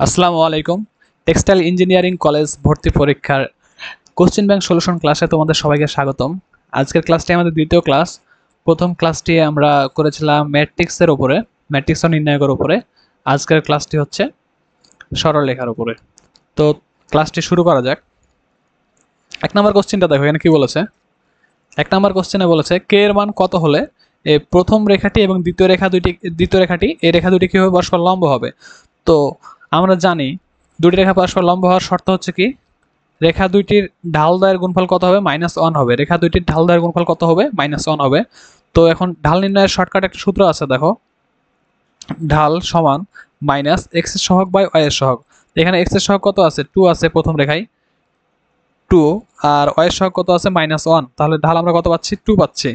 আসসালামু আলাইকুম। Textile engineering college ভর্তি পরীক্ষার কোশ্চেন ব্যাংক সলিউশন ক্লাসে তোমাদের সবাইকে স্বাগতম। আজকের ক্লাসটি আমাদের দ্বিতীয় ক্লাস। প্রথম ক্লাসটি আমরা করেছিলাম ম্যাট্রিক্সের উপরে, ম্যাট্রিক্স নির্ণায়কের উপরে। আজকের ক্লাসটি হচ্ছে সরলরেখার উপরে। তো ক্লাসটি শুরু করা যাক। 1 নম্বর কোশ্চেনটা দেখো, এখানে কি বলেছে। 1 নম্বর কোশ্চেনে বলেছে কে এর মান কত হলে প্রথম রেখাটি এবং দ্বিতীয় রেখাটি এই রেখা দুটি কিভাবে পরস্পর লম্ব হবে। তো আমরা জানি দুটি রেখা পরস্পর লম্ব হওয়ার শর্ত হচ্ছে কি, রেখা দুইটির ঢাল দ্বয়ের গুণফল কত হবে, -1 হবে। রেখা দুইটির ঢাল দ্বয়ের গুণফল কত হবে, -1 হবে। তো এখন ঢাল নির্ণয়ের শর্টকাট একটা সূত্র আছে, দেখো। ঢাল সমান মাইনাস এক্স এর সহগ বাই ওয়াই এর সহগ। এখানে এক্স এর সহগ কত আছে, 2 আছে প্রথম রেখায় 2, আর ওয়াই এর সহগ কত আছে, -1। তাহলে ঢাল আমরা কত পাচ্ছি, 2 পাচ্ছি।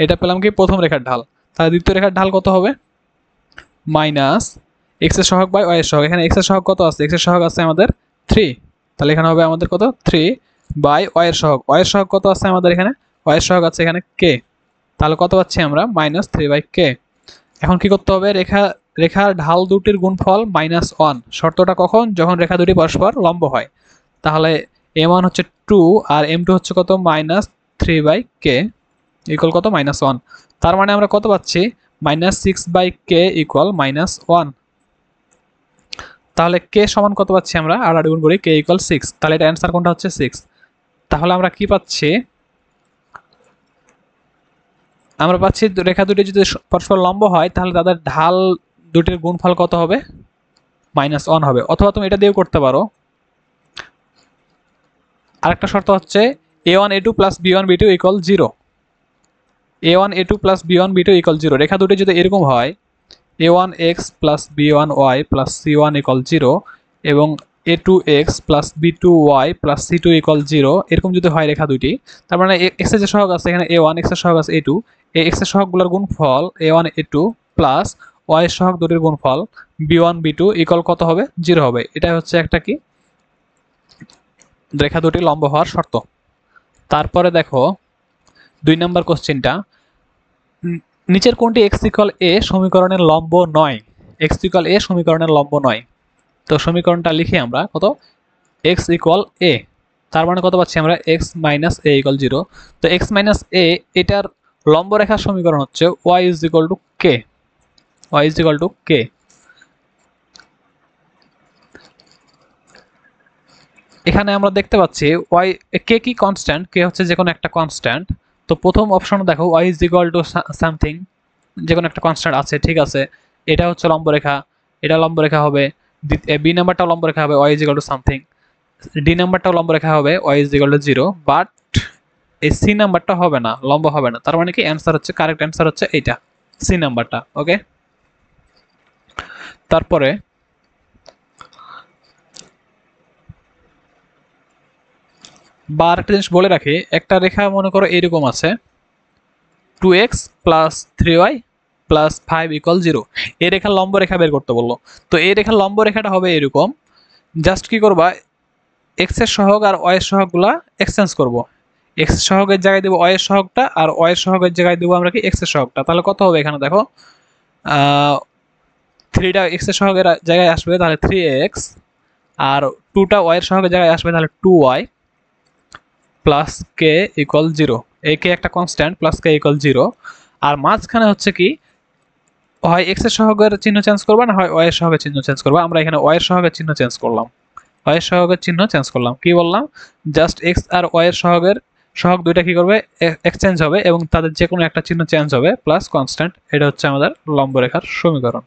এটা পেলাম কি প্রথম রেখার ঢাল। তাহলে দ্বিতীয় রেখার ঢাল কত হবে, মাইনাস এক্স এর সহগ বাই ওয়াই এর সহগ। এখানে এক্স এর সহগ কত আছে, এক্স এর সহগ আছে আমাদের 3। তাহলে এখানে হবে আমাদের কত, 3 বাই ওয়াই এর সহগ। ওয়াই এর সহগ কত আছে আমাদের এখানে, ওয়াই এর সহগ আছে এখানে কে। তাহলে কত পাচ্ছি আমরা, -3 বাই কে। এখন কি করতে হবে, রেখার ঢাল দুটির গুণফল -1। শর্তটা কখন, যখন রেখা দুটি পরস্পর লম্ব হয়। তাহলে m1 হচ্ছে 2 আর m2 হচ্ছে কত, -3 বাই কে ইকুয়াল কত, -1। তার মানে আমরা কত পাচ্ছি, -6 বাই কে ইকুয়াল -1। তাহলে কে সমান কত পাচ্ছি আমরা, আর গুণ করি, কে ইকুয়াল 6। তাহলে এটা অ্যান্সার কোনটা হচ্ছে 6। তাহলে আমরা কি পাচ্ছি, আমরা পাচ্ছি রেখা দুটি যদি পরস্পর লম্ব হয় তাহলে তাদের ঢাল দুটির গুণফল কত হবে, -1 হবে। অথবা তুমি এটা দিয়েও করতে পারো। আরেকটা শর্ত হচ্ছে a1 a2 plus b1 b2 equal 0। a1 a2 plus b1 b2 equal 0। রেখা দুটি যদি এরকম হয়, a1x plus b1y plus c1 equal 0 এবং a2x plus b2y plus c2 equal 0, এরকম যদি হয় রেখা দুটি, তার মানে x এর যে সহগ আছে এখানে a1, x এর সহগ আছে a2, এই x এর সহগগুলোর গুণফল a1 a2 প্লাস y এর সহগ দুটির গুণফল b1 b2 ইকুয়াল কত হবে, 0 হবে। এটাই হচ্ছে একটা কি, রেখা দুটি লম্ব হওয়ার শর্ত। তারপরে দেখো 2 নম্বর কোশ্চেনটা, নিচের কোনটি x ইকুয়াল a সমীকরণের লম্ব নয়। x ইকুয়াল a সমীকরণের লম্ব নয়। তো সমীকরণটা লিখি আমরা, কত, x ইকুয়াল a। তার মানে কত পাচ্ছি আমরা, x মাইনাস a ইকুয়াল 0। তো x মাইনাস a এটার লম্ব রেখার সমীকরণ হচ্ছে y is equal two k। y is equal two k। এখানে আমরা দেখতে পাচ্ছি y, k কি কনস্ট্যান্ট, k হচ্ছে যে কোনো একটা কনস্ট্যান্ট। তো প্রথম অপশনে দেখো y is equal to something, যে কোনো একটা কনস্ট্যান্ট আছে, ঠিক আছে। এটা হচ্ছে লম্বরেখা, এটা লম্বরেখা হবে। বি নাম্বারটাও লম্বরেখা হবে, y is equal to something. D নাম্বারটাও লম্বরেখা হবে, y is equal to 0। But এই সি নাম্বারটা হবে না, লম্ব হবে না। তার মানে কি অ্যান্সার হচ্ছে, কারেক্ট অ্যান্সার হচ্ছে এইটা, সি নাম্বারটা। ওকে, তারপরে বা আরেকটা জিনিস বলে রাখি, একটা রেখা মনে করো এরকম আছে, 2x plus 3y plus 5 equal 0। এই রেখার লম্ব রেখা বের করতে বললো। তো এই রেখার লম্ব রেখাটা হবে এরকম। জাস্ট কি করবা, এক্স এর সহগ আর ওয়াই এর সহগগুলা এক্সচেঞ্জ করব। এক্স এর সহগের জায়গায় দেবো ওয়াই এর সহগটা, আর ওয়াই এর সহগের জায়গায় দেবো আমরা কি, এক্স এর সহগটা। তাহলে কত হবে, এখানে দেখো 3টা এক্স এর সহগের জায়গায় আসবে, তাহলে 3x, আর 2টা ওয়াই এর সহগের জায়গায় আসবে, তাহলে 2y প্লাস কে ইকুয়াল 0। এই কে একটা কনস্ট্যান্ট, প্লাস কে ইকুয়াল 0। আর মাঝখানে হচ্ছে কি, হয় এক্স এর সহগের চিহ্ন চেঞ্জ করবা, না হয় ওয়াই এর সহগের চিহ্ন চেঞ্জ করবা। আমরা এখানে ওয়াই এর সহগের চিহ্ন চেঞ্জ করলাম, ওয়াই এর সহগের চিহ্ন চেঞ্জ করলাম। কি বললাম, জাস্ট এক্স আর ওয়াই এর সহগ দুইটা কি করবে, এক্সচেঞ্জ হবে এবং তাদের যে কোনো একটা চিহ্ন চেঞ্জ হবে, প্লাস কনস্ট্যান্ট। এটা হচ্ছে আমাদের লম্বরেখার সমীকরণ।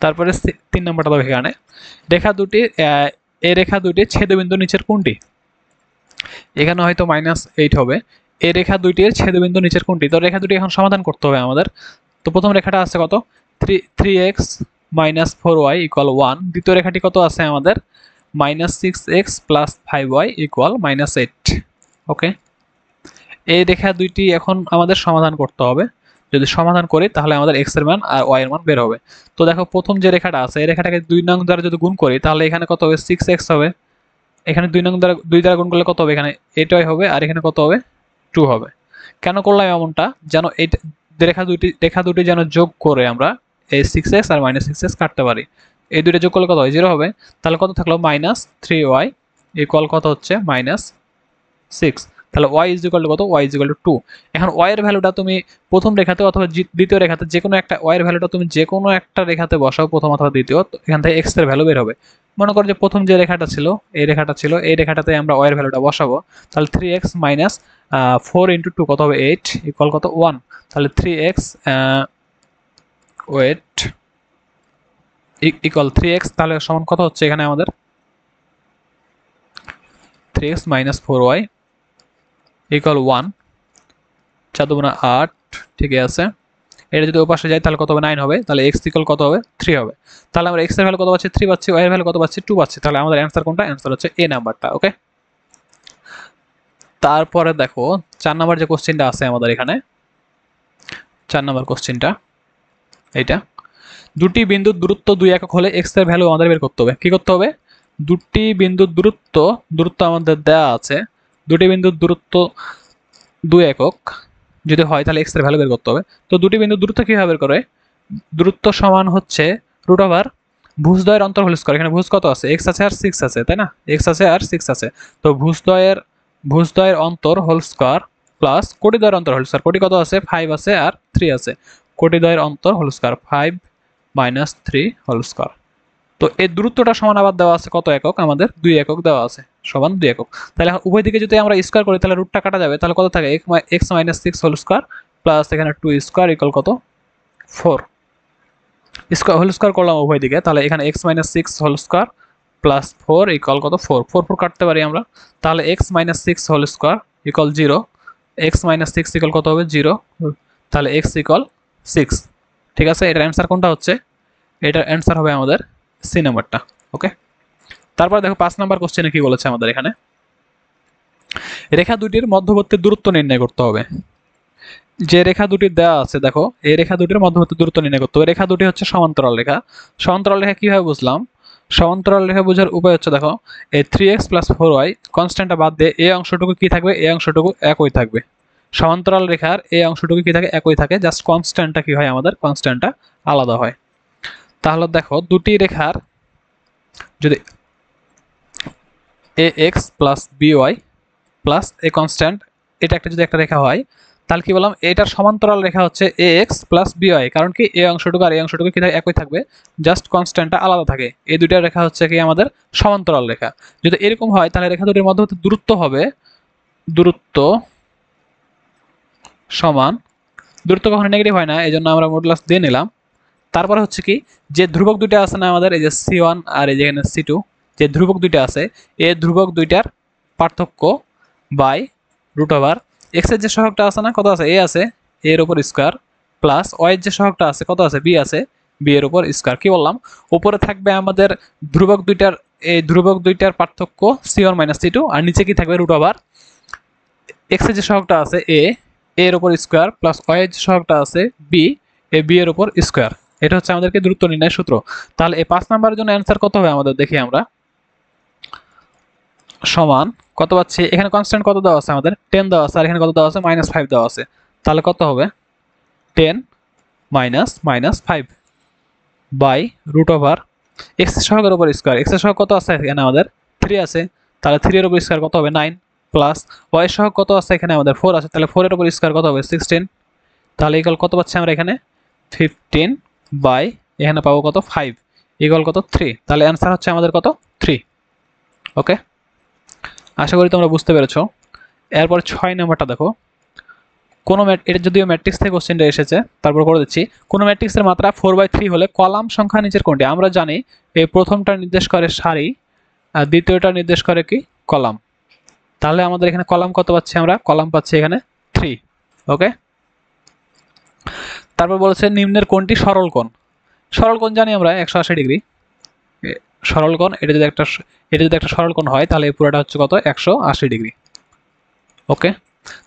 তারপরে 3 নম্বরটা দেখো, এখানে রেখা দুটি, এই রেখা দুটি ছেদবিন্দু নিচের কোনটি। এখানে হয়তো -8 হবে। এই রেখা দুইটির ছেদবিন্দু নিচের কোনটি। তো রেখা দুটি এখন সমাধান করতে হবে আমাদের। তো প্রথম রেখাটা আছে কত, 3x মাইনাস 4y ইকুয়াল 1। দ্বিতীয় রেখাটি কত আছে আমাদের, -6x প্লাস 5y ইকুয়াল -8। ওকে, এই রেখা দুইটি এখন আমাদের সমাধান করতে হবে। যদি সমাধান করি তাহলে আমাদের x এর মান আর y এর মান বের হবে। তো দেখো প্রথম যে রেখাটা আছে, এই রেখাটাকে 2 নং দ্বারা যদি গুণ করি তাহলে এখানে কত হবে, 6x হবে। এখানে 2 নং দ্বারা 2 দ্বারা গুণ করলে কত হবে, এখানে এটাই হবে, আর এখানে কত হবে, 2 হবে। কেন করলাম এমনটা, যেন এই রেখা দুটি যেন যোগ করে আমরা এই 6x আর -6x কাটতে পারি। এই দুইটা যোগ করলে কত হয় 0 হবে। তাহলে কত থাকলো -3y ইকুয়াল কত হচ্ছে -6। তাহলে y ইজ ইকুয়াল টু কত, y ইজ ইকুয়াল টু 2। এখন y এর ভ্যালুটা তুমি প্রথম রেখাতে অথবা দ্বিতীয় রেখাতে যে কোনো একটা y এর ভ্যালুটা তুমি যে কোনো একটা রেখাতে বসাও, প্রথম অথবা দ্বিতীয়, তো এখান থেকে x এর ভ্যালু বের হবে। মনে করো যে প্রথম যে রেখাটা ছিল এই রেখাটাতে আমরা y এর ভ্যালুটা বসাবো। তাহলে 3x মাইনাস 4 ইন্টু 2 কত হবে 8 ইকুয়াল কত 1। তাহলে 3x ওয়েট ইকুয়াল 3x তাহলে সমান কত হচ্ছে এখানে আমাদের 3x মাইনাস 4y ইকুয়াল 1। 4 দুগুণা 8, ঠিকই আছে। এটা যদি ওপাশে যায় তাহলে কত হবে 9 হবে। তাহলে x ইকুয়াল কত হবে 3 হবে। তাহলে আমরা x এর ভ্যালু কত পাচ্ছি 3 পাচ্ছি, y এর ভ্যালু কত পাচ্ছি 2 পাচ্ছি। তাহলে আমাদের অ্যান্সার কোনটা, অ্যান্সার হচ্ছে এ নাম্বারটা। ওকে, তারপরে দেখো 4 নাম্বার যে কোশ্চেনটা আছে আমাদের এখানে, 4 নাম্বার কোশ্চেনটা এইটা, দুটি বিন্দুর দূরত্ব 2 একক হলে x এর ভ্যালু আমাদের বের করতে হবে। কি করতে হবে, দুটি বিন্দুর দূরত্ব আমাদের দেয়া আছে, দুটি বিন্দুর দূরত্ব 2 একক যদি হয় তাহলে x এর ভ্যালু বের করতে হবে। তো দুটি বিন্দুর দূরত্ব কিভাবে বের করে, দূরত্ব সমান হচ্ছে রুট ওভার ভুজদ্বয়ের অন্তর হোল স্কয়ার। এখানে ভুজ কত আছে, x আছে আর 6 আছে, তাই না, x আছে আর 6 আছে। তো ভুজদ্বয়ের অন্তর হোল স্কয়ার প্লাস কোটিদ্বয়ের অন্তর হোল স্কয়ার। কোটি কত আছে 5 আছে আর 3 আছে, কোটিদ্বয়ের অন্তর whole square 5 minus 3 whole square. তো এই দূরত্বটা সমান আবার দেওয়া আছে কত একক, আমাদের 2 একক দেওয়া আছে, সমান 2 একক। তাহলে এখন উভয় দিকে যদি আমরা স্কয়ার করি তাহলে রুটটা কাটা যাবে। তাহলে কত থাকে x minus 6 whole square plus এখানে 2 স্কয়ার ইকুয়াল কত 4। স্কয়ার হোল স্কয়ার করলাম উভয় দিকে, তাহলে এখানে x minus 6 whole square plus 4 equal কত 4। 4 কাটতে পারি আমরা, তাহলে x minus 6 whole square equal 0, x minus 6 equal কত হবে 0, তাহলে x ইকুয়াল 6। ঠিক আছে, এটার অ্যান্সার কোনটা হচ্ছে, এটার অ্যান্সার হবে আমাদের সি নাম্বারটা। ওকে, তারপর দেখো 5 নাম্বার কোশ্চেনে কি বলেছে আমাদের এখানে, রেখা দুটির মধ্যবর্তী দূরত্ব নির্ণয় করতে হবে। যে রেখা দুটি দেওয়া আছে দেখো, এই রেখা দুটির মধ্যবর্তী দূরত্ব নির্ণয় করতে হবে। রেখা দুটি হচ্ছে সমান্তরাল রেখা। সমান্তরাল রেখা কিভাবে বুঝলাম, সমান্তরাল রেখা বোঝার উপায় হচ্ছে দেখো, এই 3x প্লাস 4y কনস্ট্যান্টটা বাদ দিয়ে এই অংশটুকু কি থাকবে, এই অংশটুকু একই থাকবে। সমান্তরাল রেখার এই অংশটুকু কি থাকে, একই থাকে, জাস্ট কনস্ট্যান্টটা কি হয়, আমাদের কনস্ট্যান্টটা আলাদা হয়। তাহলে দেখো দুটি রেখার যদি ax plus by plus a constant, এটা একটা যদি একটা রেখা হয়, তাহলে কি বললাম, এটার সমান্তরাল রেখা হচ্ছে ax প্লাস by। কারণ কি এই অংশটুকু আর এই অংশটুকু কি একই থাকবে, জাস্ট কনস্ট্যান্টটা আলাদা থাকে। এই দুইটা রেখা হচ্ছে কি আমাদের সমান্তরাল রেখা। যদি এরকম হয় তাহলে রেখা দুটির মধ্যবর্তী দূরত্ব হবে, দূরত্ব সমান, দূরত্ব কখনো নেগেটিভ হয় না, এই জন্য আমরা মডুলাস দিয়ে নিলাম। তারপরে হচ্ছে কি, যে ধ্রুবক দুইটা আছে না আমাদের, এই যে c1 আর এই যেখানে c2, যে ধ্রুবক দুইটা আছে, এই ধ্রুবক দুইটার পার্থক্য বাই রুট ওভার x এর যে সহগটা আছে না, কত আছে a আছে, a এর উপর স্কয়ার প্লাস y এর যে সহগটা আছে কত আছে b আছে, b এর উপর স্কয়ার। কি বললাম, উপরে থাকবে আমাদের ধ্রুবক দুইটার, এই ধ্রুবক দুইটার পার্থক্য c1 মাইনাস c2, আর নিচে কি থাকবে রুট ওভার x এর যে সহগটা আছে a, এর উপর স্কয়ার প্লাস y এর যে সহগটা আছে b, a b এর উপর স্কয়ার। এটা হচ্ছে আমাদেরকে দূরত্ব নির্ণয়ের সূত্র। তাহলে এই 5 নাম্বারের জন্য অ্যান্সার কত হবে আমাদের, দেখি আমরা, সমান কত পাচ্ছি, এখানে কনস্ট্যান্ট কত দেওয়া আছে আমাদের 10 দেওয়া আছে, আর এখানে কত দেওয়া আছে -5 দেওয়া আছে। তাহলে কত হবে 10 minus -5 by root over x সহগের উপর স্কয়ার। x এর সহগ কত আছে এখানে আমাদের 3 আছে, তাহলে 3 এর উপর স্কয়ার কত হবে 9 প্লাস y এর সহগ কত আছে এখানে আমাদের 4 আছে, তাহলে 4 এর উপর স্কয়ার কত হবে 16। তাহলে ইকুয়াল কত পাচ্ছি আমরা এখানে 15 বাই এখানে পাবো কত 5 ইকুয়াল কত 3। তাহলে অ্যান্সার হচ্ছে আমাদের কত 3। ওকে, আশা করি তোমরা বুঝতে পেরেছো। এরপর 6 নাম্বারটা দেখো, কোনো এটা যদিও ম্যাট্রিক্স থেকে কোশ্চেনটা এসেছে, তারপর করে দিচ্ছি, কোনো ম্যাট্রিক্সের মাত্রা 4/3 হলে কলাম সংখ্যা নিচের কোনটি। আমরা জানি এই প্রথমটা নির্দেশ করে সারি আর দ্বিতীয়টা নির্দেশ করে কি কলাম। তাহলে আমাদের এখানে কলাম কত পাচ্ছি আমরা, কলাম পাচ্ছি এখানে 3। ওকে, তারপর বলেছে নিম্নের কোনটি সরল কোণ। সরল কোণ জানি আমরা 180 ডিগ্রি সরল কোণ। এটা যদি একটা সরল কোণ হয় তাহলে এই পুরোটা হচ্ছে কত 180 ডিগ্রি। ওকে,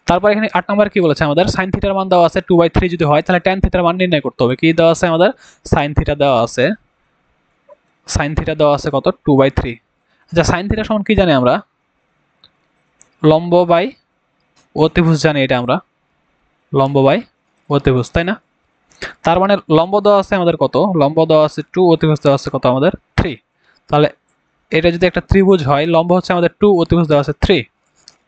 তারপর এখানে 8 নাম্বার কি বলেছে আমাদের, sin থিটার মান দেওয়া আছে 2/3 যদি হয় তাহলে tan থিটার মান নির্ণয় করতে হবে। কি দেওয়া আছে আমাদের, sin থিটা দেওয়া আছে, sin থিটা দেওয়া আছে কত 2/3। আচ্ছা, sin থিটা সমান কি জানি আমরা, লম্ব বাই অতিভুজ জানি, এটা আমরা লম্ব বাই অতিভুজ, তাই না। তার মানে লম্ব দেওয়া আছে আমাদের কত, লম্ব দেওয়া আছে 2, অতিভুজ দেওয়া আছে কত আমাদের 3। তাহলে এটা যদি একটা ত্রিভুজ হয়, লম্ব হচ্ছে আমাদের 2, অতিভুজ দেওয়া আছে 3,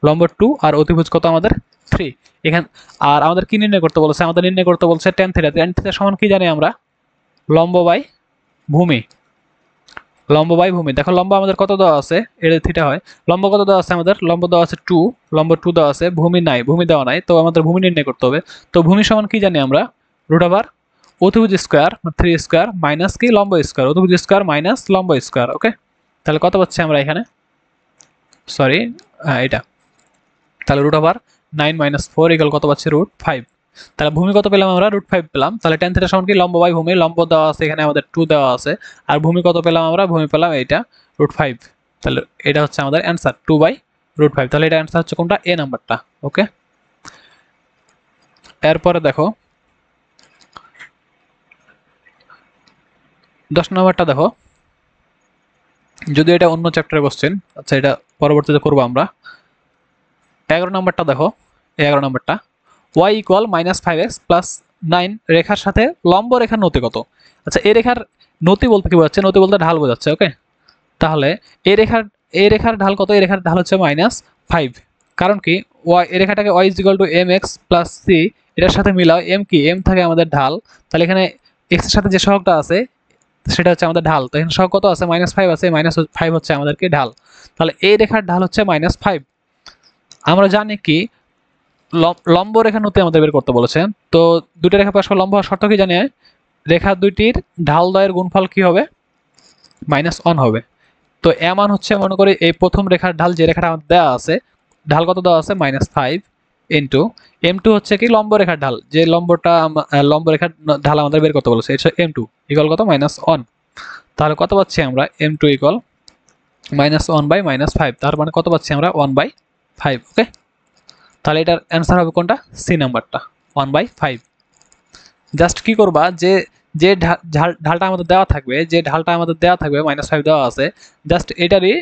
লম্ব 2 আর অতিভুজ কত আমাদের 3 এখান। আর আমাদের কি নির্ণয় করতে বলছে, আমাদের নির্ণয় করতে বলছে tan থিটা। tan থিটা সমান কি জানি আমরা, লম্ব বাই ভূমি, লম্ব বাই ভূমি। দেখো লম্ব আমাদের কত দেওয়া আছে, এটা থিটা হয়, লম্ব কত দেওয়া আছে আমাদের, লম্ব দেওয়া আছে 2, লম্ব 2 দেওয়া আছে, ভূমি নাই, ভূমি দেওয়া নাই, তো আমাদের ভূমি নির্ণয় করতে হবে। তো ভূমি সমান কি জানি আমরা, রুট ওভার অতিভুজ স্কোয়ার 3 স্কোয়ার মাইনাস কি লম্ব স্কোয়ার, অতিভুজ স্কোয়ার মাইনাস লম্ব স্কোয়ার। ওকে, তাহলে কত পাচ্ছি আমরা এখানে, সরি এটা, তাহলে রুট ওভার 9 মাইনাস 4 ইকুয়াল কত পাচ্ছি, রুট 5। তাহলে ভূমি কত পেলাম আমরা, রুট 5 পেলাম। তাহলে tan থিটা সমান কি লম্ব বাই ভূমি, লম্ব দেওয়া আছে এখানে আমাদের 2 দেওয়া আছে, আর ভূমি কত পেলাম আমরা, ভূমি পেলাম এইটা রুট 5। তাহলে এটা হচ্ছে আমাদের অ্যান্সার 2 বাই রুট 5। তাহলে এটা অ্যান্সার হচ্ছে কোনটা, এ নাম্বারটা। ওকে, এরপরে দেখো 10 নাম্বারটা দেখো, যদি এটা অন্য চ্যাপ্টারের কোশ্চেন, আচ্ছা এটা পরবর্তীতে করবো আমরা। 11 নাম্বারটা দেখো, 11 নাম্বারটা y equal minus 5x plus 9 রেখার সাথে লম্ব রেখার নতি কত। আচ্ছা এই রেখার নতি বলতে কি বোঝাচ্ছে, নতি বলতে ঢাল বোঝাচ্ছে। ওকে, তাহলে এই রেখার ঢাল কত, এই রেখার ঢাল হচ্ছে -5। কারণ কি, এই রেখাটাকে y is equal two mx plus c, এটার সাথে মিলাও, m কি, m থাকে আমাদের ঢাল। তাহলে এখানে x এর সাথে যে সহগটা আছে সেটা হচ্ছে আমাদের ঢাল। তো এখানে সহগ কত আছে, -5 আছে, -5 হচ্ছে আমাদের কি ঢাল। তাহলে এই রেখার ঢাল হচ্ছে -5। আমরা জানি কি, লম্ব রেখা নতি আমাদের বের করতে বলেছেন। তো দুটো রেখা পরস্পর লম্ব হওয়ার শর্ত কি জানি, রেখা দুইটির ঢাল দ্বয়ের গুণফল কি হবে, -1 হবে। তো এ মান হচ্ছে, মনে করি এই প্রথম রেখার ঢাল, যে রেখাটা আমাদের দেওয়া আছে, ঢাল কত দেওয়া আছে, -5 ইন্টু m2 হচ্ছে কি লম্ব রেখার ঢাল, যে লম্বটা লম্ব রেখার ঢাল আমাদের বের করতে বলেছে, এটা m2 ইকুয়াল কত, -1। তাহলে কত পাচ্ছি আমরা, m2 ইকুয়াল -1 বাই -5, তার মানে কত পাচ্ছি আমরা, 1/5। ওকে, তাহলে এটার অ্যান্সার হবে কোনটা, সি নাম্বারটা, 1/5। জাস্ট কি করবা, যে যে ঢালটা আমাদের দেওয়া থাকবে, যে ঢালটা আমাদের দেওয়া থাকবে -5 দেওয়া আছে, জাস্ট এটারই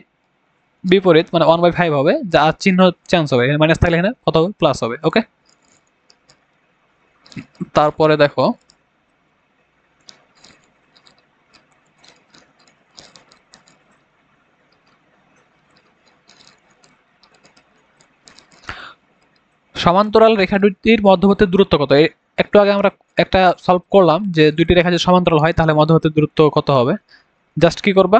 বিপরীত মানে 1/5 হবে, যা চিহ্ন চেঞ্জ হবে, মাইনাস থাকলে এখানে কত হবে, প্লাস হবে। ওকে, তারপরে দেখো সমান্তরাল রেখা দুটির মধ্যবর্তী দূরত্ব কত। একটু আগে আমরা একটা সলভ করলাম যে দুইটি রেখা যদি সমান্তরাল হয় তাহলে মধ্যবর্তী দূরত্ব কত হবে। জাস্ট কি করবা,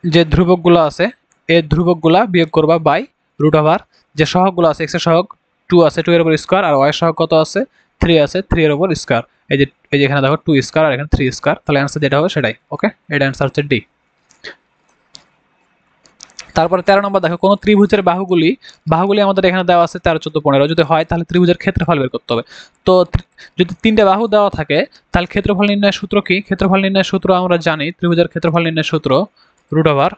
যে ধ্রুবকগুলো আছে এই ধ্রুবকগুলা বিয়োগ করবা বাই রুট ওভার, যে সহগগুলো আছে, এক্স এর সহগ 2 আছে, 2 এর উপর স্কয়ার, আর ওয়াই এর সহগ কত আছে, 3 আছে, 3 এর উপর স্কয়ার। এই যে এখানে দেখো 2 স্কয়ার আর এখানে 3 স্কয়ার, তাহলে অ্যান্সার যেটা হবে সেটাই। ওকে, এটা অ্যান্সার হচ্ছে ডি। তারপরে 13 নম্বর দেখো, কোন ত্রিভুজের বাহুগুলি আমাদের এখানে দেওয়া আছে 13, 14, 15 যদি হয় তাহলে ত্রিভুজের ক্ষেত্রফল বের করতে হবে। তো যদি তিনটে বাহু দেওয়া থাকে তাহলে ক্ষেত্রফল নির্ণয়ের সূত্র কি, ক্ষেত্রফল নির্ণয়ের সূত্র আমরা জানি, ত্রিভুজের ক্ষেত্রফল নির্ণয়ের সূত্র root over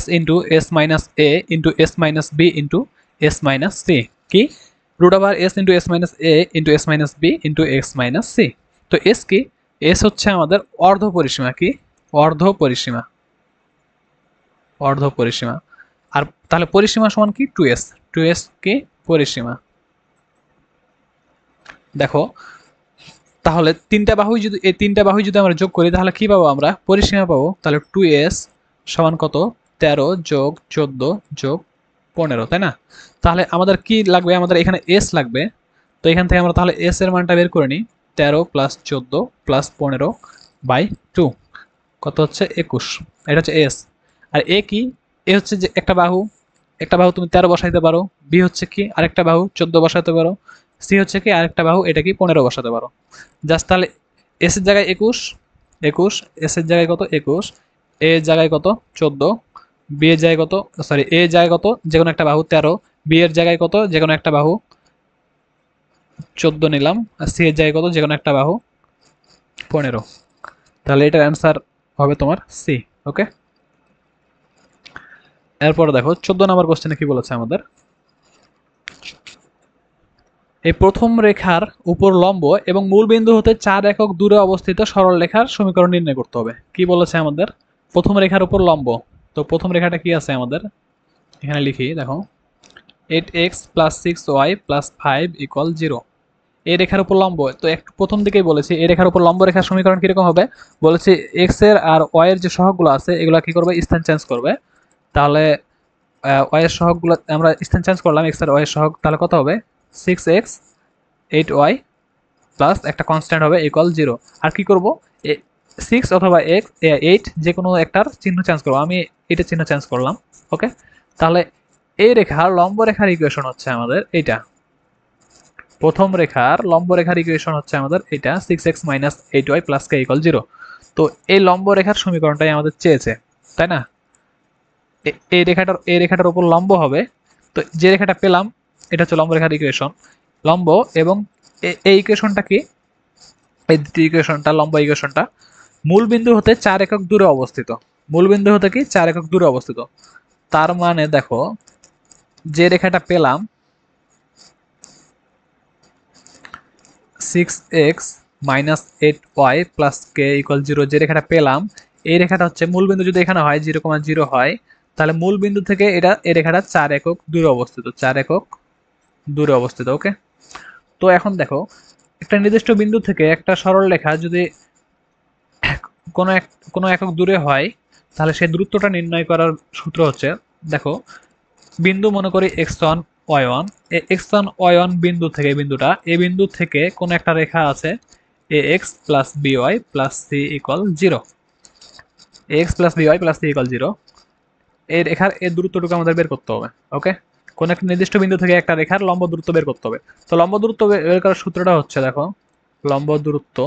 s into S minus A into S minus B into S minus C, কি, root over S into S minus A into S minus B into X minus C. তো এস কি, S হচ্ছে আমাদের অর্ধ পরিসীমা, কি, অর্ধ পরিসীমা, অর্ধ পরিসীমা। আর তাহলে পরিসীমা সমান কি, 2s, 2s কি পরিসীমা। দেখো তাহলে এই তিনটা বাহুই যদি আমরা যোগ করি তাহলে কি পাবো আমরা, পরিসীমা পাবো। তাহলে 2s সমান কত, 13 যোগ 14 যোগ 15, তাই না। তাহলে আমাদের কি লাগবে, আমাদের এখানে s লাগবে। তো এখান থেকে আমরা তাহলে s এর মানটা বের করে নিই, 13 প্লাস 14 প্লাস 15 বাই 2 কত হচ্ছে 21, এটা হচ্ছে s। আর এ কি, এ হচ্ছে যে একটা বাহু, তুমি 13 বসাইতে পারো, বি হচ্ছে কি আরেকটা বাহু 14 বসাইতে পারো, সি হচ্ছে কি আরেকটা বাহু, এটা কি 15 বসাতে পারো। জাস্ট তাহলে এস এর জায়গায় 21, 21, এস এর জায়গায় কত 21, এ এর জায়গায় কত 14, বি এর জায়গায় কত, সরি এ এর জায়গায় কত যে কোনো একটা বাহু 13, বি এর জায়গায় কত যে কোনো একটা বাহু 14 নিলাম, আর সি এর জায়গায় কত যে কোনো একটা বাহু 15। তাহলে এটার অ্যান্সার হবে তোমার সি। ওকে, এরপর দেখো 14 নম্বর কোশ্চেনে কি বলেছে আমাদের, এই প্রথম রেখার উপর লম্ব এবং মূল বিন্দু হতে 4 একক দূরে অবস্থিত সরল রেখার সমীকরণ নির্ণয় করতে হবে। কি বলেছে আমাদের, প্রথম রেখার উপর লম্ব। তো প্রথম রেখাটা কি আছে আমাদের, এখানে লিখি দেখো, 8x + 6y + 5 = 0। এই রেখার উপর লম্ব, তো একটু প্রথম দিকেই বলেছি এই রেখার উপর লম্ব রেখার সমীকরণ কিরকম হবে, বলেছি এক্স এর আর ওয়াই এর যে সহগগুলো আছে এগুলো কি করবে, স্থান চেঞ্জ করবে। তাহলে ওয়াই এর সহগগুলো আমরা স্থান চেঞ্জ করলাম, এক্স আর ওয়াই এর সহগ, তাহলে কত হবে 6x 8y প্লাস একটা কনস্ট্যান্ট হবে ইকুয়াল 0। আর কি করব, 6 অথবা এক্স 8 যে কোনো একটার চিহ্ন চেঞ্জ করবো, আমি এটা চিহ্ন চেঞ্জ করলাম। ওকে, তাহলে এই রেখার লম্ব রেখার ইকুয়েশন হচ্ছে আমাদের এইটা, প্রথম রেখার লম্ব রেখার ইকুয়েশন হচ্ছে আমাদের এটা 6x minus 8y plus k equal 0। তো এই লম্ব রেখার সমীকরণটাই আমাদের চেয়েছে, তাই না? এই রেখাটার উপর লম্ব হবে, তো যে রেখাটা পেলাম এটা হচ্ছে লম্ব রেখার ইকুয়েশন, লম্ব এবং এই ইকুয়েশনটা কি, এই দ্বিতীয় ইকুয়েশনটা লম্ব ইকুয়েশনটা মূল বিন্দু হতে 4 একক দূরে অবস্থিত, মূল বিন্দু হতে কি 4 একক দূরে অবস্থিত। তার মানে দেখো যে রেখাটা পেলাম 6x minus 8y plus k equal 0, যে রেখাটা পেলাম এই রেখাটা হচ্ছে মূল বিন্দু, যদি এখানে হয় 0,0 হয় তাহলে মূল বিন্দু থেকে এটা এই রেখাটা 4 একক দূরে অবস্থিত, 4 একক দূরে অবস্থিত। ওকে, তো এখন দেখো একটা নির্দিষ্ট বিন্দু থেকে একটা সরল রেখা যদি কোনো একক দূরে হয় তাহলে সেই দূরত্বটা নির্ণয় করার সূত্র হচ্ছে, দেখো বিন্দু মনে করি x1 y1, x1 y1 বিন্দু থেকে বিন্দুটা এই বিন্দু থেকে কোন একটা রেখা আছে ax plus by plus C equal 0, ax plus by plus C equal 0, এই রেখার এর দূরত্বটুকু আমাদের বের করতে হবে। ওকে, কোন একটা নির্দিষ্ট বিন্দু থেকে একটা রেখার লম্ব দূরত্ব বের করতে হবে। তো লম্ব দূরত্ব বের করার সূত্রটা হচ্ছে, দেখো লম্ব দূরত্ব,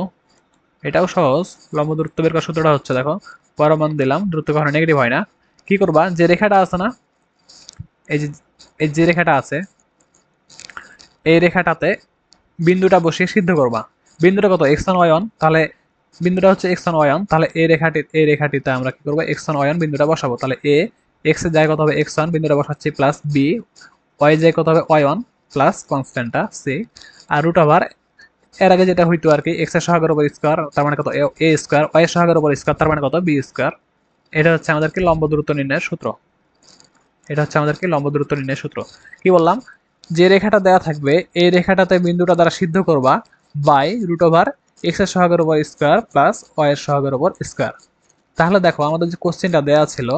এটাও সহজ, লম্ব দূরত্ব বের করার সূত্রটা হচ্ছে, দেখো পরমান দিলাম, দূরত্ব কখনো নেগেটিভ হয় না। কি করবা, যে রেখাটা আছে না, এই যে এই যে রেখাটা আছে এই রেখাটাতে বিন্দুটা বসিয়ে সিদ্ধ করবা। বিন্দুটা কত x1 y1, তাহলে বিন্দুটা হচ্ছে x1 y1, তাহলে এই রেখাটিতে আমরা কি করবো x1 y1 বিন্দুটা বসাবো। তাহলে x এর জায়গায় কত হবে x1 বিন্দুটা বসাচ্ছি, প্লাস b y এর জায়গায় কত হবে y1 প্লাস কনস্ট্যান্টটা c, আর রুট ওভার এর আগে যেটা হইতো আর কি x এর সহগের উপর স্কয়ার, তার মানে কত a স্কয়ার, y এর সহগের উপর স্কয়ার, তার মানে কত b স্কয়ার। এটা হচ্ছে আমাদের কি লম্ব দূরত্ব নির্ণয়ের সূত্র, এটা হচ্ছে আমাদের কি লম্ব দূরত্ব নির্ণয়ের সূত্র। কি বললাম, যে রেখাটা দেওয়া থাকবে এই রেখাটাতে বিন্দুটা দ্বারা সিদ্ধ করবা বাই রুট ওভার এক্স এর সহগের উপর স্কয়ার প্লাস ওয়াই এর সহগের উপর স্কয়ার। তাহলে দেখো আমাদের যে কোশ্চেনটা দেওয়া ছিল,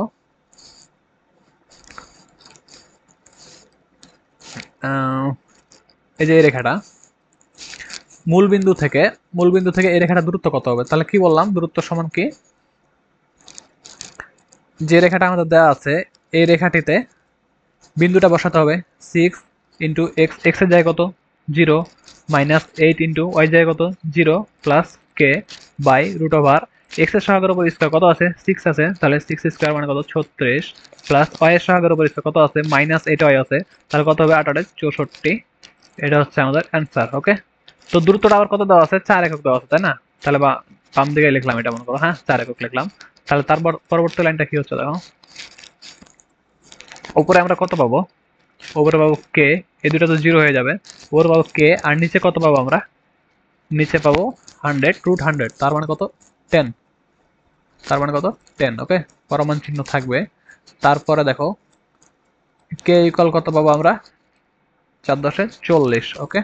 এই যে এই রেখাটা মূল বিন্দু থেকে এই রেখাটা দূরত্ব কত হবে, তাহলে কি বললাম দূরত্ব সমান কি, যে রেখাটা আমাদের দেওয়া আছে এই রেখাটিতে বিন্দুটা বসাতে হবে 6 ইন্টু এক্স, এক্স এর জায়গায় কত 0, মাইনাস 8 ইন্টু ওয়াই জায়গায় কত 0 plus K by root over X এর সহগের উপর স্কয়ার কত আছে 6 আছে, তাহলে 6 স্কয়ার মানে কত 36, প্লাস ওয়াই এর সহগের উপর স্কয়ার কত আছে মাইনাস 8 ওয়াই আছে, তাহলে কত হবে 8 64। এটা হচ্ছে আমাদের অ্যান্সার। ওকে, তো দূরত্বটা আবার কত দেওয়া আছে 4 একক দেওয়া আছে, তাই না? তাহলে বাম দিকে লিখলাম এটা মনে করো, হ্যাঁ 4 একক লিখলাম। তাহলে তারপর পরবর্তী লাইনটা কি হচ্ছে দেখো, উপরে আমরা কত পাবো, উপরে পাবো কে, এই দুটো তো 0 হয়ে যাবে, উপরে পাবো কে, আর নিচে কত পাবো আমরা, নিচে পাবো 100 রুট 100, তার মানে কত 10, তার মানে কত 10। ওকে, পরমান চিহ্ন থাকবে। তারপরে দেখো কে ইকুয়াল কত পাবো আমরা 4×10 = 40। ওকে,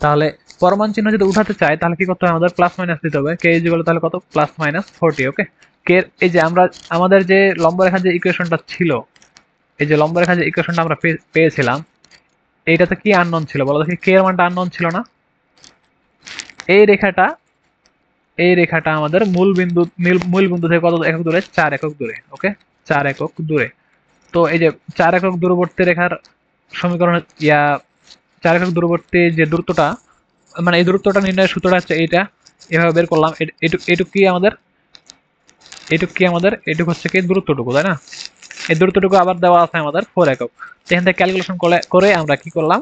তাহলে পরমান চিহ্ন যদি উঠাতে চাই তাহলে কি করতে হবে, আমাদের প্লাস মাইনাস দিতে হবে, কে ইকুয়াল তাহলে কত প্লাস মাইনাস 40। ওকে, কে এই যে আমরা আমাদের যে লম্ব রেখার যে ইকুয়েশনটা ছিল, এই যে লম্ব রেখার যে ইকুয়েশনটা আমরা পেয়েছিলাম, এইটাতে কি আননোন ছিল বলো দেখি, কে এর মানটা আননোন ছিল না, এই রেখাটা আমাদের মূল বিন্দু থেকে কত একক দূরে 4 একক দূরে। ওকে, 4 একক দূরে। তো এই যে 4 একক দূরবর্তী রেখার সমীকরণ, 4 একক দূরবর্তী যে দূরত্বটা, মানে এই দূরত্বটা নির্ণয়ের সূত্রটা হচ্ছে এইটা, এভাবে বের করলাম। এটুক কি আমাদের এটুক হচ্ছে কি দূরত্বটুকু, তাই না? এই দূরত্বটুকু আবার দেওয়া আছে আমাদের 4 একক। এখান থেকে ক্যালকুলেশন করে আমরা কি করলাম,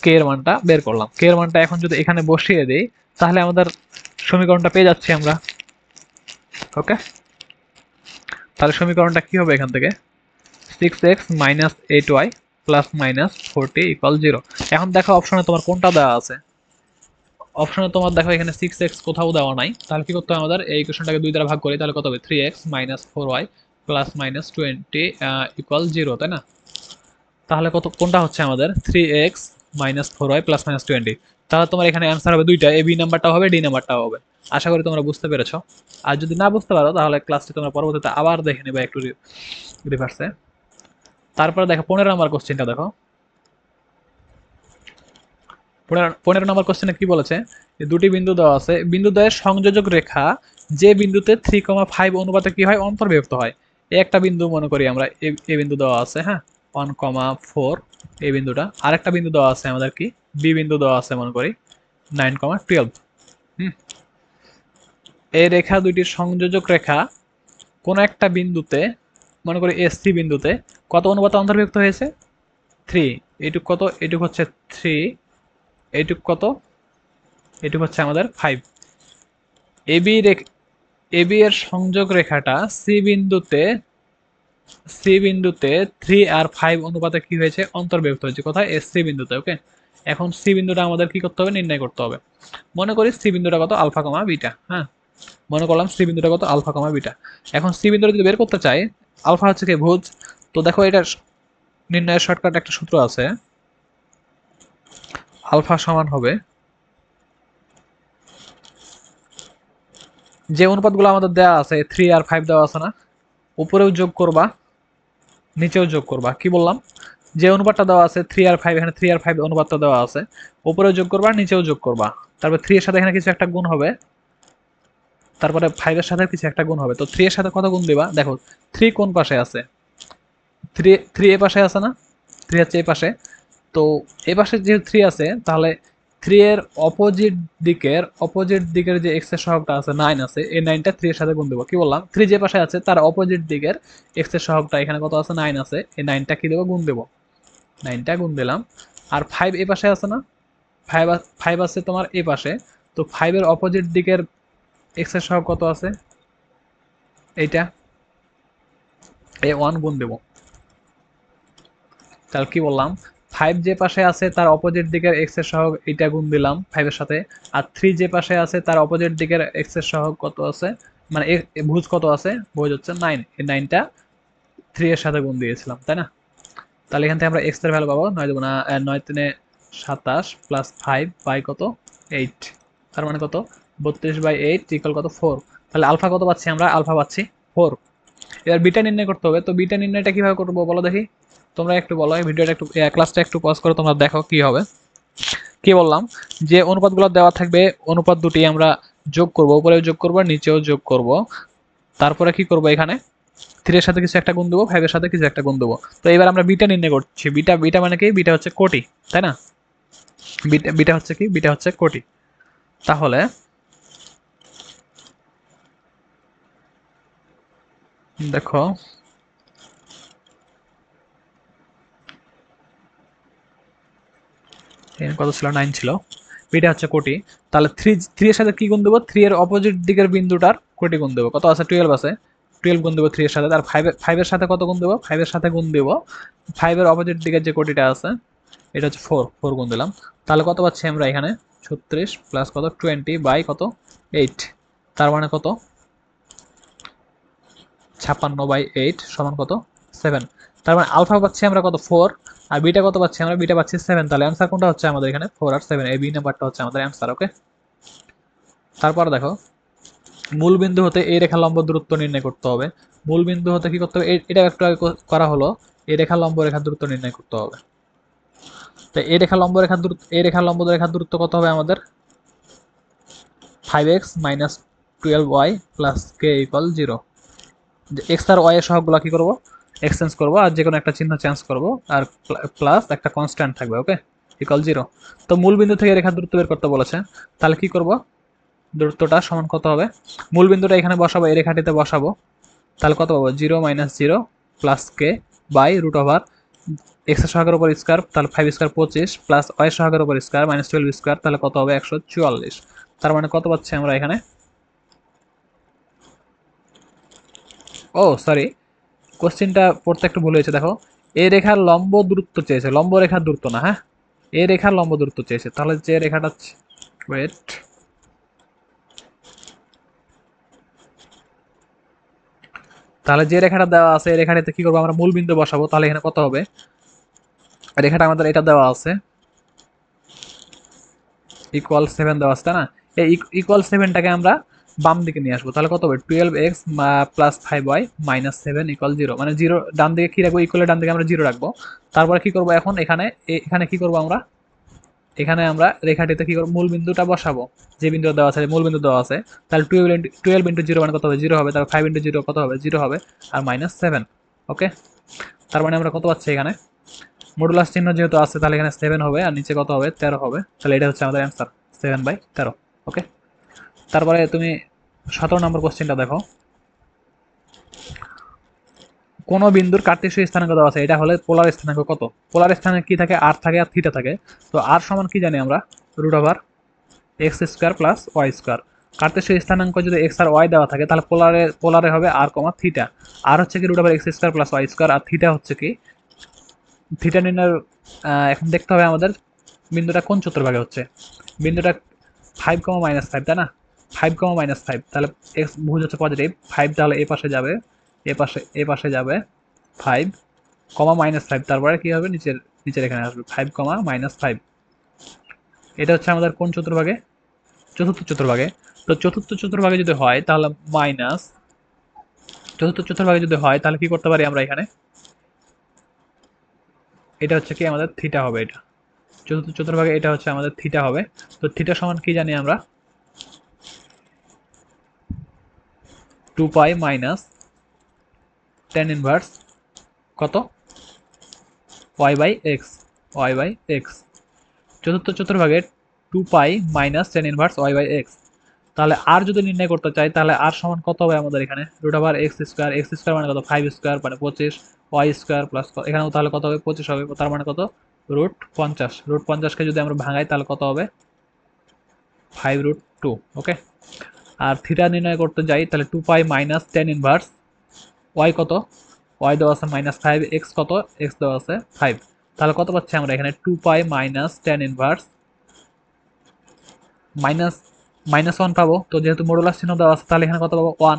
কে এর মানটা বের করলাম। কে এর মানটা এখন যদি এখানে বসিয়ে দিই তাহলে আমাদের সমীকরণটা পেয়ে যাচ্ছি আমরা। ওকে, তাহলে সমীকরণটা কি হবে, এখান থেকে 6x minus 8y plus minus 40 equal 0। এখন দেখো অপশনে তোমার কোনটা দেওয়া আছে, অপশনে তোমার দেখো এখানে 6x কোথাও দেওয়া নাই, তাহলে কি করতে হবে আমাদের, এই ইকুয়েশনটাকে 2 দ্বারা ভাগ করি, তাহলে কত হবে 3x minus 4y plus minus 20 equal 0, তাই না? তাহলে কত কোনটা হচ্ছে আমাদের 3x -4y প্লাস মাইনাস 20। তাহলে তোমার এখানে অ্যান্সার হবে দুইটা, এ বি নাম্বারটাও হবে, ডি নাম্বারটাও হবে। আশা করি তোমরা বুঝতে পেরেছো। আর যদি না বুঝতে পারো তাহলে ক্লাসটি তোমরা পরবর্তীতে আবার দেখে নেবে একটু রিভার্সে। তারপরে দেখো 15 নম্বর কোশ্চেনটা দেখো। 15 নম্বর কোশ্চেনে কি বলেছে, দুটি বিন্দু দেওয়া আছে, বিন্দু দ্বয়ের সংযোজক রেখা যে বিন্দুতে 3,5 অনুপাতে কি হয়, অন্তর্বিভক্ত হয়। এই একটা বিন্দু মনে করি আমরা, এ বিন্দু দেওয়া আছে, হ্যাঁ 1,4 এই বিন্দুটা। আরেকটা বিন্দু দেওয়া আছে আমাদের কি, বি বিন্দু দেওয়া আছে মনে করি 9,12। হুম, এই রেখা দুইটির সংযোজক রেখা কোন একটা বিন্দুতে, মনে করি এস সি বিন্দুতে কত অনুপাতে অন্তর্ভুক্ত হয়েছে, 3। এইটুক কত, এইটুক হচ্ছে 3, এইটুক কত, এইটুক হচ্ছে আমাদের 5। এবি এবি এর সংযোগ রেখাটা সি বিন্দুতে 3 আর 5 অনুপাতে কি হয়েছে, অন্তর্ভুক্ত হয়েছে কোথায়, এস সি বিন্দুতে। ওকে, এখন সি বিন্দুটা আমাদের কি করতে হবে, নির্ণয় করতে হবে। মনে করি সি বিন্দুটা কত, আলফা কমা বিটা। হ্যাঁ, মনে করলাম সি বিন্দুটা কত, আলফা কমা বিটা। এখন সি বিন্দুটা যদি বের করতে চাই, আলফা হচ্ছে কি ভুজ, তো দেখো এটা নির্ণয়ের শর্টকাট একটা সূত্র আছে, আলফা সমান হবে, যে অনুপাতগুলো আমাদের দেওয়া আছে 3 আর 5 দেওয়া আছে না, উপরেও যোগ করবা নিচেও যোগ করবা। কি বললাম, যে অনুপাতটা দেওয়া আছে 3 আর 5, এখানে 3 আর 5 অনুপাতটা দেওয়া আছে, উপরেও যোগ করবা নিচেও যোগ করবা। তারপর 3 এর সাথে এখানে কিছু একটা গুণ হবে, তারপরে 5 এর সাথে কিছু একটা গুণ হবে। তো 3 এর সাথে কত গুণ দিবা, দেখো 3 কোন পাশে আছে, 3 এ পাশে আছে না, 3 হচ্ছে এই পাশে। তো এই পাশে যেহেতু 3 আছে, তাহলে 3 এর অপোজিট দিকের যে এক্স এর সহগটা আছে 9 আছে, এই 9টা 3 এর সাথে গুণ দেবো। কি বললাম, 3 যে পাশে আছে তার অপোজিট দিকের এক্স এর সহগটা এখানে কত আছে, 9 আছে, এই 9টা কি দেবো, গুণ দেবো। 9টা গুণ দিলাম। আর 5 এই পাশে আছে না, 5 আছে তোমার এই পাশে। তো 5 এর অপোজিট দিকের এক্স এর সহগ কত আছে, এইটা, এই 1 গুণ দেবো। তাহলে কি বললাম, 5 যে পাশে আছে তার অপোজিট দিকের এক্স এর সহগ এটা গুণ দিলাম 5 এর সাথে। আর 3 যে পাশে আছে তার অপোজিট দিকের এক্স এর সহগ কত আছে, মানে ভুজ কত আছে, ভুজ হচ্ছে 9, এই 9টা 3 এর সাথে গুণ দিয়েছিলাম, তাই না। তাহলে এখান থেকে আমরা এক্স এর ভ্যালু পাবো 9 দুগুণা 9 3 27 প্লাস 5 বাই কত 8, তার মানে কত 32/8 ইকুয়াল কত 4। তাহলে আলফা কত পাচ্ছি আমরা, আলফা পাচ্ছি 4। এবার বিটা নির্ণয় করতে হবে, তো বিটা নির্ণয়টা কিভাবে করবো বলো দেখি, তোমরা একটু বলো, এই ভিডিওটা একটু ক্লাসটা একটু পজ করো, তোমরা দেখো কি হবে। কি বললাম, যে অনুপাতগুলো দেওয়া থাকবে অনুপাত দুটি আমরা যোগ করব, উপরেও যোগ করব নিচেও যোগ করব। তারপরে কি করব, এখানে 3 এর সাথে কিছু একটা গুণ দেবো, 5 এর সাথে কিছু একটা গুণ দেবো। তো এবার আমরা বিটা নির্ণয় করছি, বিটা বিটা মানে কি, বিটা হচ্ছে কোটি, তাই না। বিটা বিটা হচ্ছে কি, বিটা হচ্ছে কোটি। তাহলে দেখো, কত ছিল, 9 ছিল, বিটা হচ্ছে কোটি। তাহলে 3 এর সাথে কি গুণ দেবো, 3 এর অপোজিট দিকের বিন্দুটার কোটি গুণ দেবো, কত আছে 12 আছে, 12 গুণ দেবো 3 এর সাথে। আর 5 এর সাথে কত গুণ দেবো, 5 এর সাথে গুণ দেবো 5 এর অপোজিট দিকের যে কোটিটা আছে, এটা হচ্ছে 4 গুণ দিলাম। তাহলে কত পাচ্ছি আমরা এখানে, 36 প্লাস কত 20 বাই কত 8, তার মানে কত 56/8 সমান কত 7। তার মানে আলফা পাচ্ছি আমরা কত 4, আর বিটা কত পাচ্ছি আমরা, বিটা পাচ্ছি 7। তাহলে অ্যান্সার কোনটা হচ্ছে আমাদের এখানে, 4 আর 7, এই বি নাম্বারটা হচ্ছে আমাদের অ্যান্সার। ওকে, তারপর দেখো, মূল বিন্দু হতে এই রেখা লম্ব দূরত্ব নির্ণয় করতে হবে। মূল বিন্দু হতে কি করতে হবে, এটা একটু আগে করা হলো, এই রেখা লম্ব রেখার দূরত্ব নির্ণয় করতে হবে। তো এই রেখা লম্ব রেখার দূরত্ব, এই রেখা লম্ব রেখার দূরত্ব কত হবে আমাদের, 5x minus 12y plus k equal 0। X আর ওয়াই এর সহগগুলো কি করবো, এক্সচেঞ্জ করবো, আর যে কোনো একটা চিহ্ন চেঞ্জ করবো, আর প্লাস একটা কনস্ট্যান্ট থাকবে। ওকে, ইকুয়াল 0। তো মূল বিন্দু থেকে রেখার দূরত্ব বের করতে বলেছে, তাহলে কি করব, দূরত্বটা সমান কত হবে, মূল বিন্দুটা এখানে বসাবো, এই রেখাটিতে বসাবো। তাহলে কত পাবো, 0 minus 0 plus K by root over X এর সহগের উপর স্কোয়ার, তাহলে 5 স্কোয়ার 25 প্লাস ওয়াই সহগের উপর স্কোয়ার মাইনাস 12 স্কোয়ার, তাহলে কত হবে 144। তার মানে কত পাচ্ছি আমরা এখানে, ও সরি, কোশ্চেনটা পড়তে একটু ভুল হয়েছে। দেখো, এই রেখার লম্ব দূরত্ব চেয়েছে, লম্ব রেখার দূরত্ব না, হ্যাঁ এই রেখার লম্ব দূরত্ব চেয়েছে। তাহলে যে রেখাটা, ওয়েট, তাহলে যে রেখাটা দেওয়া আছে এই রেখাটাতে কি করবো, আমরা মূল বিন্দু বসাবো। তাহলে এখানে কত হবে, রেখাটা আমাদের এটা দেওয়া আছে, ইকুয়াল 7 দেওয়া আছে তাই না? এই ইকুয়াল 7টাকে আমরা বাম দিকে নিয়ে আসবো, তাহলে কত হবে 12x plus 5y minus 7 equal 0, মানে 0 ডান দিকে কি রাখবো, ইকুয়ালের ডান দিকে আমরা 0 রাখবো। তারপরে কি করবো এখন এখানে এখানে কি করবো আমরা, এখানে আমরা রেখাটিতে কি করবো, মূল বিন্দুটা বসাবো, যে বিন্দু দেওয়া আছে মূল বিন্দু দেওয়া আছে। তাহলে 12 ইন্টু 0 মানে কত হবে 0 হবে, তারপর 5 ইন্টু 0 কত হবে 0 হবে, আর মাইনাস 7। ওকে, তার মানে আমরা কত পাচ্ছি এখানে, মডুলাস চিহ্ন যেহেতু আছে তাহলে এখানে 7 হবে আর নিচে কত হবে 13 হবে, তাহলে এটা হচ্ছে আমাদের অ্যান্সার 7/13। ওকে, তারপরে তুমি 17 নম্বর কোশ্চেনটা দেখো। কোন বিন্দুর কার্তেশীয় স্থানাঙ্ক দেওয়া আছে, এটা হলে পোলার স্থানাঙ্ক কত, পোলার স্থানাঙ্ক কি থাকে, আর থাকে আর থিটা থাকে। তো আর সমান কি জানি আমরা, √x² প্লাস y²। কার্তেশীয় স্থানাঙ্ক যদি x আর y দেওয়া থাকে তাহলে পোলারে পোলারে হবে r, থিটা। আর হচ্ছে কি √x² প্লাস y², আর থিটা হচ্ছে কি, থিটা নির্ণয় এখন দেখতে হবে আমাদের বিন্দুটা কোন চতুর্ভাগে হচ্ছে, বিন্দুটা 5, -5 তাই না, 5, -5, তাহলে এক্স ভুজ হচ্ছে পজিটিভ 5, তাহলে এ পাশে যাবে, এ পাশে যাবে 5, -5, তারপরে কি হবে নিচের নিচের এখানে আসবে 5, -5। এটা হচ্ছে আমাদের কোন চতুর্ভাগে, চতুর্থ চতুর্ভাগে। তো চতুর্থ চতুর্ভাগে যদি হয় তাহলে মাইনাস, চতুর্থ চতুর্ভাগে যদি হয় তাহলে কি করতে পারি আমরা এখানে, এটা হচ্ছে কি আমাদের থিটা হবে, এটা চতুর্থ চতুর্ভাগে এটা হচ্ছে আমাদের থিটা হবে। তো থিটা সমান কি জানি আমরা, 2π মাইনাস tan ইনভার্স কত, y/x। চতুর্থ চতুর্ভাগের 2π মাইনাস tan ইনভার্স y/x। তাহলে আর যদি নির্ণয় করতে চাই তাহলে আর সমান কত হবে আমাদের এখানে, √x², মানে কত 5² মানে 25, y² প্লাস এখানেও তাহলে কত হবে 25 হবে, তার মানে কত √50। √50কে যদি আমরা ভাঙাই তাহলে কত হবে 5√2। ওকে, আর থিটা নির্ণয় করতে যাই তাহলে 2π মাইনাস tan ইনভার্স y কত, y দেওয়া আছে -5, x কত, x দেওয়া আছে 5, তাহলে কত পাচ্ছি আমরা এখানে 2π মাইনাস tan ইনভার্স মাইনাস -1 পাবো। তো যেহেতু মডুলাস চিহ্ন দেওয়া আছে তাহলে এখানে কত পাবো 1,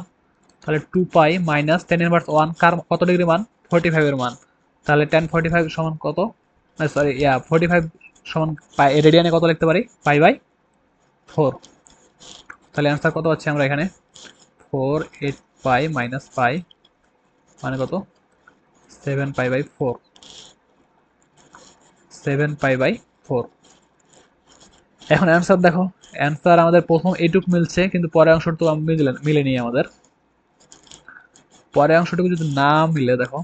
তাহলে 2π মাইনাস tan ইনভার্স 1 কার কত ডিগ্রি মান, 45 এর মান। তাহলে tan 45 সমান কত, সরি 45 সমান রেডিয়ানে কত লিখতে পারি, π/4। তাহলে অ্যান্সার কত পাচ্ছি আমরা এখানে 4, 8π মাইনাস π মানে কত 7π/4, 7π/4। এখন অ্যান্সার দেখো, অ্যান্সার আমাদের প্রথম এইটুক মিলছে কিন্তু পরের অংশটা তো মিলেনি আমাদের, পরের অংশটুকু যদি না মিলে দেখো,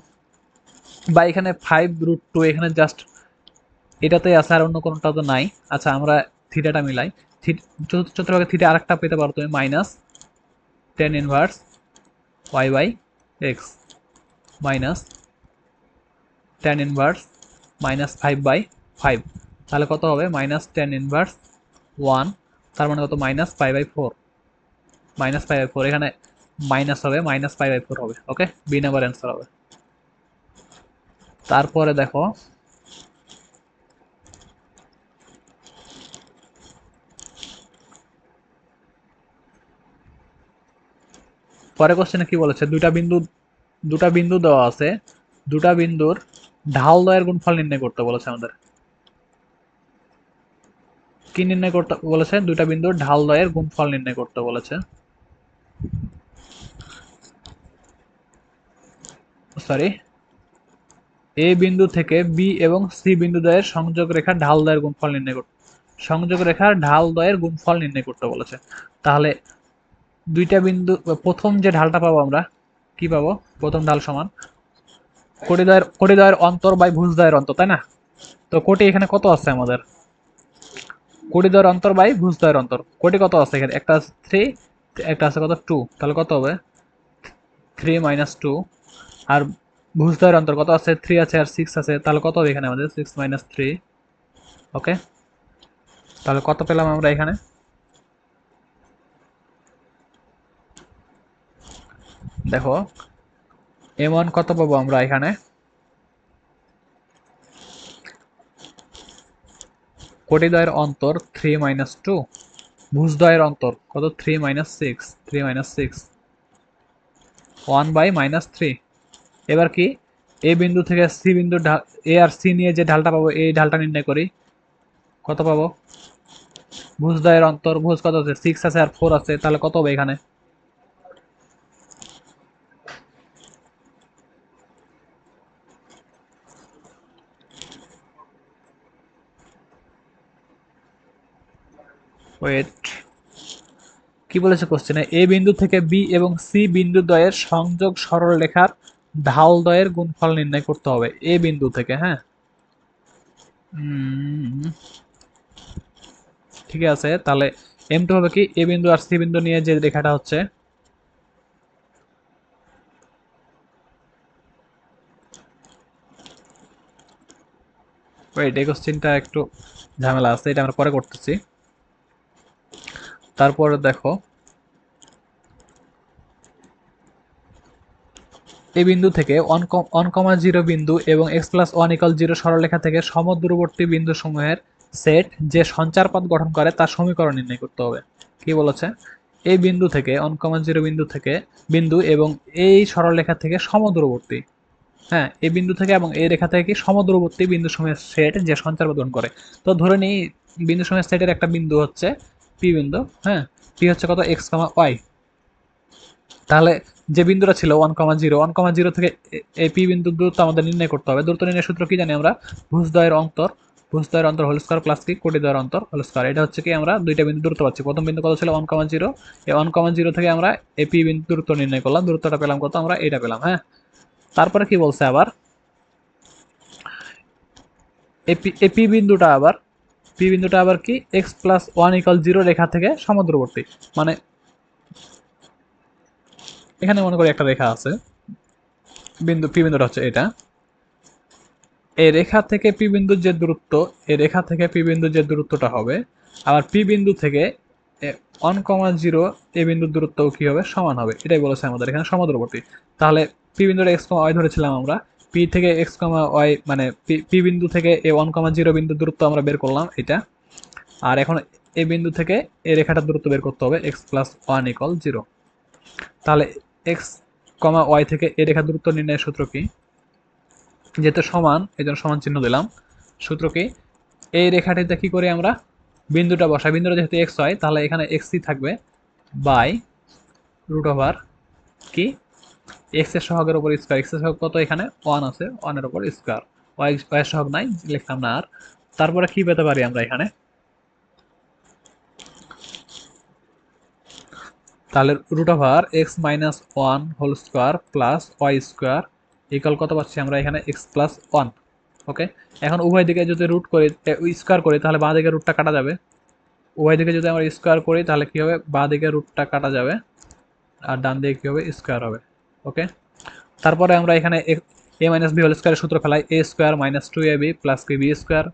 বা এখানে 5√2 এখানে জাস্ট এটাতেই আছে আর অন্য কোনোটা তো নাই। আচ্ছা আমরা থিটাটা মিলাই, চতুর্থ চতুর্ভাগে থিটা আরেকটা পেতে পারো তুমি, minus tan inverse y/x minus tan inverse -5/5, তাহলে কত হবে মাইনাস tan ইনভার্স 1, তার মানে কত -π/4, -π/4 এখানে মাইনাস হবে -π/4 হবে। ওকে, বি নাম্বার অ্যান্সার হবে। তারপরে দেখো পরের কোশ্চেনে কি বলেছে, দুটা বিন্দু দেওয়া আছে, দুটা বিন্দুর ঢাল দ্বয়ের গুণফল নির্ণয় করতে বলেছে আমাদের। কি নির্ণয় করতে বলেছে, দুটা বিন্দুর ঢাল দ্বয়ের গুণফল নির্ণয় করতে বলেছে। সরি, এ বিন্দু থেকে বি এবং সি বিন্দু দ্বয়ের সংযোগ রেখার ঢাল দ্বয়ের গুণফল নির্ণয় করতে, সংযোগ রেখার ঢাল দ্বয়ের গুণফল নির্ণয় করতে বলেছে। তাহলে দুইটা বিন্দু, প্রথম যে ঢালটা পাবো আমরা কি পাবো, প্রথম ঢাল সমান কোটিদ্বয়ের অন্তর বাই ভুজদ্বয়ের অন্তর, তাই না? তো কোটি এখানে কত আছে আমাদের, কোটিদ্বয়ের অন্তর বাই ভুজদ্বয়ের অন্তর, কোটি কত আছে এখানে, একটা আছে 3, একটা আছে কত 2, তাহলে কত হবে 3 - 2, আর ভুজদ্বয়ের অন্তর কত আছে 3 আছে আর 6 আছে, তাহলে কত হবে এখানে আমাদের 6 - 3। ওকে, তাহলে কত পেলাম আমরা এখানে, দেখো m1 কত পাবো আমরা এখানে, কোটিদ্বয়ের অন্তর 3 - 2, ভুজদ্বয়ের অন্তর কত 3 - 6, 1/-3। এবার কি, এ বিন্দু থেকে সি বিন্দু এ আর সি নিয়ে যে ঢালটা পাবো এই ঢালটা নির্ণয় করি, কত পাবো ভুজদ্বয়ের অন্তর, ভুজ কত আছে, 6 আছে আর 4 আছে, তাহলে কত হবে এখানে? ওয়েট, কি বলেছে কোশ্চেনে? এ বিন্দু থেকে বি এবং সি বিন্দু দ্বয়ের সংযোগ সরলরেখার ঢাল দ্বয়ের গুণফল নির্ণয় করতে হবে এ বিন্দু থেকে, হ্যাঁ। উম, ঠিক আছে, তাহলে এম টু হবে কি, এ বিন্দু আর সি বিন্দু নিয়ে যে রেখাটা হচ্ছে, ওয়েট এই কোশ্চেনটা একটু ঝামেলা আছে, এটা আমরা পরে করতেছি। তারপরে দেখো, এই বিন্দু থেকে 1,0 বিন্দু এবং x+1=0 সরলরেখা থেকে সমদূরবর্তী বিন্দু সমূহের সেট যে সঞ্চার পথ গঠন করে তার সমীকরণ নির্ণয় করতে হবে। কি বলেছে? এই বিন্দু থেকে 1,0 বিন্দু থেকে বিন্দু এবং এই সরলরেখা থেকে সমদূরবর্তী, হ্যাঁ, এই বিন্দু থেকে এবং এই রেখা থেকে কি সমদূরবর্তী বিন্দু সমূহের সেট যে সঞ্চার পথ গঠন করে। তো ধরে নিই বিন্দু সমূহের সেটের একটা বিন্দু হচ্ছে পি বিন্দু, হ্যাঁ। পি হচ্ছে কত, x, y। তাহলে যে বিন্দুটা ছিল 1,0 থেকে এই পি বিন্দুর দূরত্ব আমাদের নির্ণয় করতে হবে। দূরত্ব নির্ণয়ের সূত্র কি জানি আমরা? ভুজদ্বয়ের অন্তর, ভুজদ্বয়ের অন্তর হোল স্কয়ার প্লাস কি কোটিদ্বয়ের অন্তর হোল স্কয়ার। এটা হচ্ছে কি আমরা দুইটা বিন্দু দূরত্ব পাচ্ছি। প্রথম বিন্দু কত ছিল 1,0, এই 1,0 থেকে আমরা এই পি বিন্দু দূরত্ব নির্ণয় করলাম, দূরত্বটা পেলাম কত, আমরা এটা পেলাম, হ্যাঁ। তারপরে কি বলছে আবার, পি বিন্দুটা আবার, পি বিন্দুটা আবার কি x+1=0 রেখা থেকে সমদূরবর্তী, মানে এখানে মনে করি একটা রেখা আছে, বিন্দু পি বিন্দুটা হচ্ছে এটা, এই রেখা থেকে পি বিন্দুর যে দূরত্ব, এই রেখা থেকে পি বিন্দুর যে দূরত্বটা হবে, আবার পি বিন্দু থেকে 1,0 এ বিন্দুর দূরত্বও কি হবে, সমান হবে। এটাই বলেছে আমাদের এখানে সমদূরবর্তী। তাহলে পি বিন্দুর x, y ধরেছিলাম আমরা, পি থেকে x, y মানে পি বিন্দু থেকে এ 1,0 বিন্দুর দূরত্ব আমরা বের করলাম এটা। আর এখন এ বিন্দু থেকে এই রেখাটার দূরত্ব বের করতে হবে x+1=0। তাহলে এক্স কমা ওয়াই থেকে এই রেখার দূরত্ব নির্ণয়ের সূত্র কি? যেহেতু সমান এই জন্য সমান চিহ্ন দিলাম। সূত্র কি? এই রেখাটিতে কি করি আমরা, বিন্দুটা বসাই, বিন্দুটা যেহেতু এক্স হয় তাহলে এখানে এক্সই থাকবে বাই রুট ওভার কি, এক্স এর সহগের উপর স্কয়ার, এক্স এর সহগ কত, এখানে 1 আছে, 1 এর উপর স্কয়ার, ওয়াই এর সহগ নাই, লিখলাম না আর। তারপরে কি পেতে পারি আমরা এখানে, তাহলে root over x-1 whole square plus Y square equal কত পাচ্ছি আমরা এখানে, x+1। ওকে, এখন উভয় দিকে যদি রুট করি, স্কয়ার করি, তাহলে বাঁ দিকে রুটটা কাটা যাবে। উভয় দিকে যদি আমরা স্কয়ার করি তাহলে কি হবে, বাঁ দিকে রুটটা কাটা যাবে আর ডান দিকে কি হবে, স্কয়ার হবে। ওকে, তারপরে আমরা এখানে a-b হোল স্কয়ারের সূত্র ফেলাই, a square minus 2ab plus কি বি স্কয়ার।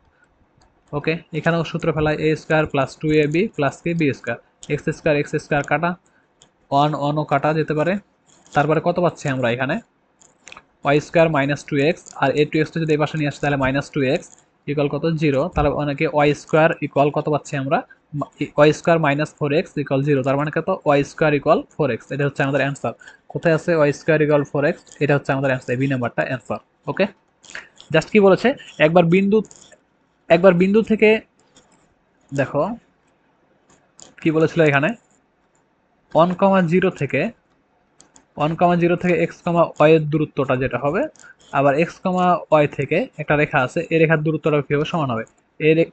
ওকে, এখানেও সূত্র ফেলাই a square plus 2ab plus কি বি স্কয়ার। এক্স স্কয়ার কাটা, 1 কাটা যেতে পারে। তারপরে কত পাচ্ছি আমরা এখানে, ওয়াই স্কোয়ার মাইনাস 2x, আর এ 2x যদি এই পাশে নিয়ে আসি তাহলে -2x ইকুয়াল কত, 0। তাহলে অনেকে ওয়াই স্কোয়ার ইকুয়াল কত পাচ্ছি আমরা, ওয়াই স্কোয়ার -4x ইকুয়াল 0। তার মানে কত, ওয়াই স্কোয়ার ইকুয়াল 4x। এটা হচ্ছে আমাদের অ্যান্সার। কোথায় আছে ওয়াই স্কোয়ার ইকুয়াল 4x, এটা হচ্ছে আমাদের অ্যান্সার, বি নাম্বারটা অ্যান্সার। ওকে, জাস্ট কি বলেছে, একবার বিন্দু, একবার বিন্দু থেকে দেখো কি বলেছিল এখানে, 1,0 থেকে 1,0 থেকে x, y এর দূরত্বটা যেটা হবে, আবার x, y থেকে একটা রেখা আছে, এই রেখার দূরত্বটা কি হবে, সমান হবে।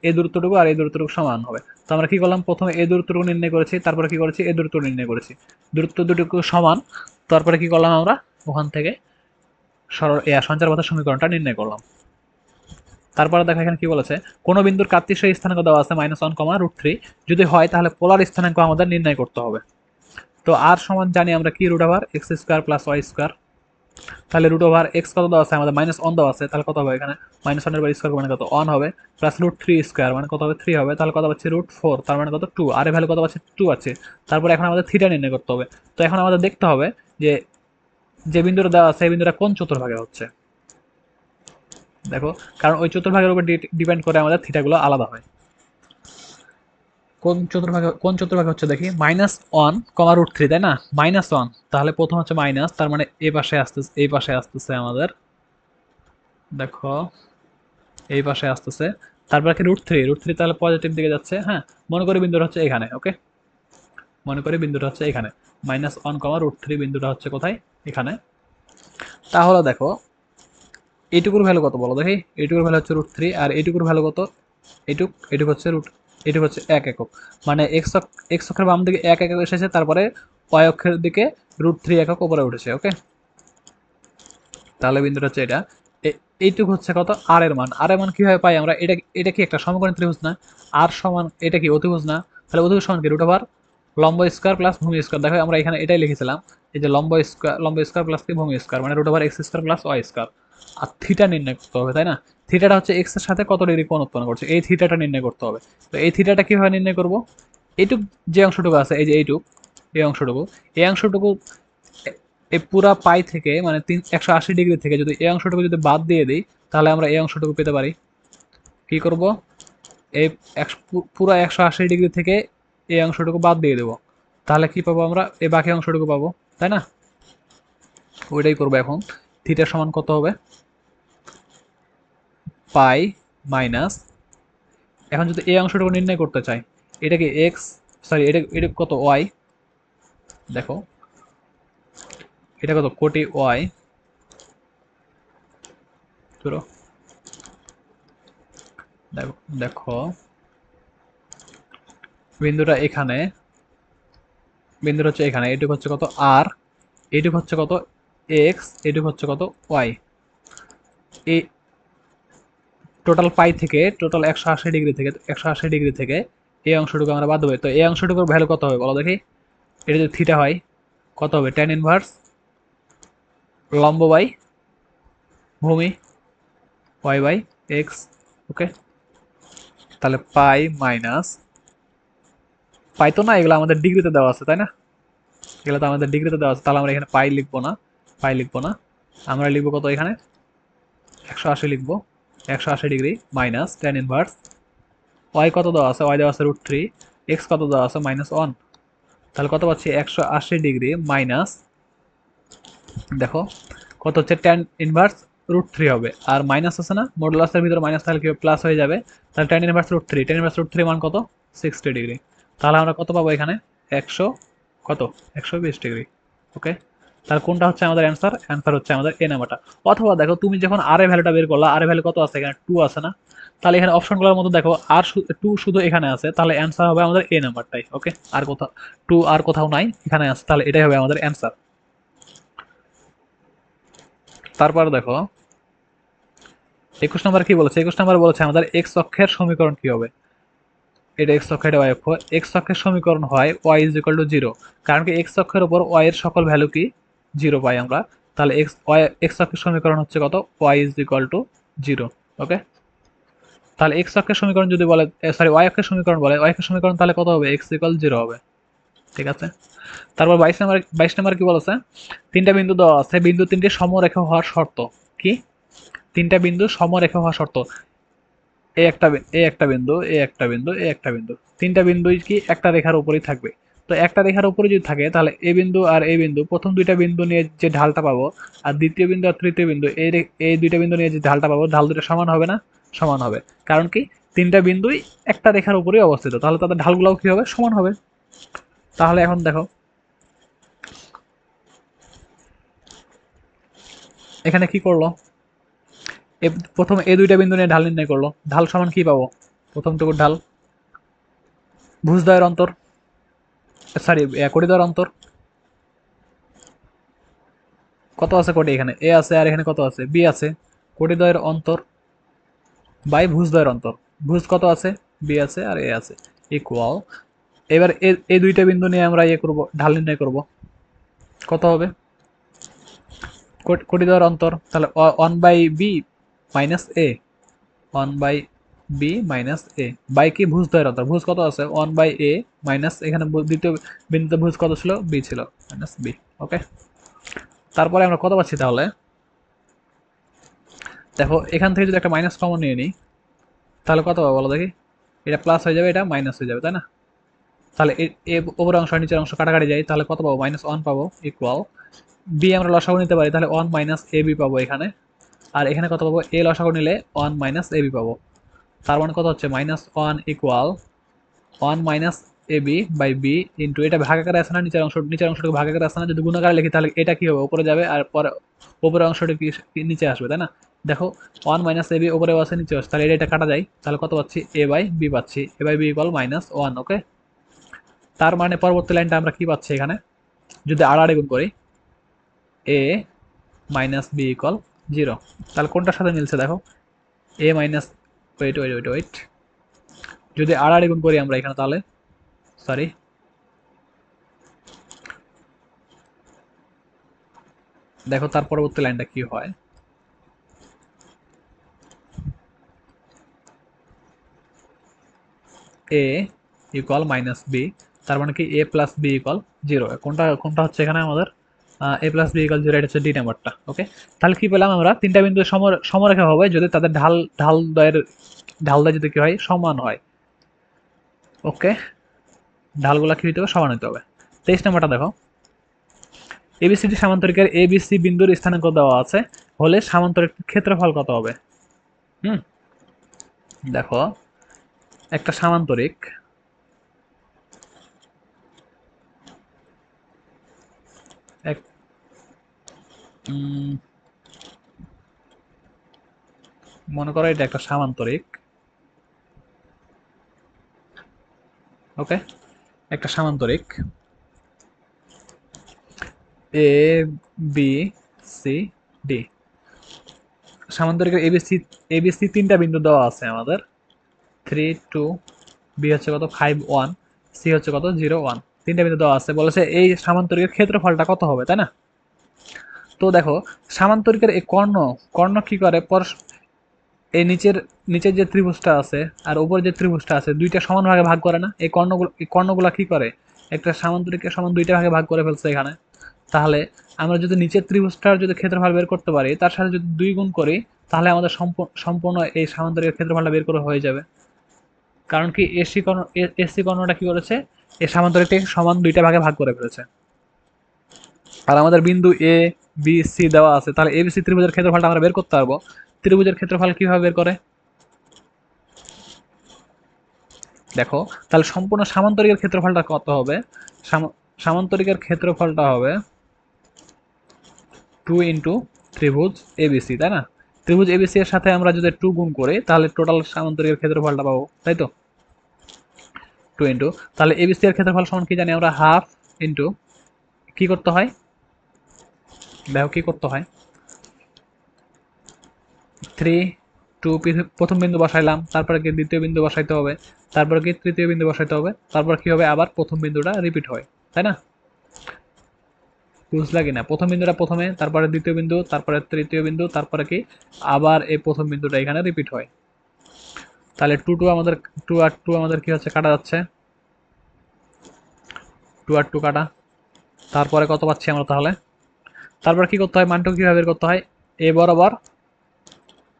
এই দূরত্বটুকু আর এই দূরত্বটুকু সমান হবে। তো আমরা কি করলাম, প্রথমে এই দূরত্বটুকু নির্ণয় করেছি, তারপরে কি করেছি, এই দূরত্ব নির্ণয় করেছি, দূরত্ব দুটুকু সমান। তারপরে কি করলাম আমরা, ওখান থেকে সরল সঞ্চার পথের সমীকরণটা নির্ণয় করলাম। তারপরে দেখো এখানে কি বলেছে, কোন বিন্দুর কার্তিস্য স্থানাঙ্ক দেওয়া আছে -1, √3, যদি হয় তাহলে পোলার স্থানাঙ্ক আমাদের নির্ণয় করতে হবে। তো আর সমান জানি আমরা কি, root over x square plus Y square. তাহলে রুট ওভার এক্স কত দেওয়া আছে আমাদের, -1 দেওয়া আছে, তাহলে কত হবে এখানে, -1 এর উপর স্কোয়ার মানে কত, 1 হবে, প্লাস √3 স্কোয়ার মানে কত হবে, 3 হবে, তাহলে কত পাচ্ছি, √4, তার মানে কত, 2, আর এর ভ্যালু কত পাচ্ছি, 2 আছে। তারপরে এখন আমাদের থিটা নির্ণয় করতে হবে। তো এখন আমাদের দেখতে হবে যে যে বিন্দুটা দেওয়া আছে এই বিন্দুটা কোন চতুর্ভাগে হচ্ছে। দেখো, কারণ ওই চতুর্ভাগের উপর ডিপেন্ড করে আমাদের থিটাগুলো আলাদা হয়। কোন চতুর্ভাগে হচ্ছে দেখি, -1, √3, তাই না, -1, তাহলে প্রথম হচ্ছে মাইনাস, তার মানে এই পাশে আসতেছে, এই পাশে আসতেছে আমাদের, দেখো এই পাশে আসতেছে, তারপর কি √3 তাহলে পজিটিভ দিকে যাচ্ছে। হ্যাঁ, মনে করি বিন্দুটা হচ্ছে এখানে। ওকে, মনে করি বিন্দুটা হচ্ছে এখানে, -1, বিন্দুটা হচ্ছে কোথায়, এখানে। তাহলে দেখো এইটুকুর ভ্যালু কত বলো দেখি। এইটুকুর ভ্যালু হচ্ছে √3, আর এইটুকুর ভ্যালু কত, এইটুক হচ্ছে এইটুক হচ্ছে 1 একক। মানে এক্স অক্ষের বাম দিকে 1 একক এসেছে, তারপরে ওয়াই অক্ষের দিকে √3 একক উপরে উঠেছে। ওকে, তাহলে বিন্দুটা হচ্ছে এটা। এইটুক হচ্ছে কত, আর এর মান কিভাবে পাই আমরা, এটা এটা কি একটা সমকোণী ত্রিভুজ না? আর সমান এটা কি অতিভুজ না? তাহলে অতিভুজ সমান কি √ লম্ব স্কয়ার প্লাস ভূমি স্কয়ার। দেখো আমরা এখানে এটাই লিখেছিলাম, এই যে লম্ব স্কয়ার প্লাস কি ভূমি স্কয়ার, মানে √x² প্লাস ওয়াই স্কয়ার। আর থিটা নির্ণয় করতে হবে, তাই না? থিটাটা হচ্ছে এক্স এর সাথে কত ডিগ্রি কোণ উৎপন্ন করছে, এই থিটাটা নির্ণয় করতে হবে। তো এই থিটাটা কিভাবে নির্ণয় করব, এইটুক যে অংশটুকু আছে, এই যে এই অংশটুকু এই পুরা পাই থেকে, মানে 180 ডিগ্রি থেকে যদি এই অংশটুকু যদি বাদ দিয়ে দিই, তাহলে আমরা এই অংশটুকু পেতে পারি। কি করব, এই পুরা 180 ডিগ্রি থেকে এই অংশটুকু বাদ দিয়ে দেবো, তাহলে কি পাবো আমরা, এই বাকি অংশটুকু পাবো, তাই না? ওইটাই করবো এখন। থিটা সমান কত হবে, পাই মাইনাস, এখন যদি এই অংশটুকু নির্ণয় করতে চাই, এটা কি এক্স, সরি এটা এটা কত ওয়াই, দেখো এটা কত কোটি ওয়াই, ধরো দেখো দেখো বিন্দুটা এখানে, বিন্দুটা হচ্ছে এখানে, এটুকু হচ্ছে কত আর, এইটুকু হচ্ছে কত এক্স, এইটুকু হচ্ছে কত ওয়াই। এই টোটাল পাই থেকে, টোটাল 180 ডিগ্রি থেকে এই অংশটুকু আমরা বাদ দেবো। তো এই অংশটুকুর ভ্যালু কত হবে বলো দেখি। এটা যদি থিটা হয় কত হবে, tan ইনভার্স লম্ব বাই ভূমি ওয়াই বাই এক্স। ওকে, তাহলে পাই মাইনাস, পাই তো না, এগুলো আমাদের ডিগ্রিতে দেওয়া আছে তাই না, এগুলো তো আমাদের ডিগ্রিতে দেওয়া আছে, তাহলে আমরা এখানে পাই লিখবো না, আমরা লিখবো কত এখানে 180 লিখবো, 180 degree minus tan inverse Y কত দেওয়া আছে, ওয়াই দেওয়া আছে √3, এক্স কত দেওয়া আছে -1, তাহলে কত পাচ্ছি 180 ডিগ্রি মাইনাস, দেখো কত হচ্ছে tan ইনভার্স √3 হবে, আর মাইনাস আছে না, মডুলাসের ভিতরে মাইনাস থাকলে কি প্লাস হয়ে যাবে, তাহলে tan ইনভার্স √3 মান কত 60 ডিগ্রি। তাহলে আমরা কত পাবো এখানে 100, কত 120 ডিগ্রি। ওকে, তাহলে কোনটা হচ্ছে আমাদের অ্যান্সার, হচ্ছে আমাদের এ নাম্বারটা। অথবা দেখো তুমি যখন আর এর ভ্যালুটা বের করলা, আর এর ভ্যালু কত আছে এখানে 2 আছে না, তাহলে এখানে অপশনগুলোর মধ্যে দেখো আর 2 শুধু এখানে আছে, তাহলে অ্যান্সার হবে আমাদের এ নাম্বারটাই। ওকে, আর কোথাও 2 আর কোথাও নাই, এখানে আছে, তাহলে এটাই হবে আমাদের অ্যান্সার। তারপর দেখো 21 নম্বর কি বলেছে, 21 নম্বর বলেছে আমাদের এক্স অক্ষের সমীকরণ কি হবে। এটা এক্স অক্ষ, এটা ওয়াই অক্ষ। এক্স অক্ষের সমীকরণ হয় ওয়াই ইজ ইকুয়াল টু 0, কারণ কি এক্স অক্ষের উপর ওয়াই এর সকল ভ্যালু কি 0 পাই আমরা, তাহলে এক্স অক্ষের সমীকরণ হচ্ছে কত, ওয়াই ইজ ইকুয়াল টু 0। ওকে, তাহলে এক্স অক্ষের সমীকরণ যদি বলে, সরি ওয়াই অক্ষের সমীকরণ বলে, ওয়াই অক্ষের সমীকরণ তাহলে কত হবে, এক্স ইকুয়াল 0 হবে। ঠিক আছে, তারপর 22 নম্বর কি বলেছে, তিনটা বিন্দু দেওয়া আছে, বিন্দু তিনটি সমরেখা হওয়ার শর্ত কি, তিনটা বিন্দু সমরেখা হওয়ার শর্ত, এ একটা বিন্দু, তিনটা বিন্দুই কি একটা রেখার উপরেই থাকবে। তো একটা রেখার উপরে যদি থাকে, তাহলে এ বিন্দু আর এ বিন্দু, প্রথম দুইটা বিন্দু নিয়ে যে ঢালটা পাবো, আর দ্বিতীয় বিন্দু আর তৃতীয় বিন্দু, এই দুইটা বিন্দু নিয়ে যে ঢালটা পাবো, ঢাল দুটো সমান হবে না, সমান হবে। কারণ কি তিনটা বিন্দুই একটা রেখার উপরেই অবস্থিত, তাহলে তাদের ঢালগুলোও কি হবে, সমান হবে। তাহলে এখন দেখো এখানে কি করলো, প্রথম এই দুইটা বিন্দু নিয়ে ঢাল নির্ণয় করলো, ঢাল সমান কি পাবো, প্রথমটুকুর ঢাল ভুজদ্বয়ের অন্তর, সরি কোটিদ্বয়ের অন্তর, কত আছে কোটি, এখানে এ আছে আর এখানে কত আছে বি আছে, কোটিদ্বয়ের অন্তর বাই ভুজদ্বয়ের অন্তর, ভুজ কত আছে বি আছে আর এ আছে, ইকুয়াল। এবার এই দুইটা বিন্দু নিয়ে আমরা ইয়ে করবো, ঢাল নির্ণয় করব, কত হবে কোটিদ্বয়ের অন্তর, তাহলে 1/b minus A, 1/b minus A by কি ভুজদ্বয়ের অন্তর, ভুজ কত আছে 1/a মাইনাস, এখানে দ্বিতীয় বিন্দুতে ভুজ কত ছিল, বি ছিল, মাইনাস বি। ওকে, তারপরে আমরা কত পাচ্ছি তাহলে, দেখো এখান থেকে যদি একটা মাইনাস কমন নিয়ে নিই, তাহলে কত পাবো বলো দেখি, এটা প্লাস হয়ে যাবে, এটা মাইনাস হয়ে যাবে, তাই না? তাহলে উপর অংশ আর নিচের অংশ কাটাকাটি যায়, তাহলে কত পাবো -1 পাবো, ইকুয়াল বি আমরা লসাগু নিতে পারি, তাহলে 1 মাইনাস এ বি পাবো এখানে, আর এখানে কত পাবো, এ লসাগু নিলে 1 মাইনাস এ বি পাবো। তার মানে কত হচ্ছে -1 equal 1 minus A B by B into, এটা ভাগাকারে আছে না, নিচের অংশটাকে ভাগাকারে আছে না, যদি গুণাকারে লিখি তাহলে এটা কি হবে, উপরে যাবে, আর পরে উপরের অংশটা কি নিচে আসবে, তাই না? দেখো 1 মাইনাস এ বি উপরেও আছে নিচে আসে, তাহলে এটা কাটা যায়, তাহলে কত পাচ্ছি, এ বাই বি পাচ্ছি, এ বাই বি ইকুয়াল -1। ওকে, তার মানে পরবর্তী লাইনটা আমরা কি পাচ্ছি এখানে, যদি আড়াআড়ি গুণ করি, এ মাইনাস বি ইকুয়াল 0, তাহলে কোনটার সাথে মিলছে দেখো, A minus, wait wait wait wait, যদি আড়াআড়ি গুণ করি আমরা এখানে, তাহলে সরি, দেখো তার পরবর্তী লাইনটা কি হয়, এ ইকুয়াল মাইনাস বি, তার মানে কি এ প্লাস বি ইকুয়াল 0, কোনটা কোনটা হচ্ছে এখানে আমাদের, এ প্লাস বি ইকুয়াল 0, এটা হচ্ছে ডি নাম্বারটা। ওকে, তাহলে কি পেলাম আমরা, তিনটা বিন্দু সমরেখা হবে যদি তাদের ঢাল দ্বয় যদি কি হয়, সমান হয়। ওকে, ঢালগুলা কি হইতে হবে, সমান হইতে হবে। 23 নাম্বারটা দেখো, এবিসিডি সামান্তরিকের এবিসি বিন্দুর স্থানাঙ্ক দেওয়া আছে হলে সামান্তরিক ক্ষেত্রফল কত হবে। দেখো একটা সামান্তরিক, এক মনে করো এটা একটা সামান্তরিক। ওকে, একটা সামান্তরিক এ বি সি ডি, সামান্তরিকের এবিসি এবিসি তিনটা বিন্দু দেওয়া আছে আমাদের, 3 2, বি হচ্ছে কত 5 1, সি হচ্ছে কত 0 1, তিনটা বিন্দু দেওয়া আছে, বলেছে এই সামান্তরিকের ক্ষেত্রফলটা কত হবে, তাই না? তো দেখো সামান্তরিকের এই কর্ণ, কর্ণ কি করে, এই নিচের যে ত্রিভুজটা আছে আর উপর যে ত্রিভুজটা আছে, দুইটা সমান ভাগে ভাগ করে না, এই কর্ণগুলা কি করে, একটা সামান্তরিকের সমান দুইটা ভাগে ভাগ করে ফেলছে এখানে। তাহলে আমরা যদি নিচের ত্রিভুজটার যদি ক্ষেত্রফল বের করতে পারি, তার সাথে যদি 2 গুণ করি, তাহলে আমাদের সম্পূর্ণ এই সামান্তরিকের ক্ষেত্রফলটা বের করে হয়ে যাবে। কারণ কি এসি কর্ণটা কি করেছে, এই সামান্তরিকটাকে সমান দুইটা ভাগে ভাগ করে ফেলেছে। আর আমাদের বিন্দু এ বি সি দেওয়া আছে, তাহলে এবিসি ত্রিভুজের ক্ষেত্রফলটা আমরা বের করতে পারবো। ত্রিভুজের ক্ষেত্রফল কিভাবে বের করে দেখো, তাহলে সম্পূর্ণ সামান্তরিকের ক্ষেত্রফলটা কত হবে, সামান্তরিকের ক্ষেত্রফলটা হবে 2 ইন্টু ত্রিভুজ এবিসি, তাই না? ত্রিভুজ এবিসি এর সাথে আমরা যদি 2 গুণ করি, তাহলে টোটাল সামান্তরিকের ক্ষেত্রফলটা পাবো, তাই তো? 2 ইন্টু, তাহলে এবিসি এর ক্ষেত্রফল সমান কি জানি আমরা, হাফ ইন্টু, কি করতে হয় দেখো কি করতে হয়, 3 2, প্রথম বিন্দু বসাইলাম, তারপরে কি দ্বিতীয় বিন্দু বসাইতে হবে, তারপরে কি তৃতীয় বিন্দু বসাইতে হবে, তারপর কি হবে, আবার প্রথম বিন্দুটা রিপিট হয়, তাই না? বুঝলা কিনা, প্রথম বিন্দুটা প্রথমে, তারপরে দ্বিতীয় বিন্দু, তারপরে তৃতীয় বিন্দু, তারপরে কি আবার এই প্রথম বিন্দুটা এখানে রিপিট হয়। তাহলে টু আর টু আমাদের কি হচ্ছে, কাটা যাচ্ছে, 2 আর 2 কাটা, তারপরে কত পাচ্ছি আমরা তাহলে, তারপর কি করতে হয়, মানটুকু কিভাবে বের করতে হয়,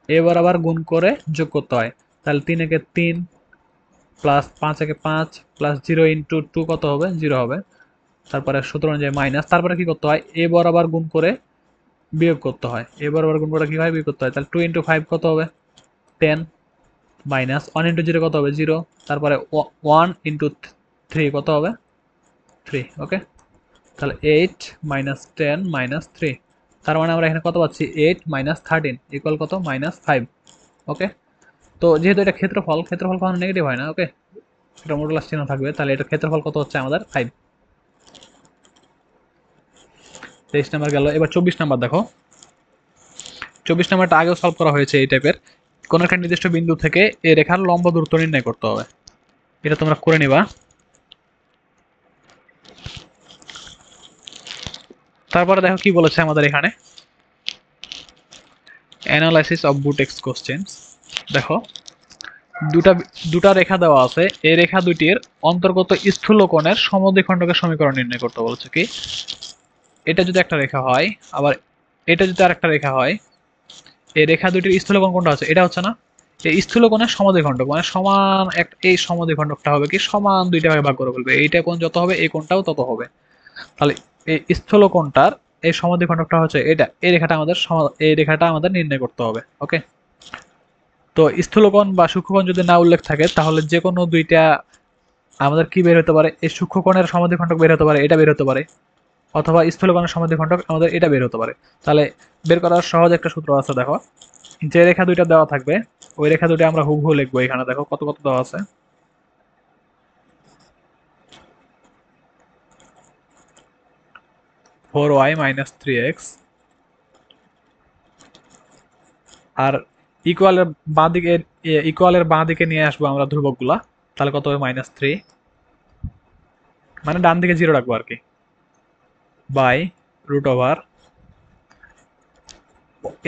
এ বরাবর গুণ করে যোগ করতে হয়। তাহলে 3 একে 3 প্লাস 5 একে 5 প্লাস 0 ইন্টু 2 কত হবে, 0 হবে। তারপরে সূত্র অনুযায়ী মাইনাস, তারপরে কি করতে হয়, এ বরাবর গুণ করে বিয়োগ করতে হয়, এ বরাবর গুণ করে কি হয়, বিয়োগ করতে হয়। তাহলে 2 ইন্টু 5 কত হবে, 10, মাইনাস 1 ইন্টু 0 কত হবে, 0, তারপরে 1 ইন্টু 3 কত হবে, 3। ওকে, তাহলে 8 মাইনাস 10 মাইনাস 3, তার মানে আমরা এখানে কত পাচ্ছি, 8 মাইনাস 13 ইকুয়াল কত, -5। ওকে, তো যেহেতু এটা ক্ষেত্রফল কখনো নেগেটিভ হয় না, ওকে, এটা মডুলাস চিহ্ন থাকবে, তাহলে এটা ক্ষেত্রফল কত হচ্ছে আমাদের 5। 23 নাম্বার গেল, এবার 24 নাম্বার দেখো, 24 নাম্বারটা আগেও সলভ করা হয়েছে এই টাইপের, কোন একটা নির্দিষ্ট বিন্দু থেকে এই রেখার লম্ব দূরত্ব নির্ণয় করতে হবে, এটা তোমরা করে নিবা। তারপরে দেখো কি বলেছে আমাদের এখানে, অ্যানালাইসিস অফ বুটেক্স কোশ্চেন। দেখো দুটা দুটা রেখা দেওয়া আছে, এই রেখা দুটির অন্তর্গত স্থূল কোণের সমদ্বিখণ্ডকের সমীকরণ নির্ণয় করতে বলেছে। কি, এটা যদি একটা রেখা হয়, আবার এটা যদি আরেকটা রেখা হয়, এই রেখা দুটির স্থূল কোণ কোনটা আছে, এটা হচ্ছে না, এই স্থূল কোণের সমদ্বিখণ্ডক মানে সমান এই সমদ্বিখণ্ডকটা হবে কি, সমান দুইটা ভাগে ভাগ করে ফেলবে, এইটা কোণ যত হবে এই কোণটাও তত হবে। তাহলে এই স্থূল কোণটার এই সমদ্বিখণ্ডকটা হচ্ছে এটা, এই রেখাটা আমাদের নির্ণয় করতে হবে। ওকে, তো স্থূলকোণ বা সূক্ষ্মকোণ যদি না উল্লেখ থাকে তাহলে যে কোনো দুইটা আমাদের কি বের হতে পারে, এই সূক্ষ্মকোণের সমাদ্বিখণ্ডক বের হতে পারে, এটা বের হতে পারে, অথবা স্থূলকোণের সমাদ্বিখণ্ডক আমাদের এটা বের হতে পারে। তাহলে বের করার সহজ একটা সূত্র আছে, দেখো যে রেখা দুইটা দেওয়া থাকবে ওই রেখা দুইটা আমরা হুবহু লিখবো। এখানে দেখো কত কত দেওয়া আছে, 4y মাইনাস 3x, আর ইকুয়ালের বাঁ দিকে, ইকুয়ালের বাঁ দিকে নিয়ে আসবো আমরা ধ্রুবকগুলা, তাহলে কত হবে -3, মানে ডান দিকে 0 রাখবো আর কি, বাই রুট ওভার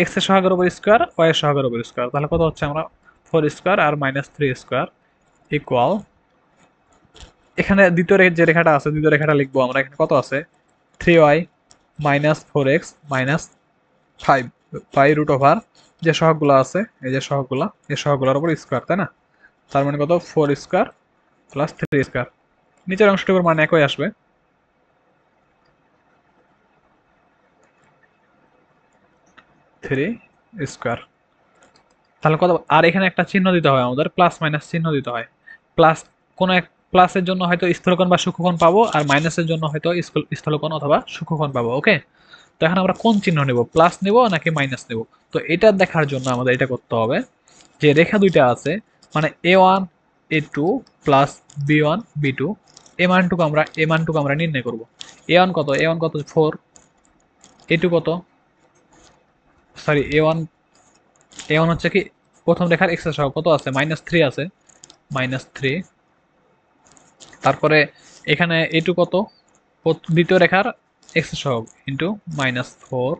এক্স এর সহগের উপর স্কোয়ার, ওয়াই এর সহগের উপর স্কোয়ার, তাহলে কত হচ্ছে আমরা 4 স্কোয়ার আর -3 স্কোয়ার ইকুয়াল, এখানে দ্বিতীয় যে রেখাটা আছে দ্বিতীয় রেখাটা লিখবো আমরা। এখানে কত আছে, 3y minus 4x minus 5 by root over যে সহগগুলো আছে, এই যে সহগগুলা, এই সহগগুলোর উপর স্কোয়ার, তাই না? তার মানে কত, 4 স্কোয়ার প্লাস 3 স্কোয়ার, নিচের অংশটুকুর মান একই আসবে, 3 স্কোয়ার। তাহলে কত, আর এখানে একটা চিহ্ন দিতে হয় আমাদের, প্লাস মাইনাস চিহ্ন দিতে হয়। প্লাস কোনো এক প্লাসের জন্য হয়তো স্থূলকোণ বা সূক্ষ্মকোণ পাবো, আর মাইনাসের জন্য হয়তো স্থূলকোণ অথবা সূক্ষ্মকোণ পাবো। ওকে, তো এখন আমরা কোন চিহ্ন নেব, প্লাস নেব নাকি মাইনাস নেব? তো এটা দেখার জন্য আমাদের এটা করতে হবে যে রেখা দুইটা আছে, মানে a1 a2 plus b1 b2, এ মানটুকু আমরা নির্ণয় করব। a1 কত 4, a2 কত, সরি a1 হচ্ছে কি প্রথম রেখার এক্স সহ কত আছে, -3 আছে, -3। তারপরে এখানে a2 কত, দ্বিতীয় রেখার এক্স সহগ ইন্টু -4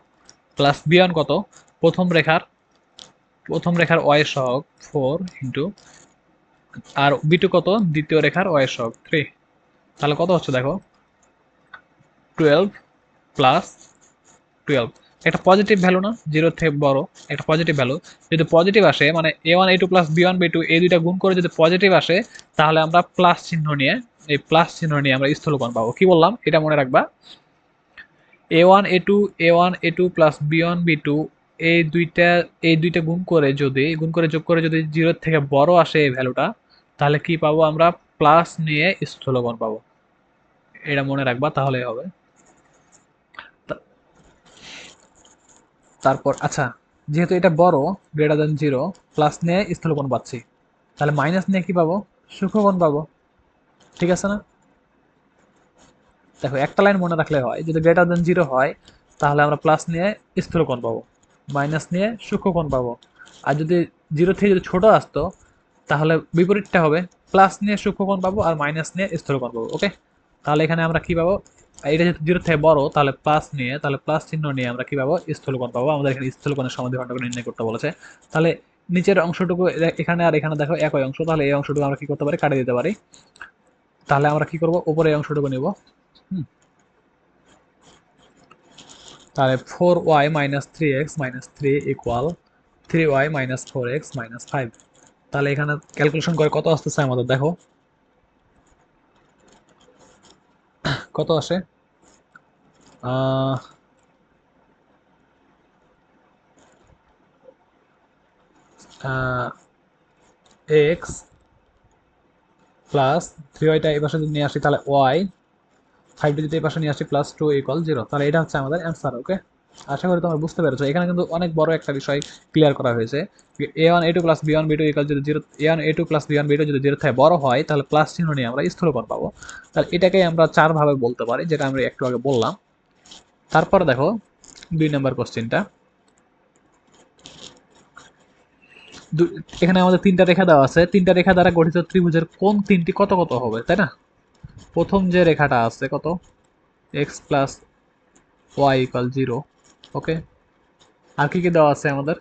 প্লাস b1 কত, প্রথম রেখার ওয়াই সহগ 4 ইন্টু, আর b2 কত, দ্বিতীয় রেখার ওয়াই সহগ 3। তাহলে কত হচ্ছে দেখো, 12 প্লাস 12, একটা পজিটিভ ভ্যালু না, 0 থেকে বড় একটা পজিটিভ ভ্যালু, যদি পজিটিভ আসে মানে a1 a2 plus b1 b2 এই দুইটা গুণ করে যদি পজিটিভ আসে, তাহলে আমরা প্লাস চিহ্ন নিয়ে, এই প্লাস চিহ্ন নিয়ে আমরা স্থূলকোণ পাবো। কি বললাম এটা মনে রাখবা, a1 a2 plus b1 b2 এই দুইটা গুণ করে যোগ করে যদি 0 থেকে বড় আসে এই ভ্যালুটা, তাহলে কি পাবো আমরা, প্লাস নিয়ে স্থূলকোণ পাবো। এটা মনে রাখবা, তাহলেই হবে। তারপর আচ্ছা, যেহেতু এটা বড় গ্রেটার দেন 0, প্লাস নিয়ে স্থূলকোণ পাচ্ছি, তাহলে মাইনাস নিয়ে কি পাবো, সূক্ষ্মকোণ পাবো। ঠিক আছে না? দেখো একটা লাইন মনে রাখলে হয়, যদি গ্রেটার দেন 0 হয় তাহলে আমরা প্লাস নিয়ে স্থূলকোণ পাবো, মাইনাস নিয়ে সূক্ষ্মকোণ পাবো। আর যদি 0 থেকে যদি ছোট আসতো তাহলে বিপরীতটা হবে, প্লাস নিয়ে সূক্ষ্মকোণ পাবো আর মাইনাস নিয়ে স্থূলকোণ পাবো। ওকে, তাহলে এখানে আমরা কি পাবো, এটা যেহেতু 0 থেকে বড় তাহলে তাহলে প্লাস চিহ্ন নিয়ে আমরা কি পাবো, স্থূলকোণ পাবো। আমাদের এখানে স্থূলকোণের সমাদ্বিখণ্ডক নির্ণয় করতে বলেছে। তাহলে নিচের অংশটুকু এখানে আর এখানে দেখো একই অংশ, তাহলে এই অংশটুকু আমরা কি করতে পারি, কাটিয়ে দিতে পারি। তাহলে আমরা কি করব, উপরে এই অংশটুকু নিব। তাহলে 4y minus 3x minus 3 equal 3y minus 4x minus 5। তাহলে এখানে ক্যালকুলেশন করে কত আসতেছে আমাদের, দেখো কত আসে, এক্স প্লাস 3yটা এই পাশে যদি নিয়ে আসি তাহলে ওয়াই, 5টা যদি এই পাশে নিয়ে আসি প্লাস 2 ইকুয়াল 0। তাহলে এটা হচ্ছে আমাদের অ্যান্সার। ওকে, আশা করি তোমরা বুঝতে পেরেছো। এখানে কিন্তু অনেক বড় একটা বিষয় ক্লিয়ার করা হয়েছে। a1 a2 plus b1 b2 equal যদি 0, a1 a2 plus b1 b2 যদি 0 থেকে বড় হয় তাহলে প্লাস চিহ্ন নিয়ে আমরা স্থূলকোণ পাবো। তাহলে এটাকে আমরা 4 ভাবে বলতে পারি, যেটা আমরা একটু আগে বললাম। তারপরে দেখো 2 নম্বর কোশ্চেনটা, এখানে আমাদের 3টা রেখা দেওয়া আছে, 3টা রেখা দ্বারা গঠিত ত্রিভুজের কোণ 3টি কত কত হবে, তাই না? প্রথম যে রেখাটা আছে কত, এক্স প্লাস ওয়াই ইকুয়াল 0। ওকে, আর কি কি দেওয়া আছে আমাদের,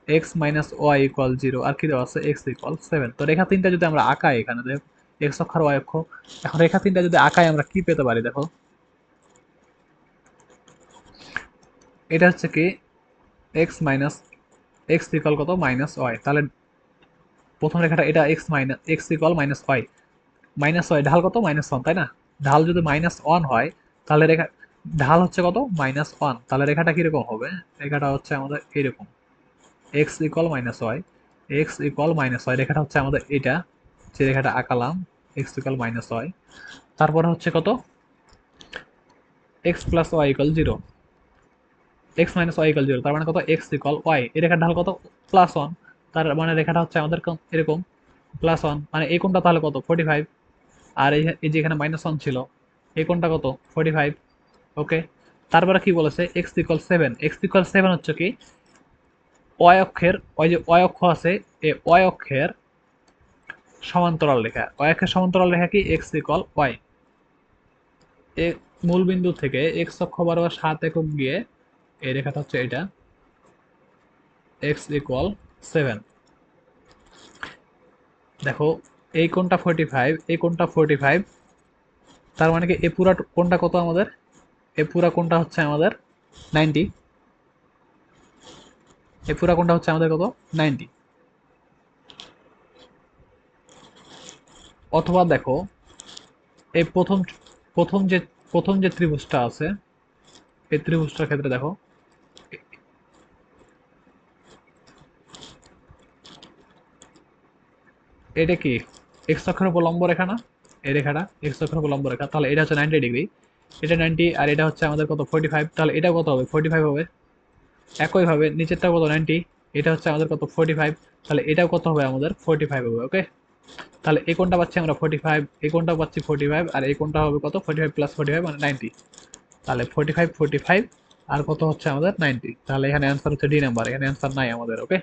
এক্স মাইনাস ওয়াই ইকুয়াল 0, আর কি দেওয়া আছে, এক্স ইকুয়াল 7। তো রেখা 3টা যদি আমরা আঁকাই, এখানে দেখো এক্স অক্ষ আর ওয়াই অক্ষ, এখন রেখা 3টা যদি আঁকাই আমরা কি পেতে পারি, দেখো এটা হচ্ছে কি এক্স মাইনাস এক্স ইকুয়াল কত, মাইনাস ওয়াই। তাহলে প্রথম রেখাটা এটা X minus X equal minus Y, minus Y ঢাল কত, -1, তাই না? ঢাল যদি -1 হয় তাহলে রেখা ঢাল হচ্ছে কত, -1, তাহলে রেখাটা কিরকম হবে, রেখাটা হচ্ছে আমাদের এরকম, x equal minus y x equal minus y, রেখাটা হচ্ছে আমাদের এটা, যে রেখাটা আঁকালাম, এক্স ইকুয়াল মাইনাস ওয়াই। তারপরে হচ্ছে কত, x plus y equal zero, x minus y equal zero, তার মানে কত, এক্স ইকুয়াল ওয়াই, এই রেখার ঢাল কত, প্লাস ওয়ান, তার মানে রেখাটা হচ্ছে আমাদের এরকম প্লাস ওয়ান, মানে এই কোণটা তাহলে কত, 45। আর এই যে এখানে মাইনাস ওয়ান ছিল, এই কোণটা কত, 45। ওকে, তারপরে কি বলেছে, x equal seven, x equal seven হচ্ছে কি, ওয়াই অক্ষের, ওই যে ওয়াই অক্ষ আছে, এই ওয়াই অক্ষের সমান্তরাল রেখা, ওয়াই অক্ষের সমান্তরাল রেখা কি, এক্স ইকুয়াল ওয়াই, এ মূল বিন্দু থেকে এক্স অক্ষ বরাবর 7 একক গিয়ে এই রেখাটা হচ্ছে এটা, এক্স ইকুয়াল সেভেন। দেখো এই কোণটা 45, এই কোণটা 45, তার মানে কি এই পুরা কোণটা কত আমাদের, এই পুরা কোণটা হচ্ছে আমাদের 90, এই পুরা কোণটা হচ্ছে আমাদের কত, 90। অথবা দেখো এই প্রথম যে প্রথম যে ত্রিভুজটা আছে, এই ত্রিভুজটার ক্ষেত্রে দেখো এটা কি, এক্স অক্ষের উপর লম্ব রেখা না, এই রেখাটা এক্স অক্ষের উপর লম্ব রেখা, তাহলে এটা হচ্ছে 90 ডিগ্রি, এটা 90, আর এটা হচ্ছে আমাদের কত, 45, তাহলে এটা কত হবে, 45 হবে। একইভাবে নিচেরটা কত, 90, এটা হচ্ছে আমাদের কত, 45, তাহলে এটাও কত হবে, আমাদের 45 হবে। ওকে, তাহলে এই কোণটা পাচ্ছি আমরা 45, এই কোণটাও পাচ্ছি 45, আর এই কোণটা হবে কত, 45 প্লাস 45 মানে 90, তাহলে 45 45 আর কত হচ্ছে আমাদের 90, তাহলে এখানে অ্যান্সার হচ্ছে ডি নাম্বার, এখানে অ্যান্সার নাই আমাদের। ওকে,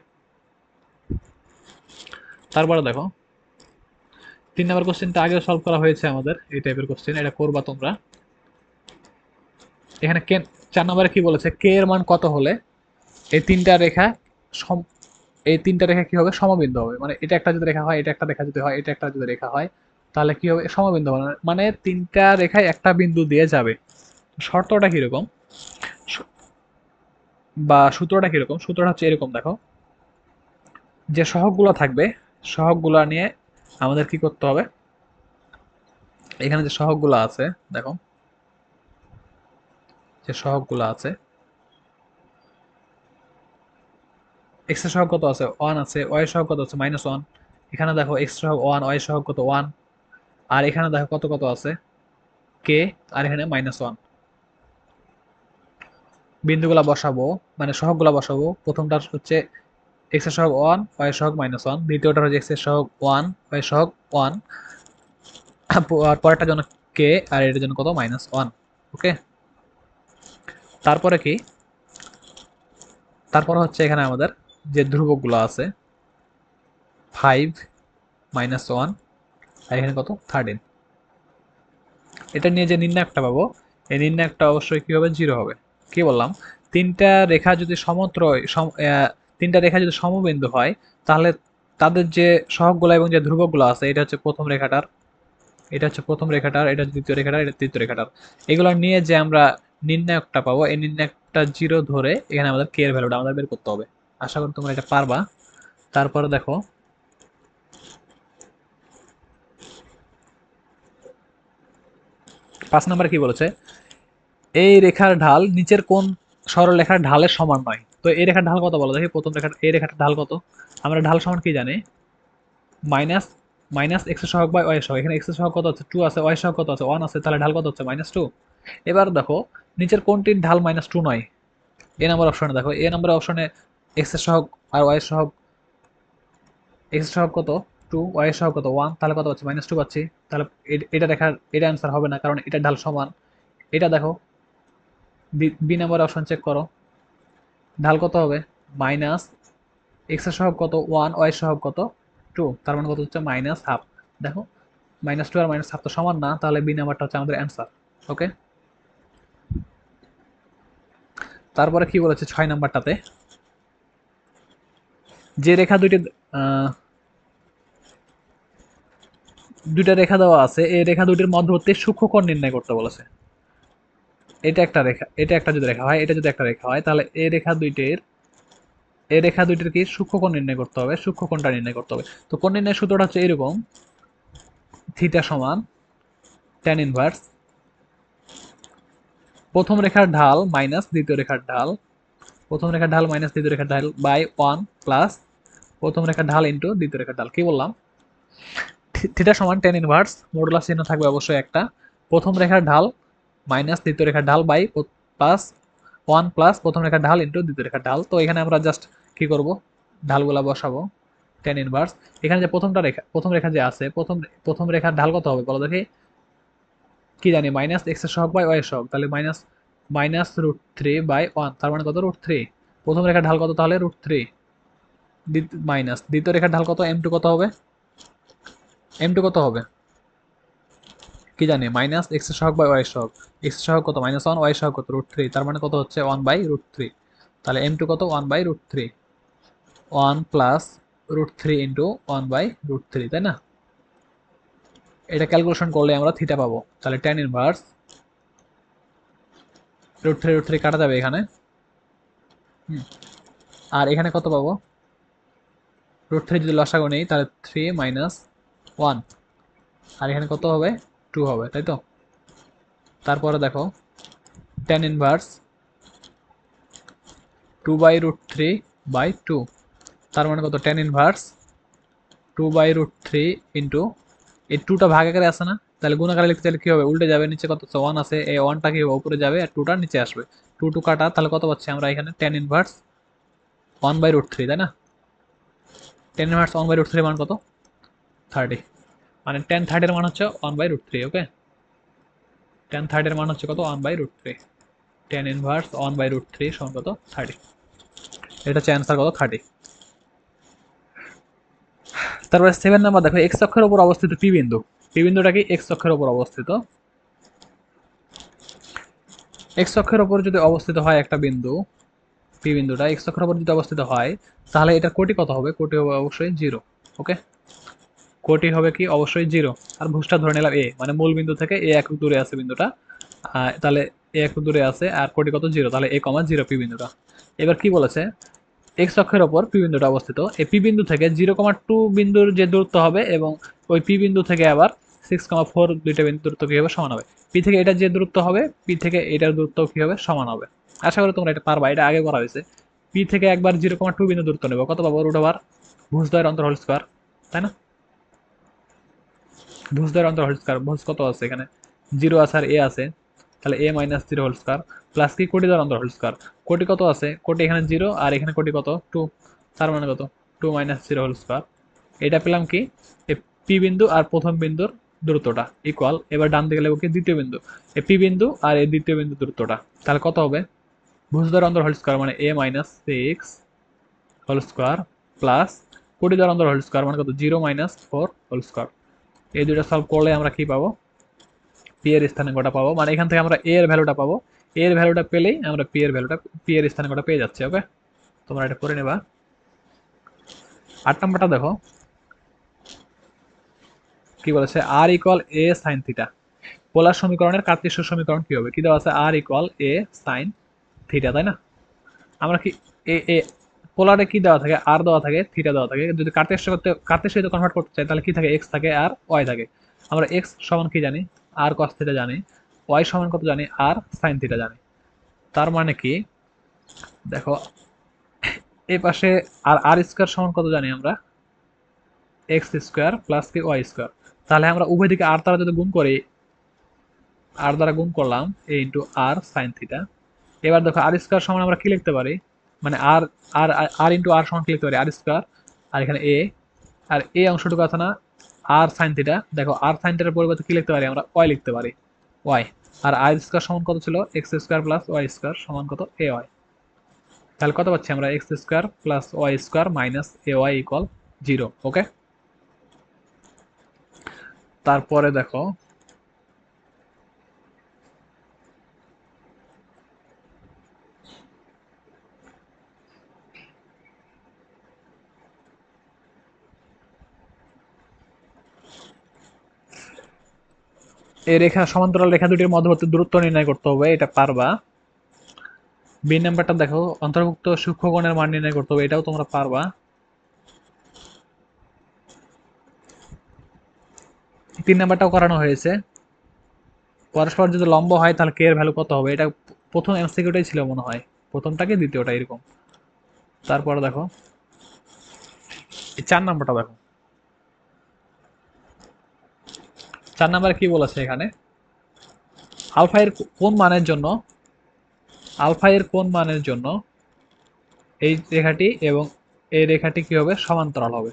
তারপরে দেখো 3 নম্বর কোশ্চেনটা আগেও সলভ করা হয়েছে আমাদের, এই টাইপের কোশ্চেন, এটা করবা তোমরা। এখানে কে 4 নম্বরে কি বলেছে, কে এর মান কত হলে এই তিনটা রেখা সম, এই তিনটা রেখা কি হবে, সমবিন্দু হবে, মানে এটা একটা যদি রেখা হয়, এটা একটা রেখা যদি হয়, এটা একটা যদি রেখা হয়, তাহলে কি হবে, সমবিন্দু হবে, মানে তিনটা রেখায় একটা বিন্দু দিয়ে যাবে। শর্তটা কিরকম, বা সূত্রটা কিরকম, সূত্রটা হচ্ছে এরকম, দেখো যে সহগগুলো থাকবে, সহগগুলো নিয়ে আমাদের কি করতে হবে, এখানে যে সহগগুলো আছে, দেখো যে সহগগুলো আছে, এক্স এর সহগ কত আছে, ওয়ান আছে, ওয়াই এর সহগ কত আছে, -1, এখানে দেখো এক্স সহগ ওয়ান, ওয়াই সহগ কত, ওয়ান, আর এখানে দেখো কত কত আছে, কে, আর এখানে -1, বিন্দুগুলা বসাবো, মানে সহগগুলা বসাবো, প্রথমটা হচ্ছে এক্স এর সহগ ওয়ান, ওয়াই এর সহগ -1, দ্বিতীয়টা হচ্ছে এক্স এর সহগ ওয়ান, ওয়াই এর সহগ ওয়ান, আর পরেরটার জন্য কে, আর এটার জন্য কত, -1। ওকে, তারপরে কি, তারপর হচ্ছে এখানে আমাদের যে ধ্রুবকগুলো আছে, 5 -1, আর এখানে কত, 13, এটা নিয়ে যে নির্ণায়কটা পাবো, এই নির্ণায়কটা অবশ্যই কি হবে, জিরো হবে। কি বললাম, তিনটা রেখা যদি তিনটা রেখা যদি সমবিন্দু হয়, তাহলে তাদের যে সহগগুলো এবং যে ধ্রুবকগুলো আছে, এটা হচ্ছে প্রথম রেখাটার, এটা হচ্ছে প্রথম রেখাটার, এটা হচ্ছে দ্বিতীয় রেখাটার, এটা তৃতীয় রেখাটার, এগুলো নিয়ে যে আমরা নির্ণায়কটা পাবো, এই নির্ণায়কটা জিরো ধরে এখানে আমাদের কে এর ভ্যালুটা আমাদের বের করতে হবে। আশা করি তোমরা এটা পারবা। তারপরে দেখো 5 নম্বরে কি বলেছে, এই রেখার ঢাল নিচের কোন সরলরেখার ঢালের সমান নয়। তো এই রেখার ঢাল কত বলো দেখি, প্রথম রেখার, এই রেখাটার ঢাল কত, আমরা ঢাল সমান কি জানি, মাইনাস মাইনাস এক্স এর সহগ বাই ওয়াই এর সহগ, এখানে এক্স এর সহগ কত আছে, 2 আছে, ওয়াই এর সহগ কত আছে, 1 আছে, তাহলে ঢাল কত হচ্ছে, -2। এবার দেখো নিচের কোনটির ঢাল -2 নয়, এ নাম্বার অপশনে দেখো, এ নাম্বার অপশনে এক্স এর সহগ আর ওয়াই এর সহগ, এক্স এর সহগ কত 2, ওয়াই এর সহগ কত 1, তাহলে কত পাচ্ছি, -2 পাচ্ছি। তাহলে এটা দেখার, এটা অ্যান্সার হবে না, কারণ এটা ঢাল সমান। এটা দেখো বি নাম্বার অপশন চেক করো, ঢাল কত হবে, মাইনাস এক্স এর সহগ কত 1, ওয়াই এর সহগ কত 2, তার মানে কত হচ্ছে, -1/2। দেখো -2 আর -1/2 তো সমান না, তাহলে বি নাম্বারটা হচ্ছে আমাদের অ্যান্সার। ওকে, তারপরে কি বলেছে 6 নাম্বারটাতে, যে রেখা দুইটি আহ, দুইটা রেখা দেওয়া আছে, এই রেখা দুটির মধ্যবর্তী সূক্ষ্মকোণ নির্ণয় করতে বলেছে। এটা একটা রেখা, এটা একটা যদি রেখা হয়, এটা যদি একটা রেখা হয়, তাহলে এই রেখা দুইটির কি সূক্ষ্মকোণ নির্ণয় করতে হবে, সূক্ষ্মকোণটা নির্ণয় করতে হবে। তো কোণ নির্ণয়ের সূত্রটা হচ্ছে এরকম, থিটা সমান tan ইনভার্স প্রথম রেখার ঢাল মাইনাস দ্বিতীয় রেখার ঢাল, প্রথম রেখার ঢাল মাইনাস দ্বিতীয় রেখার ঢাল বাই 1 প্লাস প্রথম রেখার ঢাল ইন্টু দ্বিতীয় রেখার ঢাল। কি বললাম? থিটা সমান টেন ইনভার্স মডুলাস চিহ্ন থাকবে অবশ্যই একটা, প্রথম রেখার ঢাল মাইনাস দ্বিতীয় রেখার ঢাল বাই প্লাস 1 প্লাস প্রথম রেখার ঢাল ইন্টু দ্বিতীয় রেখার ঢাল। তো এখানে আমরা জাস্ট কি করব, ঢালগুলা বসাবো। টেন ইনভার্স এখানে যে প্রথম রেখা যে আছে, প্রথম রেখার ঢাল কত হবে বলো দেখি? কি জানি মাইনাস এক্স এর সহগ বাই ওয়াই এর সহগ, তাহলে মাইনাস মাইনাস √3/1, তার মানে কত √3। প্রথম রেখার ঢাল কত তাহলে √3 মাইনাস দ্বিতীয় রেখার ঢাল কত, m2 কত হবে? m2 কত হবে কি জানি, মাইনাস এক্স এর সহগ বাই ওয়াই এর সহগ, এক্স এর সহগ কত -1, ওয়াই এর সহগ কত √3, তার মানে কত হচ্ছে 1/√3। তাহলে m2 কত 1/√3, 1 প্লাস √3 ইন্টু 1/√3, তাই না? এটা ক্যালকুলেশন করলে আমরা থিটা পাবো। তাহলে টেন ইনভার্স √3 কাটা যাবে এখানে, আর এখানে কত পাবো? √3 যদি লসাগু নেই তাহলে 3 মাইনাস 1, আর এখানে কত হবে 2 হবে, তাই তো? তারপরে দেখো টেন ইনভার্স 2/√3/2, তার মানে কত টেন ইনভার্স 2/√3 ইন্টু এই 2টা ভাগ আকারে আছে না, তাহলে গুণ আকারে লিখতে চাইলে কি হবে, উল্টে যাবে, নিচে কত 1 আছে, এই 1টা কি হবে উপরে যাবে আর 2টা নিচে আসবে, 2 কাটা, তাহলে কত পাচ্ছি আমরা এখানে টেন ইনভার্স 1/√3, তাই না? টেন ইনভার্স 1/√3 মান কত 30, মানে টেন থার্টির মান হচ্ছে 1/√3। ওকে, টেন থার্টির মান হচ্ছে কত 1/√3, টেন ইনভার্স 1/√3 সমান কত 30, এটা হচ্ছে অ্যান্সার কত 30। তারপরে 7 নাম্বার দেখো, এক্স অক্ষের উপর অবস্থিত পি বিন্দু, পি বিন্দুটা কি এক্স অক্ষের উপর অবস্থিত, এক্স অক্ষের উপর যদি অবস্থিত হয় একটা বিন্দু, পি বিন্দুটা এক্স অক্ষের উপর যদি অবস্থিত হয়, তাহলে এটা কোটি কত হবে, কোটি হবে অবশ্যই 0। ওকে, কোটি হবে কি অবশ্যই 0, আর ভুজটা ধরে নিলাম এ, মানে মূল বিন্দু থেকে এ একক দূরে আছে বিন্দুটা, তাহলে এ একক দূরে আছে, আর কোটি কত 0, তাহলে এ কমা 0 পি বিন্দুটা। এবার কি বলেছে, এক্স অক্ষের ওপর পি বিন্দুটা অবস্থিত, এই পি বিন্দু থেকে 0,2 বিন্দুর যে দূরত্ব হবে এবং ওই পি বিন্দু থেকে আবার 6,4 দুইটা বিন্দু দূরত্ব কি হবে সমান হবে, পি থেকে এটা যে দূরত্ব হবে পি থেকে এটার দূরত্ব কি হবে সমান হবে। আশা করি তোমরা এটা পারবা, এটা আগে করা হয়েছে। পি থেকে একবার 0,2 বিন্দু দূরত্ব নেব, কত পাবো, √, ভুজদ্বয়ের অন্তর হোল স্কয়ার, তাই না? ভুজদ্বয়ের অন্তর হোল স্কয়ার, ভুজ কত আছে এখানে 0 আছে আর এ আছে, তাহলে a minus 0 whole square plus কি কোটি দ্বারা অন্তর হোল স্কয়ার, কোটি কত আছে, কোটি এখানে 0 আর এখানে কোটি কত 2, তার মানে কত 2 মাইনাস 0 হোল স্কয়ার। এটা পেলাম কি, এই পি বিন্দু আর প্রথম বিন্দুর দূরত্বটা ইকুয়াল, এবার ডান দিকে লেখো কি দ্বিতীয় বিন্দু, এই পি বিন্দু আর এই দ্বিতীয় বিন্দু দূরত্বটা, তাহলে কত হবে, ভুজদ্বয়ের অন্তর হোল স্কয়ার মানে a minus 6 whole square plus কোটি দ্বারা অন্তর হোল স্কয়ার মানে কত 0 মাইনাস 4 হোল স্কয়ার। এই দুটো সলভ করলে আমরা কি পাবো, পি এর স্থানাঙ্কটা পাবো, মানে এখান থেকে আমরা এ এর ভ্যালুটা পাবো, এ এর ভ্যালুটা পেলেই আমরা পি এর ভ্যালুটা, পি এর স্থানাঙ্কটা পেয়ে যাচ্ছি। ওকে, তোমরা এটা করে নেবা। 8 নম্বরটা দেখো কি বলেছে, আর ইকুয়াল এ সাইন থিটা, পোলার সমীকরণের কার্তেশীয় সমীকরণ কি হবে, কি দেওয়া আছে, আর ইকুয়াল এ সাইন থিটা, তাই না? আমরা কি এ এ পোলারে কি দেওয়া থাকে, আর দেওয়া থাকে, থিটা দেওয়া থাকে, যদি কার্তেশীয় কনভার্ট করতে চাই তাহলে কি থাকে, এক্স থাকে আর ওয়াই থাকে। আমরা এক্স সমান কি জানি, আর কস থিটা জানি, ওয়াই সমান কত জানি, আর সাইন থিটা জানি। তার মানে কি দেখো, এই পাশে আর আর স্কোয়ার সমান কত জানি আমরা, এক্স স্কোয়ার প্লাস কি ওয়াই স্কোয়ার, তাহলে আমরা উভয় দিকে আর দ্বারা যদি গুণ করি, আর দ্বারা গুণ করলাম এ ইন্টু আর সাইন থিটা। এবার দেখো আর স্কোয়ার সমান আমরা কি লিখতে পারি, মানে আর আর আর ইন্টু আর সমান কি লিখতে পারি, আর স্কোয়ার, আর এখানে এ, আর এই অংশটুকু আছে না আর সাইন থিটা, দেখো আর সাইন থিটার পরিবর্তে কি লিখতে পারি আমরা, ওয়াই লিখতে পারি, ওয়াই। আর আর স্কোয়ার সমান কত ছিল, x square plus Y square সমান কত, এ ওয়াই। তাহলে কত পাচ্ছি আমরা, x square plus Y square minus a y equal 0। Okay, তারপরে দেখো এই রেখা, সমান্তরাল রেখা দুটির মধ্যবর্তী দূরত্ব নির্ণয় করতে হবে, এটা পারবা। বি নাম্বারটা দেখো, অন্তর্ভুক্ত সূক্ষ্মকোণের মান নির্ণয় করতে হবে, এটাও তোমরা পারবা। 3 নাম্বারটাও করানো হয়েছে, পরস্পর যদি লম্ব হয় তাহলে কে এর ভ্যালু কত হবে, এটা প্রথম এমসিকিউটাই ছিল মনে হয়, প্রথমটাকে দ্বিতীয়টা এরকম। তারপরে দেখো এই 4 নম্বরটা দেখো, 4 নম্বরে কি বলেছে এখানে, আলফা এর কোন মানের জন্য, আলফা এর কোন মানের জন্য এই রেখাটি এবং এই রেখাটি কি হবে, সমান্তরাল হবে।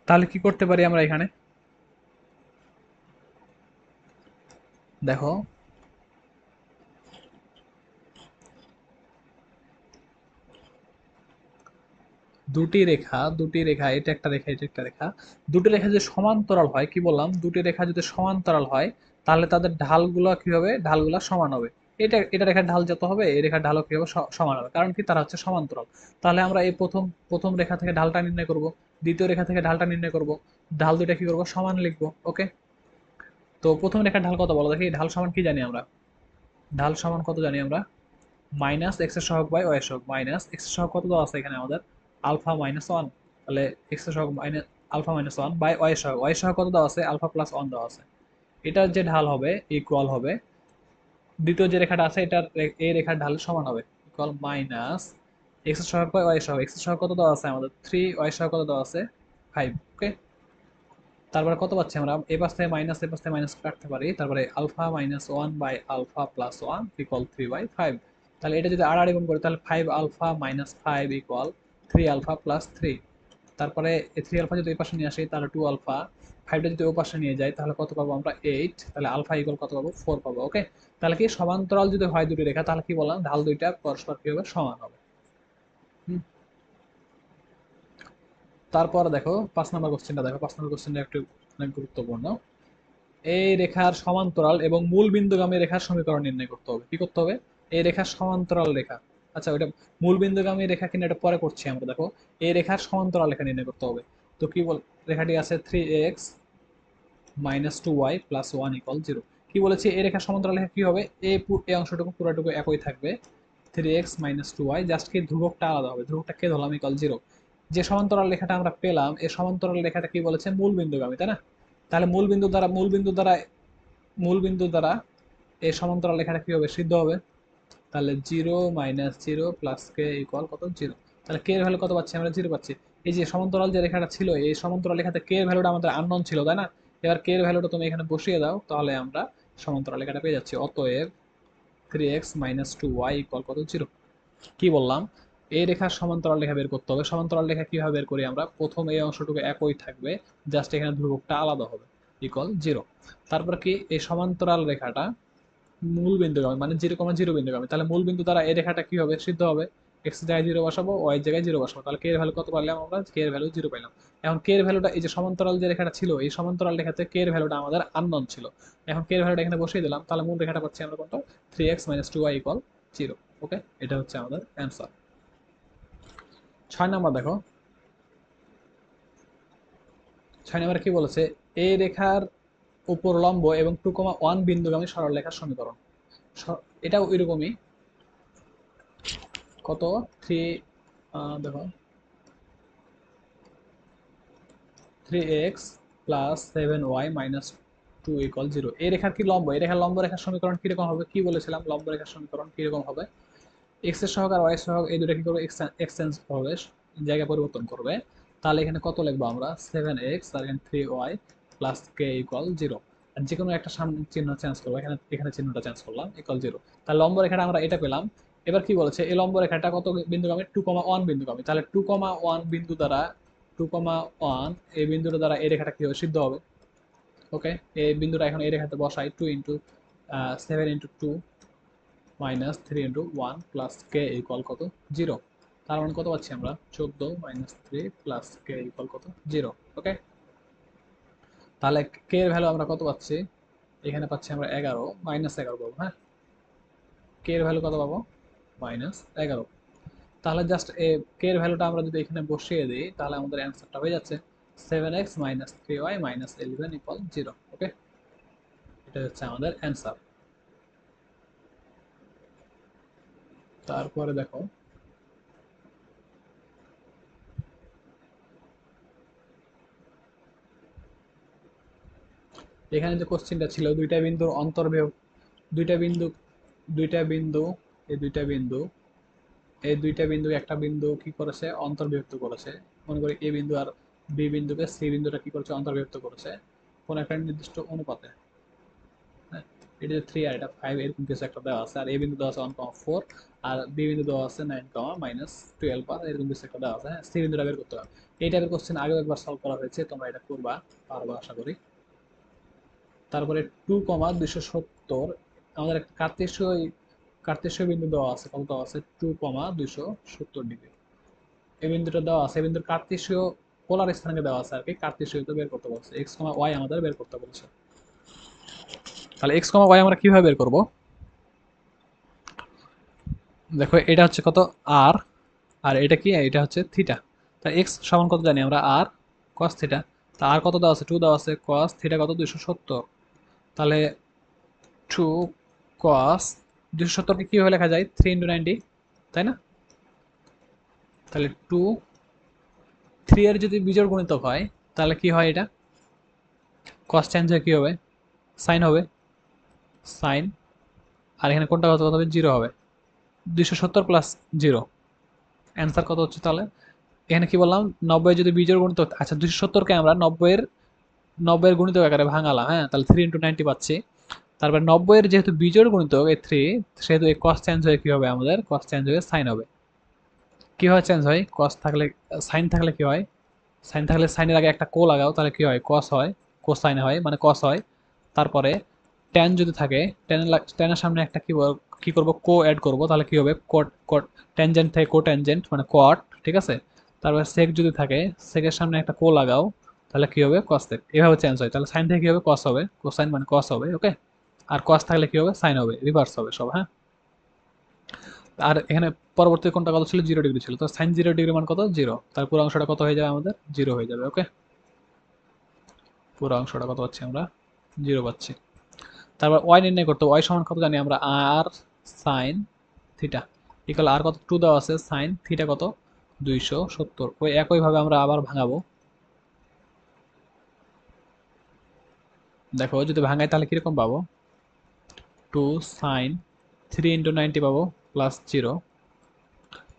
তাহলে কি করতে পারি আমরা এখানে, দেখো দুটি রেখা এটা একটা রেখা এটা একটা রেখা, দুটি রেখা যদি সমান্তরাল হয়, কি বললাম, দুটি রেখা যদি সমান্তরাল হয় তাহলে তাদের ঢালগুলো কি হবে, ঢালগুলো সমান হবে। এটা রেখার ঢাল যত হবে এই রেখার ঢালও কি হবে, সমান হবে, কারণ কি তারা হচ্ছে সমান্তরাল। তাহলে আমরা এই প্রথম প্রথম রেখা থেকে ঢালটা নির্ণয় করব, দ্বিতীয় রেখা থেকে ঢালটা নির্ণয় করব, ঢাল দুইটা কি করব, সমান লিখবো। ওকে, তো প্রথম রেখার ঢাল কত বলো দেখি, ঢাল সমান কি জানি আমরা, ঢাল সমান কত জানি আমরা, মাইনাস এক্স এর সহগ বাই ওয়াই এর সহগ, মাইনাস এক্স এর সহগ কত দেওয়া আছে এখানে আমাদের, আলফা মাইনাস ওয়ান, তাহলে এক্স এর সহগ minus alpha minus one by y এর সহগ কত দেওয়া আছে, আলফা প্লাস ওয়ান দেওয়া আছে। এটার যে ঢাল হবে ইকুয়াল হবে, দ্বিতীয় যে রেখাটা আছে এটার এই রেখার ঢাল সমান হবে, ইকুয়াল মাইনাস এক্স এর সহগ বাই ওয়াই এর সহগ, এক্স এর সহগ কত দেওয়া আছে আমাদের থ্রি, ওয়াই এর সহগ কত দেওয়া আছে ফাইভ। ওকে, তারপরে কত পাচ্ছি আমরা, এ পাশ থেকে মাইনাস এ পাশ থেকে মাইনাস কাটতে পারি, তারপরে alpha minus one by alpha plus one equal three by five. তাহলে এটা যদি আর গুণ করি তাহলে five alpha minus five equal three alpha plus three. তারপরে এই থ্রি আলফা যদি এই পাশে নিয়ে আসি তাহলে টু আলফা, ফাইভটা যদি ও পাশে নিয়ে যাই তাহলে কত পাবো আমরা এইট, তাহলে আলফা ইকুয়াল কত পাবো, ফোর পাবো। ওকে, তাহলে কি সমান্তরাল যদি হয় দুটি রেখা তাহলে কি বললাম, ঢাল দুইটা পরস্পর কি হবে, সমান হবে। হুম, তারপর দেখো 5 নম্বর কোশ্চেনটা দেখো, 5 নম্বর কোশ্চেনটা একটু অনেক গুরুত্বপূর্ণ। এই রেখার সমান্তরাল এবং মূল বিন্দুগামী রেখার সমীকরণ নির্ণয় করতে হবে। কি করতে হবে, এই রেখার সমান্তরাল রেখা, আচ্ছা ওইটা মূল বিন্দুগামী রেখা কিনা এটা পরে করছি আমরা, দেখো এই রেখার সমান্তরাল রেখা নির্ণয় করতে হবে। তো কি বল, রেখাটি আছে three x minus two y plus one equal zero. কি বলেছি, এই রেখার সমান্তরাল রেখা কি হবে, এই অংশটুকু পুরোটুকু একই থাকবে, three x minus two y, just কি ধ্রুবকটা আলাদা হবে, ধ্রুবকটা কে ধরলাম ইকুয়াল জিরো। যে সমান্তরাল রেখাটা আমরা পেলাম এই সমান্তরাল রেখাটা কি বলেছে, মূল বিন্দুগামী, তাই না? তাহলে মূল বিন্দু দ্বারা এই সমান্তরাল রেখাটা কি হবে, সিদ্ধ হবে। তাহলে zero minus zero plus k equal কত, জিরো। তাহলে কে এর ভ্যালু কত পাচ্ছি আমরা, জিরো পাচ্ছি। এই যে সমান্তরাল যে রেখাটা ছিল এই সমান্তরাল রেখাতে কে এর ভ্যালুটা আমাদের আননোন ছিল, তাই না? এবার কে এর ভ্যালুটা তুমি এখানে বসিয়ে দাও, তাহলে আমরা সমান্তরাল রেখাটা পেয়ে যাচ্ছি। অতএব three x minus two y equal কত, জিরো। কি বললাম, এই রেখার সমান্তরাল রেখা বের করতে হবে। সমান্তরাল রেখা কিভাবে বের করি আমরা, প্রথম এই অংশটুকু একই থাকবে, জাস্ট এখানে ধ্রুবকটা আলাদা হবে, ইকুয়াল জিরো। তারপর কি এই সমান্তরাল রেখাটা মূল বিন্দুগামী, মানে জিরো কমা জিরো বিন্দুগামী, তাহলে মূল বিন্দু দ্বারা এই রেখাটা কি হবে, সিদ্ধ হবে। এক্স জায়গায় জিরো বসাবো, ওয়াই জায়গায় জিরো বসাবো, তাহলে কে এর ভ্যালু কত পারলাম আমরা, কে এর ভ্যালু জিরো পাইলাম। এখন কে এর ভ্যালুটা, এই যে সমান্তরাল যে রেখাটা ছিল এই সমান্তরাল রেখাতে কে এর ভ্যালুটা আমাদের আননোন ছিল, এখন কে এর ভ্যালুটা এখানে বসিয়ে দিলাম, তাহলে মূল রেখাটা পাচ্ছি আমরা কত, three x minus two y equal zero. Okay, এটা হচ্ছে আমাদের অ্যান্সার। 6 নাম্বার দেখো, 6 নাম্বারে কি বলেছে, এই রেখার উপর লম্ব এবং টু কমা ওয়ান বিন্দুগামী সরল রেখার সমীকরণ। এটাও এরকমই, কত, থ্রি, দেখো three x plus seven y minus two equal zero. এই রেখার কি লম্ব, এই রেখার লম্ব রেখার সমীকরণ কিরকম হবে, কি বলেছিলাম, লম্ব রেখার সমীকরণ কিরকম হবে, এক্স এর সহগ আর ওয়াই সহগ এই দুটো কি করবে, এক্সচেঞ্জ হবে, জায়গা পরিবর্তন করবে। তাহলে এখানে কত লিখবো আমরা, সেভেন এক্স আর এখানে three Y plus k equal zero. আর যে কোনো একটা সামনে চিহ্ন চেঞ্জ করবো, এখানে এখানে চিহ্নটা চেঞ্জ করলাম, ইকুয়াল জিরো। তাহলে লম্ব রেখাটা আমরা এটা পেলাম। এবার কি বলেছে, এই লম্ব রেখাটা কত বিন্দুগামী, টু কমা ওয়ান বিন্দুগামী, তাহলে টু কমা ওয়ান বিন্দু দ্বারা, টু কমা ওয়ান এই বিন্দুটা দ্বারা এই রেখাটা কি হবে, সিদ্ধ হবে। ওকে, এই বিন্দুটা এখন এই রেখাতে বসাই, two into seven into two minus three into one plus k equal কত, জিরো। তার মানে কত পাচ্ছি আমরা, 14 minus three plus k equal কত, জিরো। ওকে, তাহলে কে এর ভ্যালু আমরা কত পাচ্ছি, এখানে পাচ্ছি আমরা 11, মাইনাস 11 পাবো। হ্যাঁ, কে এর ভ্যালু কত পাবো, মাইনাস 11। তাহলে জাস্ট কে এর ভ্যালুটা আমরা যদি এখানে বসিয়ে দিই তাহলে আমাদের অ্যান্সারটা হয়ে যাচ্ছে seven x minus three y minus eleven equal zero. Okay, এটা হচ্ছে আমাদের অ্যান্সার। তারপরে দেখো, এখানে যে কোশ্চেনটা ছিল দুইটা বিন্দুর অন্তর্বিয়োগ, দুইটা বিন্দু দুইটা বিন্দু, এই দুইটা বিন্দু, এই দুইটা বিন্দু একটা বিন্দু কি করেছে, অন্তর্বিভক্ত করেছে। মনে করি এ বিন্দু আর বি বিন্দুকে সি বিন্দুটা কি করেছে, অন্তর্বিভক্ত করেছে কোন একটা নির্দিষ্ট অনুপাতে। হ্যাঁ, এটা যে 3 আর এটা 5 এরকম কিছু একটা দেওয়া আছে, আর এ বিন্দু দেওয়া আছে 1,4, আর বি বিন্দু দেওয়া আছে 9, -12 এরকম কিছু একটা দেওয়া আছে। হ্যাঁ, সি বিন্দুটা বের করতে হবে। এই টাইপের কোশ্চেন আগেও একবার সলভ করা হয়েছে, তোমরা এটা করবা, পারবা আশা করি। তারপরে 2,270 আমাদের একটা কার্তেশীয় বিন্দু দেওয়া আছে, কত দেওয়া আছে, 2,270 ডিগ্রি। এই বিন্দুটা দেওয়া আছে, এই বিন্দুর কার্তেশীয় পোলার স্থানাঙ্কে দেওয়া আছে আর কি, কার্তেশীয় তো বের করতে বলছে, এক্স কমা ওয়াই আমাদের বের করতে বলছে। তাহলে এক্স কমা ওয়াই আমরা কিভাবে বের করব? দেখো এটা হচ্ছে কত, আর, আর এটা কি, এটা হচ্ছে থিটা। তা এক্স সমান কত জানি আমরা, আর কস থিটা। তা আর কত দেওয়া আছে, 2 দেওয়া আছে, কস থিটা কত, 270। তাহলে 2 কস 270কে কীভাবে লেখা যায়, 3 × 90, তাই না? তাহলে 3 এর যদি বিজোড় গুণিতক হয় তাহলে কি হয়, এটা কস চেঞ্জ হয়ে কী হবে, সাইন হবে, সাইন। আর এখানে কোনটা কত কত হবে, 0 হবে। 270 প্লাস 0, অ্যান্সার কত হচ্ছে তাহলে? এখানে কি বললাম, 90 যদি বিজোড় গুণিতক, আচ্ছা 270কে আমরা 90 এর গুণিতক আকারে ভাঙালাম। হ্যাঁ, তাহলে 3 × 90 পাচ্ছি। তারপর 90 এর যেহেতু বিজোড় গুণিতক এই 3, সেহেতু এই কস চেঞ্জ হয়ে কি হবে, আমাদের কস চেঞ্জ হয়ে সাইন হবে। কিভাবে চেঞ্জ হয়, কস থাকলে, সাইন থাকলে কি হয়, সাইন থাকলে সাইনের আগে একটা কো লাগাও, তাহলে কি হয়, কস হয়, কোসাইন হয়, মানে কস হয়। তারপরে ট্যান যদি থাকে, ট্যানের সামনে একটা কি করব, কো অ্যাড করব, তাহলে কি হবে, কট কট, ট্যানজেন্ট থেকে কো ট্যানজেন্ট মানে কট, ঠিক আছে। তারপরে সেক যদি থাকে, সেকের সামনে একটা কো লাগাও, তাহলে কি হবে, কস সেক। এভাবে চেঞ্জ হয়। তাহলে সাইন থেকে কি হবে, কস হবে, কোসাইন মানে কস হবে, ওকে। আর কস থাকলে কি হবে, সাইন হবে, রিভার্স হবে সব। হ্যাঁ, আর এখানে পরবর্তী কোনটা কত ছিল, 0 ডিগ্রি ছিল, তো সাইন 0 ডিগ্রি মান কত, 0। তার পুরো অংশটা কত হয়ে যাবে আমাদের, 0 হয়ে যাবে, ওকে। পুরো অংশটা কত পাচ্ছি আমরা, 0 পাচ্ছি। তারপর ওয়াই নির্ণয় করতে, ওয়াই সমান কত জানি আমরা, আর সাইন থিটা ইকাল আর কত, 2 দেওয়া আছে, সাইন থিটা কত, 270। ওই একইভাবে আমরা আবার ভাঙাবো। দেখো যদি ভাঙাই তাহলে কিরকম পাবো, 2 সাইন 3 × 90 পাবো প্লাস 0।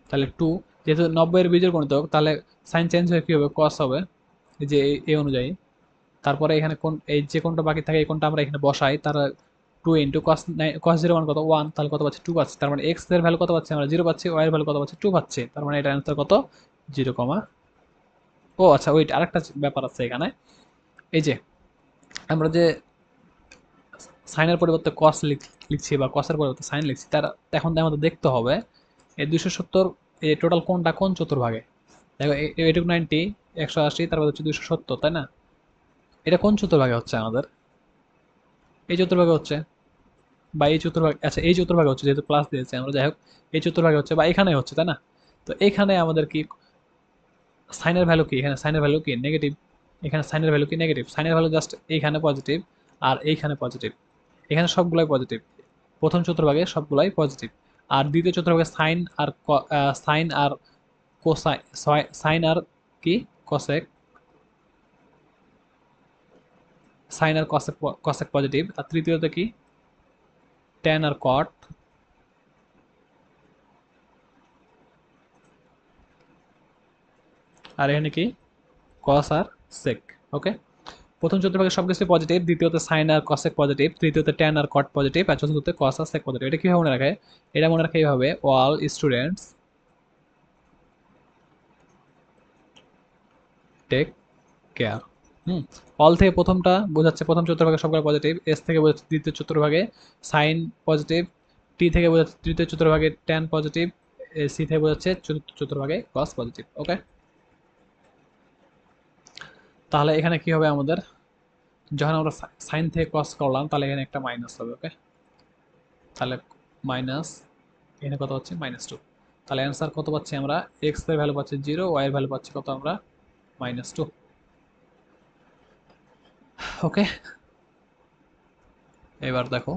তাহলে 2, যেহেতু 90 এর বীজের গুণিতক, তাহলে সাইন চেঞ্জ হয়ে কি হবে, কস হবে, এই যে এই অনুযায়ী। তারপরে এখানে কোন, এই যে কোনটা বাকি থাকে এই কোনটা আমরা এখানে বসাই, তার 2 × cos 0 মান কত, 1, তাহলে কত পাচ্ছি, 2 পাচ্ছি। তার মানে এক্স এর ভ্যালু কত পাচ্ছি আমরা, 0 পাচ্ছি, ওয়াই এর ভ্যালু কত পাচ্ছি, 2 পাচ্ছি। তার মানে এটা অ্যান্সার কত, 0, ও আচ্ছা ওইট, আরেকটা ব্যাপার আছে এখানে। এই যে আমরা যে সাইনের পরিবর্তে কস লিখছি বা কসের পরিবর্তে সাইন লিখছি, তার এখন আমাদের দেখতে হবে এই 270, এই টোটাল কোনটা কোন চতুর্ভাগে। দেখো এইটুকু 90, 180, তারপর হচ্ছে 270, তাই না? এটা কোন চতুর্ভাগে হচ্ছে আমাদের, এই চতুর্ভাগে হচ্ছে, বা এই চতুর্ভাগ, আচ্ছা এই চতুর্ভাগে হচ্ছে, যেহেতু প্লাস দিয়েছে আমরা, যাই হোক এই চতুর্ভাগে হচ্ছে বা এখানে হচ্ছে, তাই না? তো এখানে আমাদের কি সাইনের ভ্যালু কি, এখানে সাইনের ভ্যালু কি, নেগেটিভ। এখানে সাইনের ভ্যালু কি, নেগেটিভ। সাইনের ভ্যালু জাস্ট এইখানে পজিটিভ, আর এইখানে পজিটিভ, এখানে সবগুলাই পজিটিভ। প্রথম চতুর্ভাগে সবগুলাই পজিটিভ। আর দ্বিতীয় চতুর্ভাগে সাইন আর কোসাইন, সাইন আর কি, কসেক, সাইন আর কসেক, কসেক পজিটিভ। আর তৃতীয়তে কি, ট্যান আর কট। আর এখানে কি, কস আর সেক, ওকে। প্রথম চতুর্ভাগে সবকিছু পজিটিভ, দ্বিতীয়তে সাইন আর কসেক পজিটিভ, তৃতীয়তে ট্যান আর কট পজিটিভ, আর চতুর্থতে কস আর সেক পজিটিভ। এটা কিভাবে মনে রাখে, এটা মনে রাখে এইভাবে, অল স্টুডেন্টস টেক কেয়ার। হুম, অল থেকে প্রথমটা বোঝাচ্ছে প্রথম চতুর্ভাগে সবগুলো পজিটিভ, এস থেকে বোঝাচ্ছে দ্বিতীয় চতুর্ভাগে সাইন পজিটিভ, টি থেকে বোঝাচ্ছে তৃতীয় চতুর্ভাগে ট্যান পজিটিভ, সি থেকে বোঝাচ্ছে চতুর্থ চতুর্ভাগে কস পজিটিভ, ওকে। তাহলে এখানে কি হবে আমাদের, যখন আমরা সাইন থেকে কস করলাম তাহলে এখানে একটা মাইনাস হবে, ওকে। তাহলে মাইনাস, এখানে কত হচ্ছে, -2। তাহলে অ্যান্সার কত পাচ্ছি আমরা, এক্স এর ভ্যালু পাচ্ছি 0, ওয়াই এর ভ্যালু পাচ্ছি কত আমরা, -2, ওকে। এবার দেখো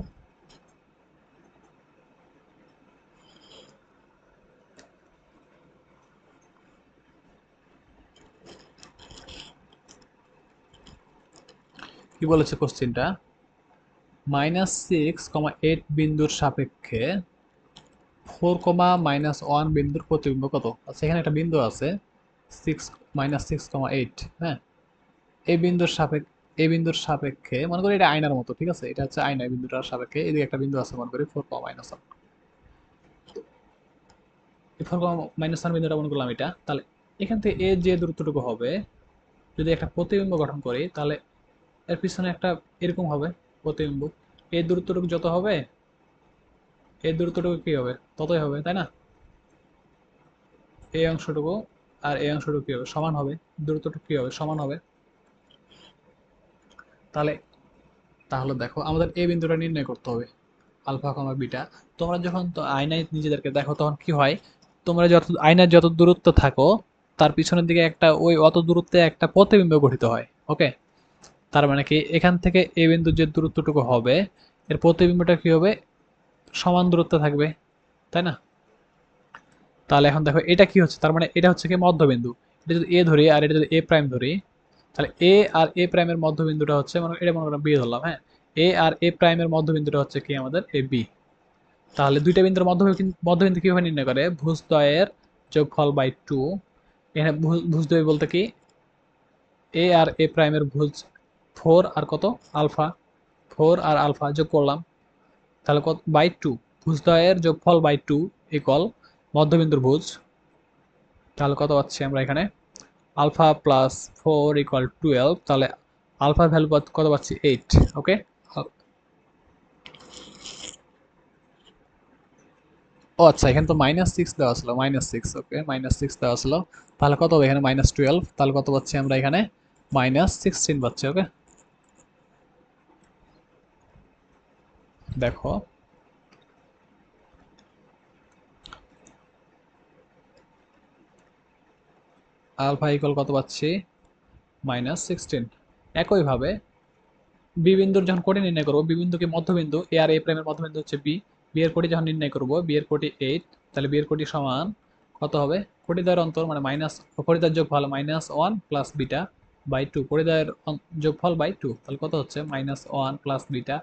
কি বলেছে কোশ্চেনটা, -6,8 বিন্দুর সাপেক্ষে 4, বিন্দুর প্রতিবিম্ব কত? আচ্ছা, এখানে একটা বিন্দু আছে 6 -6,8, হ্যাঁ। এই বিন্দুর সাপেক্ষে মনে করি এটা আয়নার মতো, ঠিক আছে? এটা হচ্ছে আয়না, এই বিন্দুটার সাপেক্ষে এদিকে একটা বিন্দু আছে মনে করি 4, এই 4, বিন্দুটা মনে করলাম এটা। তাহলে এখান থেকে এ যে দূরত্বটুকু হবে, যদি একটা প্রতিবিম্ব গঠন করি তাহলে এর পিছনে একটা এরকম হবে প্রতিবিম্ব। এই দূরত্বটুকু যত হবে, এই দূরত্বটুকু কি হবে, ততই হবে, তাই না? এই অংশটুকু আর এই অংশটুকু কি হবে, সমান হবে। দূরত্বটুকু কি হবে, সমান হবে। তাহলে তাহলে দেখো আমাদের এই বিন্দুটা নির্ণয় করতে হবে, আলফা কমা বিটা। তোমরা যখন তো আয়নায় নিজেদেরকে দেখো তখন কি হয়, তোমরা যত আয়নার যত দূরত্ব থাকো তার পিছনের দিকে একটা ওই অত দূরত্বে একটা প্রতিবিম্ব গঠিত হয়, ওকে। তার মানে কি এখান থেকে এই বিন্দুর যে দূরত্বটুকু হবে এর প্রতিবিম্বটা কি হবে, সমান দূরত্বে থাকবে, তাই না? তাহলে এখন দেখো এটা কি হচ্ছে, তার মানে এটা হচ্ছে কি মধ্যবিন্দু। এটা যদি এ ধরি আর এটা যদি এ প্রাইম ধরি, তাহলে এ আর এ প্রাইমের মধ্যবিন্দুটা হচ্ছে মানে এটা মনে করেন বি ধরলাম, হ্যাঁ। এ আর এ প্রাইমের মধ্যবিন্দুটা হচ্ছে কি আমাদের এ বি। তাহলে দুইটা বিন্দুর মধ্যবিন্দু কিভাবে নির্ণয় করে, ভুজদ্বয়ের যোগফল বাই টু। এখানে ভুজদ্বয় বলতে কি, এ আর এ প্রাইমের ভুজ 4 আর আলফা, 4 আর আলফা যোগ করলাম, তাহলে কত বাই টু। ভুজদ্বয়ের যোগফল বাই টু ইকুয়াল মধ্যবিন্দুর ভুজ। তাহলে কত পাচ্ছি আমরা এখানে, আলফা প্লাস 4 = 12। তাহলে আলফার ভ্যালু কত পাচ্ছি, 8, ওকে। ও আচ্ছা, এখানে তো -6 দেওয়া ছিল, -6, ওকে, -6 দেওয়া ছিল। তাহলে কত হবে এখানে, -12। তাহলে কত পাচ্ছি আমরা এখানে, -16 পাচ্ছি, ওকে। দেখো আলফা ইকুয়াল কত পাচ্ছি, -16। একইভাবে বি বিন্দুর যখন কোটি নির্ণয় করবো, বি বিন্দুকে মধ্যবিন্দু এ আর এ প্রাইমের মধ্যবিন্দু হচ্ছে বি, বি এর কোটি যখন নির্ণয় করবো, বি এর কোটি 8, তাহলে বি এর কোটি সমান কত হবে, কোটিদ্বয়ের অন্তর মানে কোটিদ্বয়ের যোগফল -1 প্লাস বিটা বাই টু, কোটিদ্বয়ের যোগফল বাই টু, তাহলে কত হচ্ছে -1 প্লাস বিটা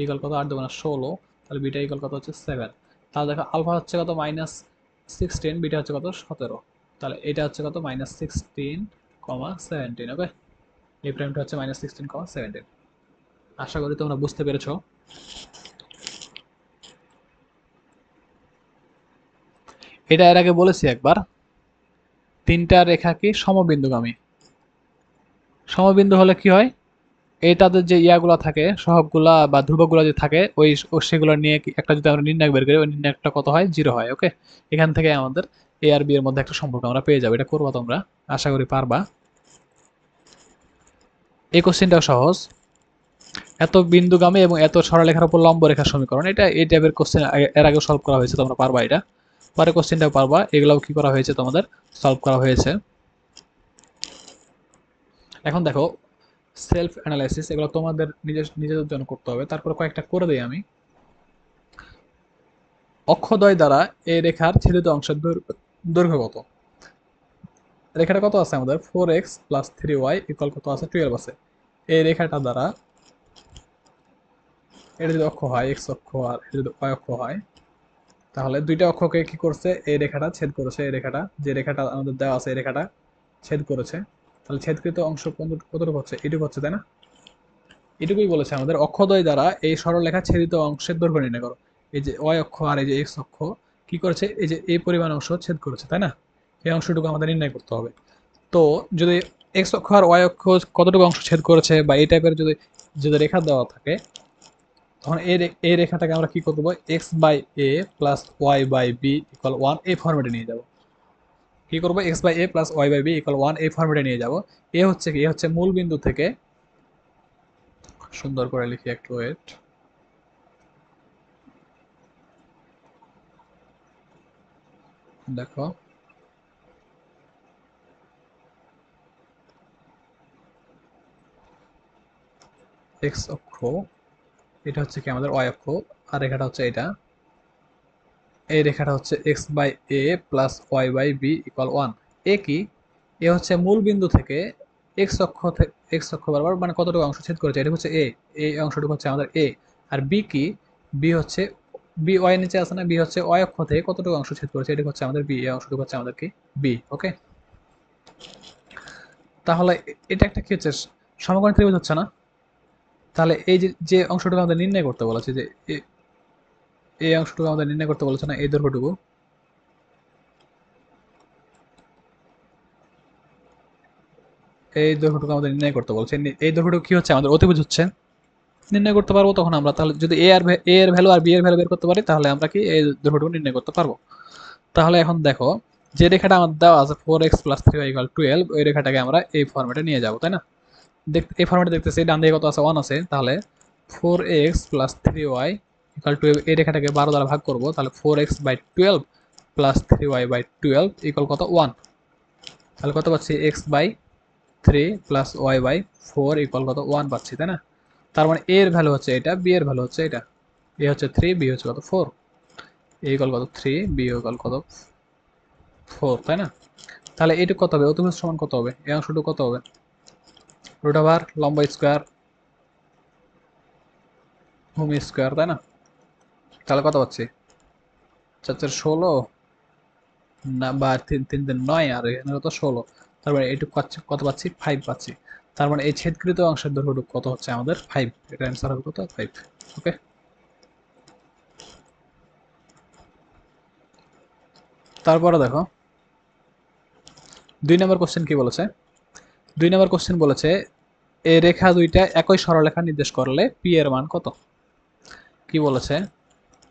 ইকুয়াল কত, 8 × 2 = 16, তাহলে বিটা ইকুয়াল কত হচ্ছে 7। তাহলে দেখো আলফা হচ্ছে কত, -16, বিটা হচ্ছে কত, 17। তাহলে এটা হচ্ছে কত, -16,17, ওকে। এই প্রাইমটা হচ্ছে -16,17। আশা করি তোমরা বুঝতে পেরেছো। এটা এর আগে বলেছি একবার, তিনটা রেখা কি সমবিন্দুগামী। সমবিন্দু হলে কি হয়, এই তাদের যে ইয়াগুলা থাকে, সহগগুলা বা ধ্রুবকগুলা যে থাকে সেগুলো নিয়ে একটা যদি আমরা নির্ণয় বের করি, ওই নির্ণয়টা কত হয়, 0 হয়, ওকে। এখান থেকে আমাদের এ আর বি এর মধ্যে একটা সম্পর্ক আমরা পেয়ে যাবো। এটা করবা তোমরা, আশা করি পারবা। এই কোশ্চেনটাও সহজ, এত বিন্দুগামী এবং এত সরলরেখার উপর লম্ব রেখার সমীকরণ, এটা এই টাইপের কোশ্চেন এর আগে সলভ করা হয়েছে, তোমরা পারবা এটা। পরে কোশ্চেনটাও পারবা, এগুলাও কি করা হয়েছে তোমাদের, সলভ করা হয়েছে। এখন দেখো সেলফ অ্যানালাইসিস, এগুলো তোমাদের নিজেদের জন্য করতে হবে। তারপর কয়েকটা করে দিই আমি। অক্ষদ্বয় দ্বারা এই রেখার ছেদিত অংশের দৈর্ঘ্য কত? রেখাটা কত আছে আমাদের, 4x + 3y = কত আছে, 12 আছে। এই রেখাটা দ্বারা, এটা যদি অক্ষ হয় এক্স অক্ষ আর এটা যদি y অক্ষ হয়, তাহলে দুইটা অক্ষকে কি করছে, এই রেখাটা ছেদ করেছে, এই রেখাটা যে রেখাটা আমাদের দেওয়া আছে এই রেখাটা ছেদ করেছে। তাহলে ছেদকৃত অংশ কতটুকু হচ্ছে, এটুকু হচ্ছে, তাই না? এটুকুই বলেছে আমাদের, অক্ষদ্বয় দ্বারা এই সরলরেখা ছেদিত অংশের দৈর্ঘ্য নির্ণয় করো। এই যে y অক্ষ আর এই যে x অক্ষ কি করেছে, এই যে এই পরিমাণ অংশ ছেদ করেছে, তাই না? এই অংশটুকু আমাদের নির্ণয় করতে হবে। তো যদি x অক্ষ আর y অক্ষ কতটুকু অংশ ছেদ করেছে বা এই টাইপের যদি যদি রেখা দেওয়া থাকে, তখন এই রেখাটাকে আমরা কি করবো, x/a প্লাস y/b = 1 এই ফর্মেটে নিয়ে যাব। কি করবো, x/a প্লাস y/b = 1 এই ফর্মেটে নিয়ে যাব। এ হচ্ছে কি, এ হচ্ছে মূল বিন্দু থেকে, সুন্দর করে লিখি একটু, ওয়েট। দেখো x অক্ষ, এটা হচ্ছে কি আমাদের y অক্ষ, আর রেখাটা হচ্ছে এটা, এই রেখাটা হচ্ছে x/a প্লাস y/b = 1। এ কি, এ হচ্ছে মূল বিন্দু থেকে x অক্ষ বরাবর মানে কতটুকু অংশ ছেদ করেছে, এটা হচ্ছে এ, এই অংশটুকু হচ্ছে আমাদের এ। আর বি কি, বি হচ্ছে বি ওয়াই নিচে আছে না, বি হচ্ছে ওয়াই অক্ষ থেকে কতটুকু অংশ ছেদ করেছে, এটা হচ্ছে আমাদের বি, এই অংশটুকু হচ্ছে আমাদের কি বি। ওকে, তাহলে এটা একটা কি হচ্ছে, সমকোণী ত্রিভুজ হচ্ছে না। তাহলে এই যে যে অংশটুকু আমাদের নির্ণয় করতে বলেছে, যে এই অংশটুকু আমাদের নির্ণয় করতে বলেছে না, এই দৈর্ঘ্যটুকু, এই দৈর্ঘ্যটুকু আমাদের নির্ণয় করতে বলছে, এই দৈর্ঘ্যটুকু কি হচ্ছে আমাদের অতিভুজ হচ্ছে, নির্ণয় করতে পারবো তখন আমরা। তাহলে যদি এ এর ভ্যালু আর বি এর ভ্যালু বের করতে পারি, তাহলে আমরা কি এই দৈর্ঘ্যটুকু নির্ণয় করতে পারবো। তাহলে এখন দেখো, যে রেখাটা আমার দেওয়া আছে 4x+3y=12, ওই রেখাটাকে আমরা এই ফরম্যাটে নিয়ে যাবো, তাই না। এই ফরম্যাটে দেখতেছি ডান দিকে কত আছে, 1 আছে। তাহলে 4x+3y=12, এই রেখাটাকে 12 দ্বারা ভাগ করব, তাহলে 4x/12 + 3y/12 কত 1। তাহলে কত পাচ্ছি, x/3 + y/4 কত 1 পাচ্ছি, তাই না। তার মানে এ এর ভ্যালু হচ্ছে এটা, বি এর ভ্যালু হচ্ছে এটা, এ হচ্ছে 3, বি হচ্ছে কত 4, এ কত 3, বি কত 4, তাই না। তাহলে এইটুকু কত হবে, অতিভুজ সমান কত হবে, এই অংশটুকু কত হবে, √ লম্বা স্কোয়ার ভূমি স্কোয়ার, তাই না। তাহলে কত পাচ্ছি, 4×4 = 16, না বা 3×3 = 9, আর এখানে কত 16, তার মানে এইটুকু পাচ্ছি কত পাচ্ছি, 5 পাচ্ছি। তার মানে এই ছেদকৃত অংশের দৈর্ঘ্যটুকু কত হচ্ছে আমাদের 5, এটা অ্যান্সার হবে কত 5। ওকে, তারপরে দেখো 2 নম্বর কোশ্চেন কি বলেছে। 2 নম্বর কোশ্চেন বলেছে, এই রেখা দুইটা একই সরলরেখা নির্দেশ করলে পি এর মান কত। কি বলেছে,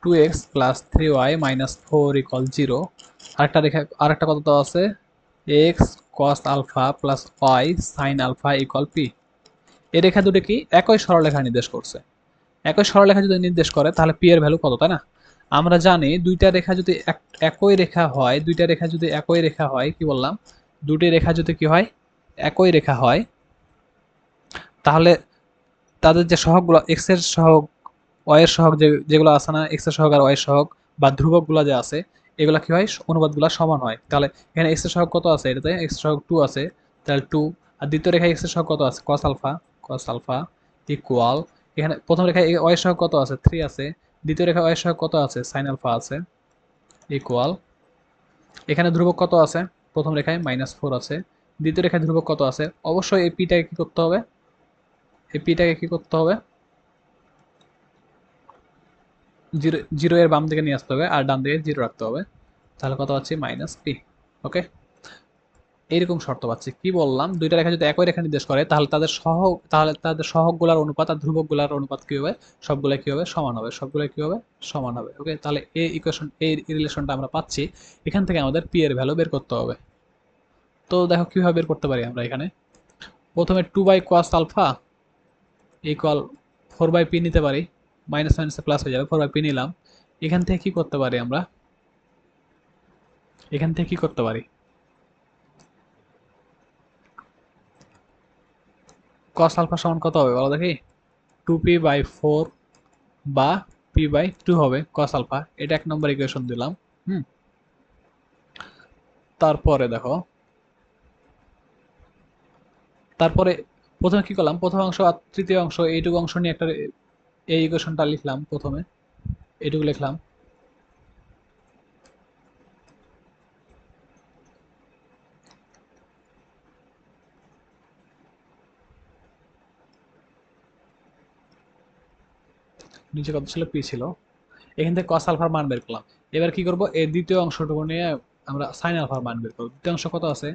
2x+3y-4 = 0। আরেকটা রেখা, আরেকটা কত দেওয়া আছে, x cos alpha plus y sin alpha = p। এই রেখা দুটো কি একই সরলরেখা নির্দেশ করছে। একই সরলরেখা যদি নির্দেশ করে, তাহলে p এর ভ্যালু কত, তাই না। আমরা জানি দুইটা রেখা যদি একই রেখা হয়, দুইটা রেখা যদি একই রেখা হয়, কি বললাম, দুটি রেখা যদি কি হয়, একই রেখা হয়, তাহলে তাদের যে সহগগুলো, এক্স এর সহগ, ওয়াই এর সহগ, যেগুলো আছে না, এক্স এর সহগ আর ওয়াই এর সহগ বা ধ্রুবকগুলো যে আছে, এগুলা কি হয়, অনুপাতগুলো সমান হয়। তাহলে এখানে এক্স এর সহগ কত আছে, এটাতে এক্স এর সহগ 2 আছে, তাহলে 2। আর দ্বিতীয় রেখায় এক্স এর সহগ কত আছে, cos আলফা ইকুয়াল, এখানে প্রথম রেখায় ওয়াই এর সহগ কত আছে, 3 আছে। দ্বিতীয় রেখায় ওয়াই এর সহগ কত আছে, sin আলফা আছে ইকুয়াল, এখানে ধ্রুবক কত আছে, প্রথম রেখায় -4 আছে। দ্বিতীয় রেখায় ধ্রুবক কত আছে, অবশ্যই এই পিটাকে কি করতে হবে, এই পিটাকে কি করতে হবে, জিরো জিরো এর বাম দিকে নিয়ে আসতে হবে, আর ডান দিকে 0 রাখতে হবে। তাহলে কত পাচ্ছি, -p। ওকে, এইরকম শর্ত পাচ্ছি। কি বললাম, দুইটা রেখা যদি একই রেখা নির্দেশ করে, তাহলে তাদের সহগগুলার অনুপাত আর ধ্রুবকগুলার অনুপাত কি হবে, সবগুলা কি হবে, সমান হবে, সবগুলা কি হবে, সমান হবে। ওকে, তাহলে এই ইকুয়েশন, এই রিলেশনটা আমরা পাচ্ছি। এখান থেকে আমাদের পি এর ভ্যালু বের করতে হবে। তো দেখো কিভাবে বের করতে পারি আমরা। এখানে প্রথমে 2/cos আলফা ইকুয়াল 4/p নিতে পারি, মাইনাস মাইনাসে প্লাস হয়ে যাবে, 4/p নিলাম। এখান থেকে কি করতে পারি আমরা, এখান থেকে কি করতে পারি, cos আলফা সমান কত হবে বলো দেখি, 2p/4 বা p/2 হবে cos আলফা, এটা 1 নম্বর ইকুয়েশন দিলাম। হুম, তারপরে দেখো, তারপরে প্রথমে কি করলাম, প্রথম অংশ আর তৃতীয় অংশ, এইটুকু অংশ নিয়ে একটা এই ইকুয়েশনটা লিখলাম, প্রথমে এইটুকু লিখলাম। নিচে কত ছিল, পি ছিল। এখান থেকে cos আলফার মান বের করলাম। এবার কি করব, এই দ্বিতীয় অংশটুকু নিয়ে আমরা sin আলফার মান বের করব। দ্বিতীয় অংশ কত আছে,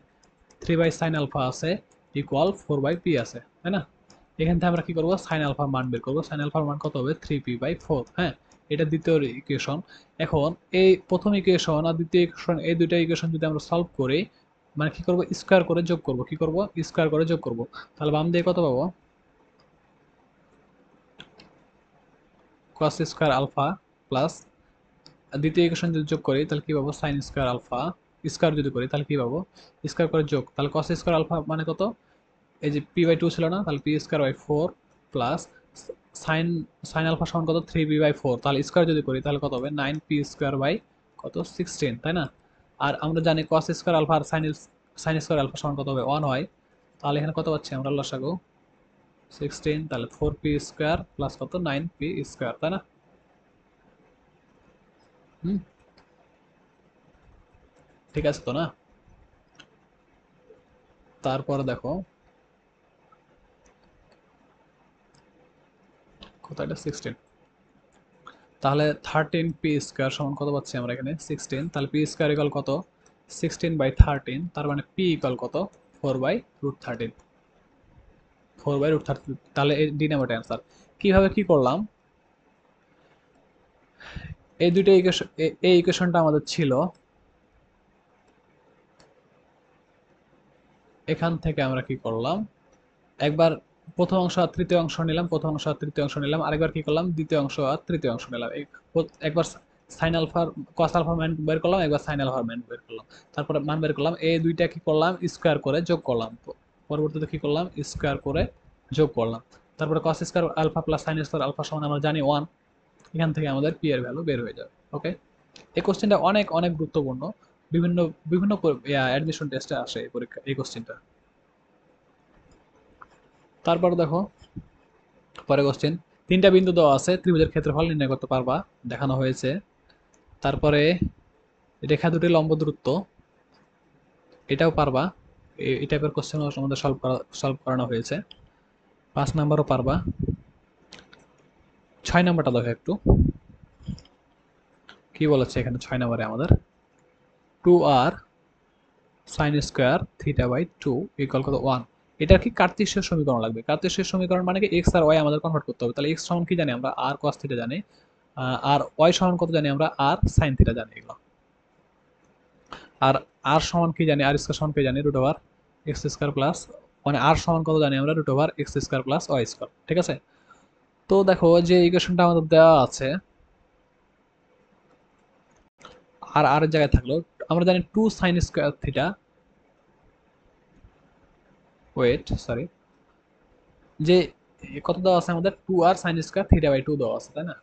3/sin আলফা আছে ইকুয়াল 4/p আছে, তাই না। এখান থেকে আমরা কি করব, sin আলফার মান বের করব। sin আলফার মান কত হবে, 3p/4। হ্যাঁ, এটা দ্বিতীয় ইকুয়েশন। এখন এই প্রথম ইকুয়েশন আর দ্বিতীয় ইকুয়েশন, এই দুইটা ইকুয়েশন যদি আমরা সলভ করি, মানে কি করব, স্কোয়ার করে যোগ করব, কি করব, স্কোয়ার করে যোগ করব। তাহলে বাম দিয়ে কত পাবো, cos স্কোয়ার আলফা প্লাস, দ্বিতীয় ইকুয়েশন যদি যোগ করি তাহলে কি পাবো, sin স্কোয়ার আলফা, স্কোয়ার যদি করি তাহলে কি পাবো, স্কোয়ার করে যোগ, তাহলে cos স্কোয়ার আলফা মানে কত, এই যে p/2 ছিল না, তাহলে p²/4 plus sign, sine alpha সমান কত, 3p/4, তাহলে স্কোয়ার যদি করি তাহলে কত হবে, 9p² কত 16, তাই না। আর আমরা জানি cos স্কোয়ার আলফা আর সাইন স্কোয়ার আলফা সমান কত হবে, 1 হয়। তাহলে এখানে কত পাচ্ছি আমরা লসাগু, 16, তাহলে 4p স্কোয়ার প্লাস কত 9p স্কোয়ার, তাই না? হুম, ঠিক আছে তো না? তারপরে দেখো কত, এটা 16, তাহলে 13p স্কোয়ার সমান কত পাচ্ছি আমরা এখানে 16, তাহলে p স্কোয়ার ইকুয়াল কত 16/13, তার মানে p ইকুয়াল কত 4/√13, 4/√13, তাহলে এই ডি নাম্বারটা অ্যান্সার। কিভাবে কি করলাম, এই দুইটা ইকুয়েশন, এই ইকুয়েশনটা আমাদের ছিল, এখান থেকে আমরা কি করলাম, একবার প্রথম অংশ আর তৃতীয় অংশ নিলাম, প্রথম অংশ আর তৃতীয় অংশ নিলাম, আরেকবার কি করলাম দ্বিতীয় অংশ আর তৃতীয় অংশ নিলাম, একবার সাইন আলফার কস আলফার মান বের করলাম, একবার সাইন আলফার মান বের করলাম, তারপরে মান বের করলাম, এই দুইটা কি করলাম স্কোয়ার করে যোগ করলাম, পরবর্তীতে কি করলাম স্কোয়ার করে যোগ করলাম, তারপরে cos square alpha plus sine square alpha সমান আমরা জানি 1, এখান থেকে আমাদের পি এর ভ্যালু বের হয়ে যাবে। ওকে, এই কোশ্চেনটা অনেক অনেক গুরুত্বপূর্ণ, বিভিন্ন বিভিন্ন অ্যাডমিশন টেস্টে আসে এই পরীক্ষা, এই কোশ্চেনটা। তারপর দেখো পরে কোশ্চেন, তিনটা বিন্দু দেওয়া আছে, ত্রিভুজের ক্ষেত্রফল নির্ণয় করতে পারবা, দেখানো হয়েছে। তারপরে রেখা দুটি লম্ব দূরত্ব, এটাও পারবা, এই টাইপের কোশ্চেন আমাদের সলভ করানো হয়েছে। 5 নাম্বারও পারবা। 6 নাম্বারটা দেখো একটু কি বলেছে এখানে। 6 নাম্বারে আমাদের 2r sin square theta by 2 equal কত 1, এটা কি কার্তেশীয় সমীকরণ লাগবে। কার্তেশীয় সমীকরণ মানে কি এক্স আর ওয়াই আমাদের কনভার্ট করতে হবে, তাহলে এক্স সমান কি জানি আমরা আর cos থিটা জানি, আর ওয়াই সমান কত জানি আমরা আর sin থিটা জানি এগুলো, আর আর সমান কি জানি, আর স্কোয়ার সমান কি জানি root over x square plus, মানে আর সমান কত জানি আমরা root over x square plus Y square, ঠিক আছে। তো দেখো যে ইকুয়েশনটা আমাদের দেওয়া আছে, আর আর এর জায়গায় থাকলো, আমরা জানি 2 sin square theta, wait sorry, যে কত দেওয়া আছে আমাদের 2r sin square theta by 2 দেওয়া আছে, তাই না?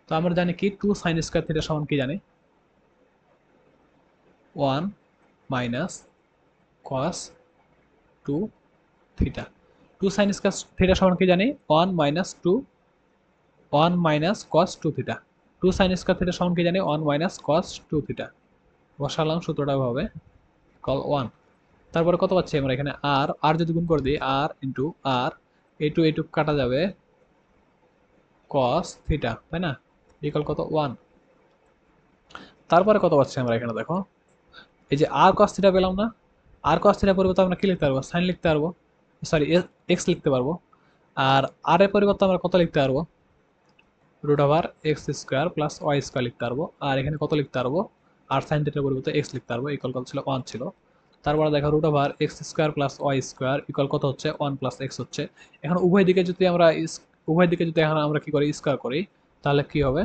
তো আমরা জানি কি 2 sin স্কোয়ার থিটা সমান কি জানি 1 minus cos 2 theta, 2 sin square theta সমান কি জানি 1 minus 2, 1 minus cos 2 theta, 2 sin square theta সমান কি জানি 1 মাইনাস cos 2 থিটা, বসালাম সূত্রটা হবে কল 1। তারপরে কত পাচ্ছি আমরা এখানে আর, আর যদি গুণ করে দিই আর ইন্টু আর, এইটু কাটা যাবে cos থিটা, তাই না, ইকুয়াল কত 1। তারপরে কত পাচ্ছি আমরা এখানে দেখো, এই যে আর cos থিটা পেলাম না, আর cos থিটা পরিবর্তে আমরা কি লিখতে পারবো সাইন লিখতে পারবো, সরি এক্স লিখতে পারবো, আর আর এর পরিবর্তে আমরা কত লিখতে পারবো root over x square plus Y square লিখতে পারবো, আর এখানে কত লিখতে পারবো আর সাইন থিটার পরিবর্তে এক্স লিখতে পারবো, ইকুয়াল কত ছিল 1 ছিল। তারপরে দেখো root over x square plus Y square equal কত হচ্ছে 1 প্লাস এক্স হচ্ছে। এখন উভয় দিকে যদি আমরা এখন আমরা কি করি স্কোয়ার করি, তাহলে কি হবে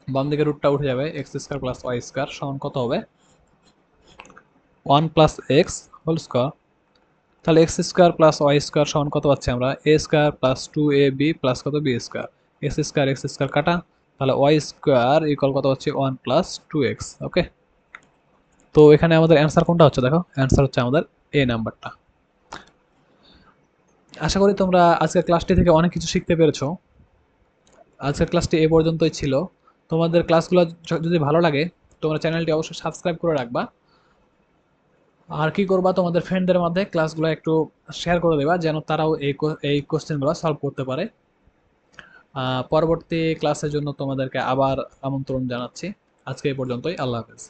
বাম দিকে রুটটা উঠে যাবে, x square plus Y square সমান কত হবে 1 প্লাস এক্স হোল স্কোয়ার, তাহলে x square plus Y square সমান কত পাচ্ছি আমরা a square plus 2ab plus কত বি স্কোয়ার, এক্স স্কোয়ার কাটা, তাহলে ওয়াই স্কোয়ার ইকুয়াল কত হচ্ছে 1 প্লাস 2x। ওকে, তো এখানে আমাদের অ্যান্সার কোনটা হচ্ছে দেখো, অ্যান্সার হচ্ছে আমাদের এ নাম্বারটা। আশা করি তোমরা আজকের ক্লাসটি থেকে অনেক কিছু শিখতে পেরেছো। আজকের ক্লাসটি এ পর্যন্তই ছিল। তোমাদের ক্লাসগুলো যদি ভালো লাগে তোমরা চ্যানেলটি অবশ্যই সাবস্ক্রাইব করে রাখবা, আর কি করবা তোমাদের ফ্রেন্ডদের মধ্যে ক্লাসগুলো একটু শেয়ার করে দেবা যেন তারাও এই কোশ্চেনগুলো সলভ করতে পারে। পরবর্তী ক্লাসের জন্য তোমাদেরকে আবার আমন্ত্রণ জানাচ্ছি। আজকে এই পর্যন্তই, আল্লাহ হাফেজ।